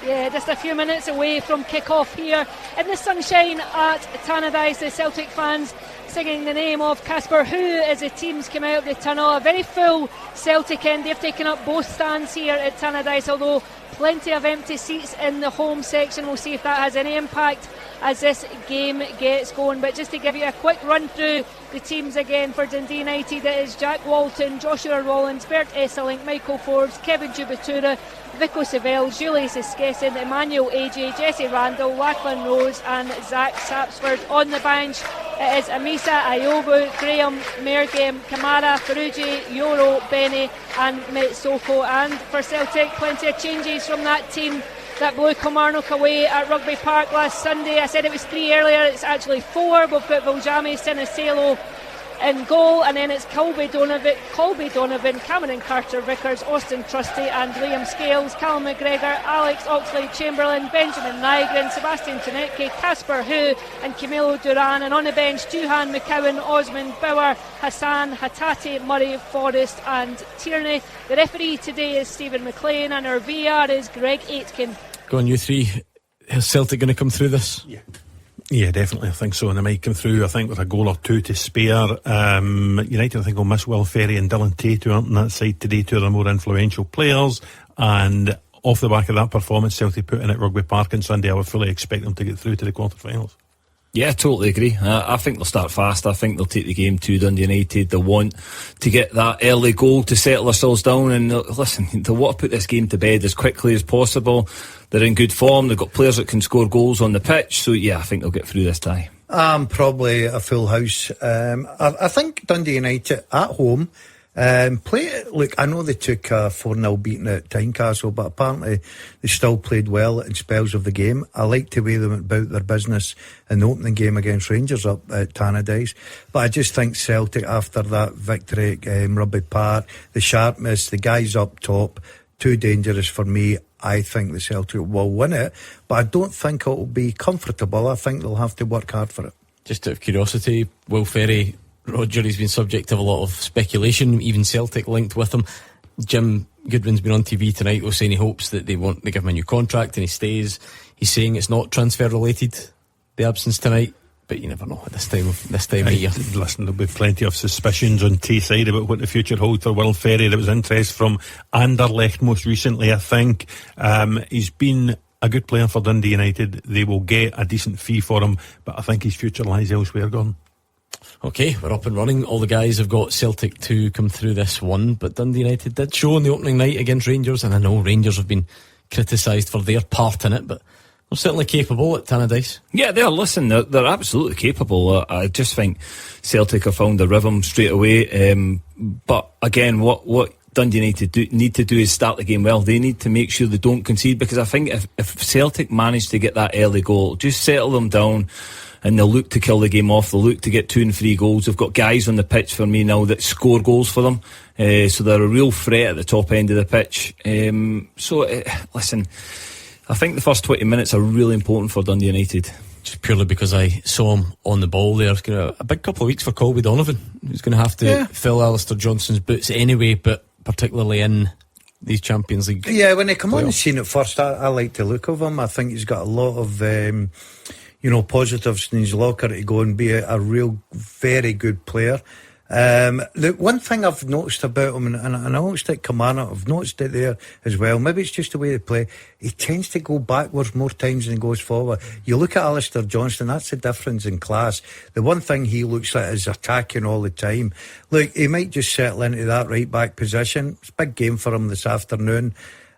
Yeah, just a few minutes away from kick-off here in the sunshine at Tannadice. The Celtic fans singing the name of Casper Who as the teams come out of the tunnel. A very full Celtic end. They've taken up both stands here at Tannadice, although plenty of empty seats in the home section. We'll see if that has any impact as this game gets going. But just to give you a quick run through the teams again for Dundee United, it is Jack Walton, Joshua Rollins, Bert Esselink, Michael Forbes, Kevin Jubatura, Vico Seville, Julius Eskessen, Emmanuel AJ, Jesse Randall, Lachlan Rose and Zach Sapsford. On the bench, It is Amisa, Ayobu, Graham, Mergame, Kamara, Faruji, Yoro, Benny and Mitsoko. And for Celtic, plenty of changes from that team that blew Kilmarnock away at Rugby Park last Sunday. I said it was 3 earlier, it's actually 4. We've got Viljami, Sinisalo in goal, and then it's Colby Donovan, Cameron Carter-Vickers, Austin Trusty and Liam Scales, Callum McGregor, Alex Oxlade-Chamberlain, Benjamin Nygren, Sebastian Tonetke, Casper Hu and Camilo Duran. And on the bench, Duhan, McCowan, Osmond, Bauer, Hassan, Hatati, Murray, Forrest and Tierney. The referee today is Stephen McLean and our VAR is Greg Aitken. Go on, you three. Is Celtic going to come through this? Yeah, definitely. I think so. And they might come through, I think, with a goal or two to spare. United, I think, will miss Will Ferry and Dylan Tate, who aren't on that side today, two of the more influential players. And off the back of that performance Celtic put in at Rugby Park on Sunday, I would fully expect them to get through to the quarterfinals. Yeah, totally agree. I think they'll start fast. I think they'll take the game to Dundee United. They'll want to get that early goal to settle themselves down. And listen, they'll want to put this game to bed as quickly as possible. They're in good form. They've got players that can score goals on the pitch. So, yeah, I think they'll get through this tie. Probably a full house. I think Dundee United at home look, I know they took a 4-0 beating at Tynecastle, but apparently they still played well in spells of the game. I liked the way they went about their business in the opening game against Rangers up at Tannadice. But I just think Celtic, after that victory at Rugby Park, the sharpness, the guys up top, too dangerous for me. I think the Celtic will win it, but I don't think it will be comfortable. I think they'll have to work hard for it. Just out of curiosity, Will Ferry, Roger, he's been subject to a lot of speculation, even Celtic linked with him. Jim Goodwin's been on TV tonight saying he hopes that they give him a new contract and he stays. He's saying it's not transfer related, the absence tonight, but you never know at this time of year. Listen, there'll be plenty of suspicions on Tayside about what the future holds for Will Ferry. There was interest from Anderlecht most recently, I think. He's been a good player for Dundee United. They will get a decent fee for him, but I think his future lies elsewhere, Gordon. Okay, we're up and running. All the guys have got Celtic to come through this one, but Dundee United did show on the opening night against Rangers, and I know Rangers have been criticised for their part in it, but they're certainly capable at Tannadice. Yeah, they're absolutely capable. I just think Celtic have found the rhythm straight away. But again, what Dundee United need to do is start the game well. They need to make sure they don't concede, because I think if Celtic manage to get that early goal, just settle them down, and they'll look to kill the game off. They'll look to get 2 and 3 goals. They've got guys on the pitch for me now that score goals for them. So they're a real threat at the top end of the pitch. Listen, I think the first 20 minutes are really important for Dundee United. Just purely because I saw him on the ball there. It's going to a big couple of weeks for Colby Donovan. He's going to have to fill Alistair Johnson's boots anyway, but particularly in these Champions League. Yeah, when they come on the scene at first, I like the look of him. I think he's got a lot of positives in his locker to go and be a real, very good player. The one thing I've noticed about him, and I noticed at Kamara, I've noticed it there as well, maybe it's just the way they play, he tends to go backwards more times than he goes forward. You look at Alistair Johnston, that's the difference in class. The one thing he looks at is attacking all the time. Look, he might just settle into that right back position. It's a big game for him this afternoon.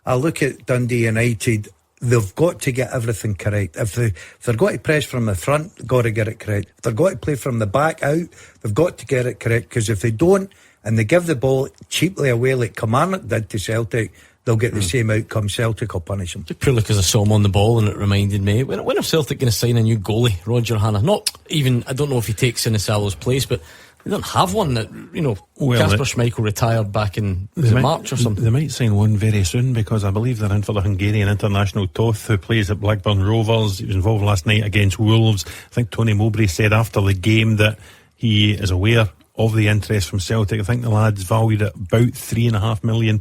I look at Dundee United. They've got to get everything correct. If they're going to press from the front, they've got to get it correct. If they're going to play from the back out, they've got to get it correct, because if they don't, and they give the ball cheaply away like Kilmarnock did to Celtic, they'll get the same outcome. Celtic will punish them. Just purely because I saw him on the ball, and it reminded me, when are Celtic going to sign a new goalie? Roger Hanna. Not even, I don't know if he takes Sinisalo's place, but they don't have one that, Kasper Schmeichel retired back in March or something. They might sign one very soon, because I believe they're in for the Hungarian international Toth, who plays at Blackburn Rovers. He was involved last night against Wolves. I think Tony Mowbray said after the game that he is aware of the interest from Celtic. I think the lad's valued at about £3.5 million.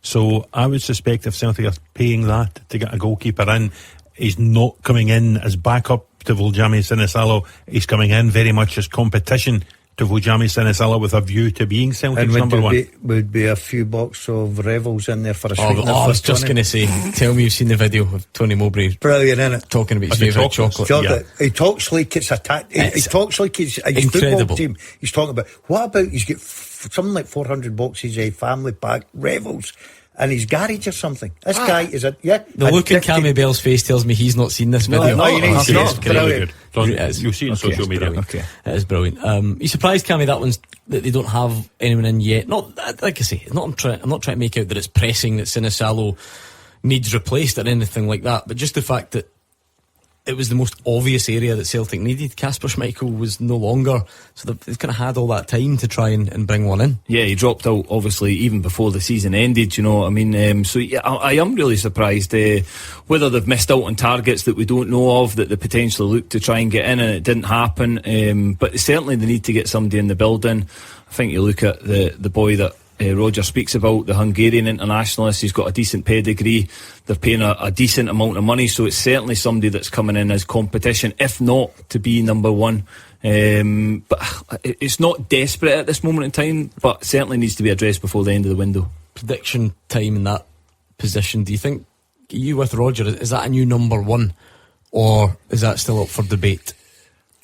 So I would suspect if Celtic are paying that to get a goalkeeper in, he's not coming in as backup to Viljami Sinisalo. He's coming in very much as competition to Viljami Sinisalo, with a view to being Celtic's number one. Would be a few box of Revels in there for a sweetener. I was just going to say, tell me you've seen the video of Tony Mowbray. Brilliant, isn't it? Talking about his favourite chocolate. Yeah. He talks like it's a he talks like it's a football team. He's talking about, what about he's got something like 400 boxes of family pack Revels in his garage or something. This guy is The look in Cammy Bell's face tells me he's not seen this video. No, you need to see it. You'll see it on social media. Okay. It is brilliant. You surprised, Cammy, that they don't have anyone in yet? Not, like I say, I'm not trying to make out that it's pressing, that Sinisalo needs replaced or anything like that, but just the fact that it was the most obvious area that Celtic needed. Kasper Schmeichel was no longer, so they've kind of had all that time to try and bring one in. Yeah, he dropped out obviously even before the season ended, you know what I mean? So yeah, I am really surprised whether they've missed out on targets that we don't know of, that they potentially looked to try and get in and it didn't happen, but certainly they need to get somebody in the building. I think you look at the boy that Roger speaks about, the Hungarian internationalist. He's got a decent pedigree. They're paying a decent amount of money, so it's certainly somebody that's coming in as competition, if not to be number one. But it's not desperate at this moment in time, but certainly needs to be addressed before the end of the window. Prediction time in that position, do you think, you with Roger, is that a new number one, or is that still up for debate?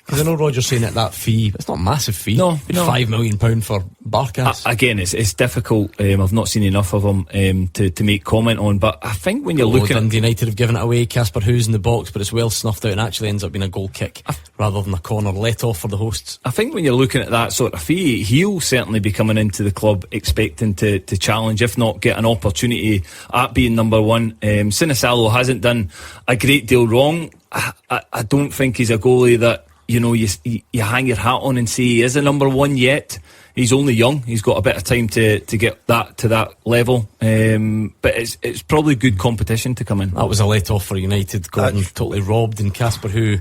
Because I know Roger's saying that fee, it's not a massive fee. No. £5 million for Barkas. Again, it's difficult. I've not seen enough of him to make comment on. But I think when you're looking Dundee United have given it away. Kasper Hu's in the box, but it's well snuffed out and actually ends up being a goal kick rather than a corner let off for the hosts. I think when you're looking at that sort of fee, he'll certainly be coming into the club expecting to challenge, if not get an opportunity at being number one. Sinisalo hasn't done a great deal wrong. I don't think he's a goalie that, you know, you hang your hat on and say he is a number one yet. He's only young. He's got a bit of time to get that to that level. But it's probably good competition to come in. That was a let off for United. Gordon totally robbed, and Kasper, who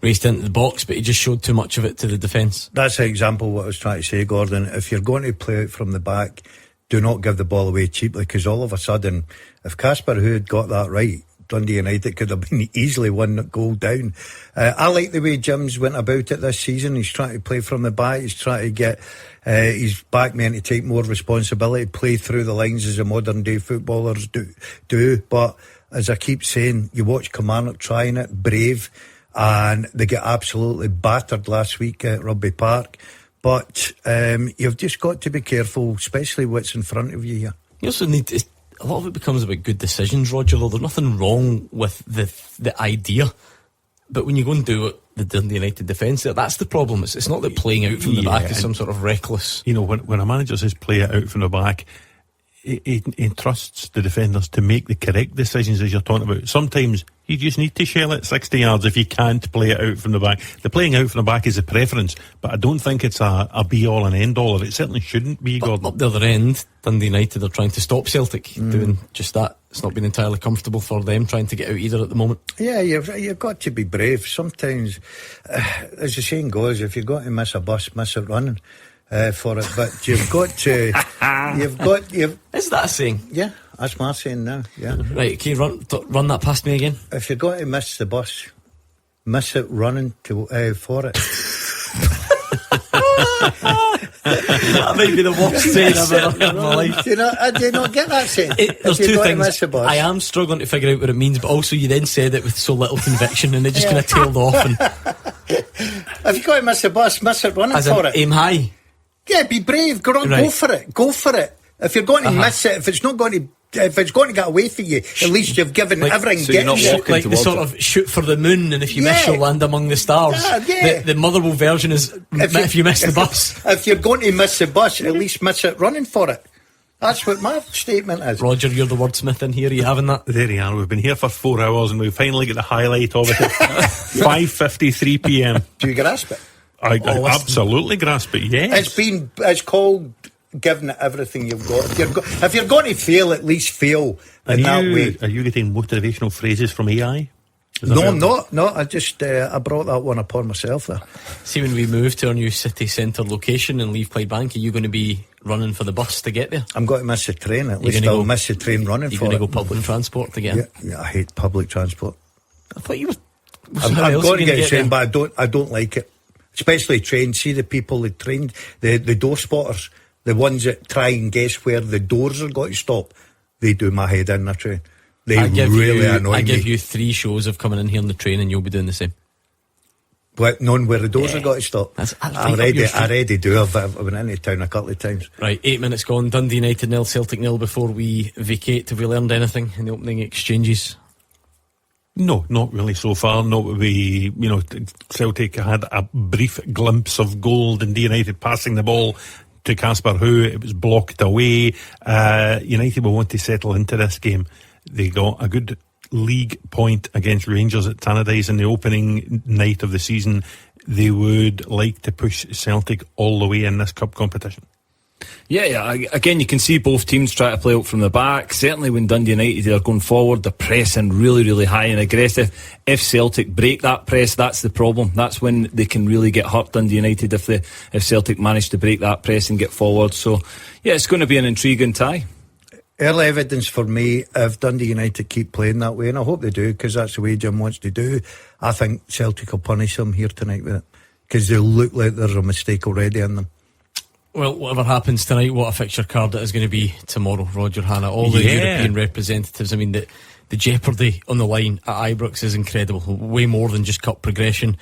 raced into the box, but he just showed too much of it to the defence. That's an example of what I was trying to say, Gordon. If you're going to play out from the back, do not give the ball away cheaply, because all of a sudden, if Kasper Hu had got that right, Dundee United could have been easily 1 goal down. I like the way Jim's went about it this season. He's trying to play from the back. He's trying to get his back men to take more responsibility, play through the lines as the modern day footballers do. But as I keep saying, you watch Kilmarnock trying it, brave, and they get absolutely battered last week at Rugby Park. But you've just got to be careful, especially what's in front of you here. You also need to, a lot of it becomes about good decisions, Roger, though. There's nothing wrong with the idea, but when you go and do it, the Dundee United defence, that's the problem. It's not that playing out from the back is some sort of reckless. You know, when a manager says play it out from the back, he trusts the defenders to make the correct decisions, as you're talking about. Sometimes you just need to shell it 60 yards if you can't play it out from the back. The playing out from the back is a preference, but I don't think it's a be-all and end-all, or it certainly shouldn't be, Gordon. Up the other end, Dundee United are trying to stop Celtic doing just that. It's not been entirely comfortable for them trying to get out either at the moment. Yeah, you've got to be brave. Sometimes, as the saying goes, if you're going to miss a bus, miss it running. For it, but you've got to. Is that a saying? Yeah, that's my saying now. Yeah. Right, can you run that past me again? If you're going to miss the bus, miss it running for it. That might be the worst saying I've ever heard in my life. Do you not get that saying? There's two things. I am struggling to figure out what it means, but also you then said it with so little conviction, and it just kind of tailed off. And if you're going to miss the bus, miss it running for it. Aim high. Yeah, be brave. Go on, right. Go for it. If you're going to miss it, if it's going to get away for you, at least you've given everything. So you're not walking like the sort of shoot for the moon, and if you miss, you'll land among the stars. The Motherwell version is if you miss the bus. If you're going to miss the bus, at least miss it running for it. That's what my statement is. Roger, you're the wordsmith in here. Are you having that? There you are. We've been here for 4 hours, and we finally get the highlight of it at 5:53 p.m. Do you grasp it? I absolutely grasp it, yes. It's called giving it everything you've got. If you're going to fail, at least fail in that way. Are you getting motivational phrases from AI? No, I'm not. No, I just I brought that one upon myself there. See, when we move to our new city centre location and leave Clydebank, are you going to be running for the bus to get there? I'm going to miss the train. At least I'll miss the train running for it. You're going to go public transport to get it? Yeah, I hate public transport. I thought you were... I'm going to get a train, but I don't like it. Especially trains. See the people that train, the door spotters, the ones that try and guess where the doors are going to stop. They do my head in the train. They really annoy me. I give you 3 shows of coming in here on the train, and you'll be doing the same. What, knowing where the doors are going to stop? I already do. I've been into town a couple of times. Right, 8 minutes gone. Dundee United 0, Celtic 0 before we vacate. Have we learned anything in the opening exchanges? No, not really so far. Celtic had a brief glimpse of goal. Dundee United passing the ball to Casper Hu. It was blocked away. United will want to settle into this game. They got a good league point against Rangers at Tannadice in the opening night of the season. They would like to push Celtic all the way in this cup competition. Yeah. Again, you can see both teams try to play out from the back. Certainly when Dundee United are going forward, they're pressing really, really high and aggressive. If Celtic break that press, that's the problem. That's when they can really get hurt, Dundee United, if Celtic manage to break that press and get forward. So, yeah, it's going to be an intriguing tie. Early evidence for me, if Dundee United keep playing that way, and I hope they do, because that's the way Jim wants to do, I think Celtic will punish them here tonight with it, because they look like there's a mistake already in them. Well, whatever happens tonight, what a fixture card it is going to be tomorrow, Roger Hannah. All the European representatives. I mean, the jeopardy on the line at Ibrox is incredible. Way more than just cup progression.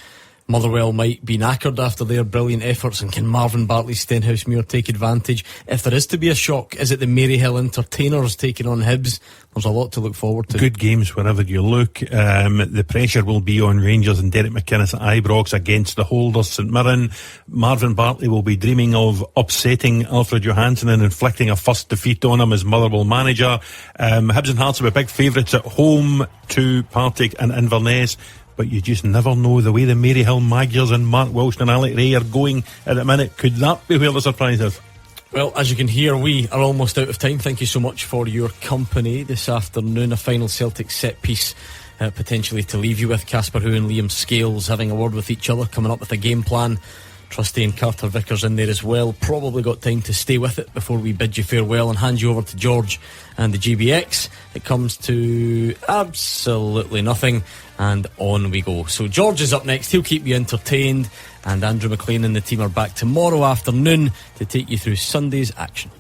Motherwell might be knackered after their brilliant efforts, and can Marvin Bartley's Stenhousemuir take advantage? If there is to be a shock, is it the Maryhill Entertainers taking on Hibs? There's a lot to look forward to. Good games wherever you look. The pressure will be on Rangers and Derek McInnes at Ibrox against the holders St Mirren. Marvin Bartley will be dreaming of upsetting Alfred Johansson and inflicting a first defeat on him as Motherwell manager. Hibs and Hearts are big favourites at home to Partick and Inverness. But you just never know the way the Maryhill Magyars and Mark Wilson and Alec Ray are going at the minute. Could that be where the surprise is? Well, as you can hear, we are almost out of time. Thank you so much for your company this afternoon. A final Celtic set piece potentially to leave you with. Casper Hu and Liam Scales having a word with each other, coming up with a game plan. Trustee and Carter Vickers in there as well. Probably got time to stay with it before we bid you farewell and hand you over to George and the GBX. It comes to absolutely nothing, and on we go. So George is up next. He'll keep you entertained, and Andrew McLean and the team are back tomorrow afternoon to take you through Sunday's action.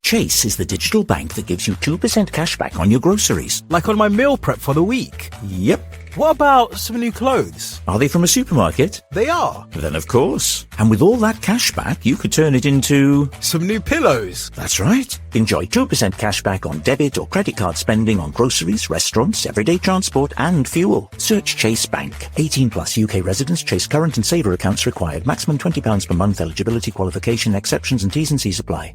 Chase is the digital bank that gives you 2% cash back on your groceries. Like on my meal prep for the week? Yep. What about some new clothes? Are they from a supermarket? They are. Then of course. And with all that cash back, you could turn it into... some new pillows. That's right. Enjoy 2% cash back on debit or credit card spending on groceries, restaurants, everyday transport and fuel. Search Chase Bank. 18 plus UK residents. Chase current and saver accounts required. Maximum £20 per month. Eligibility, qualification, exceptions and T's and C's apply.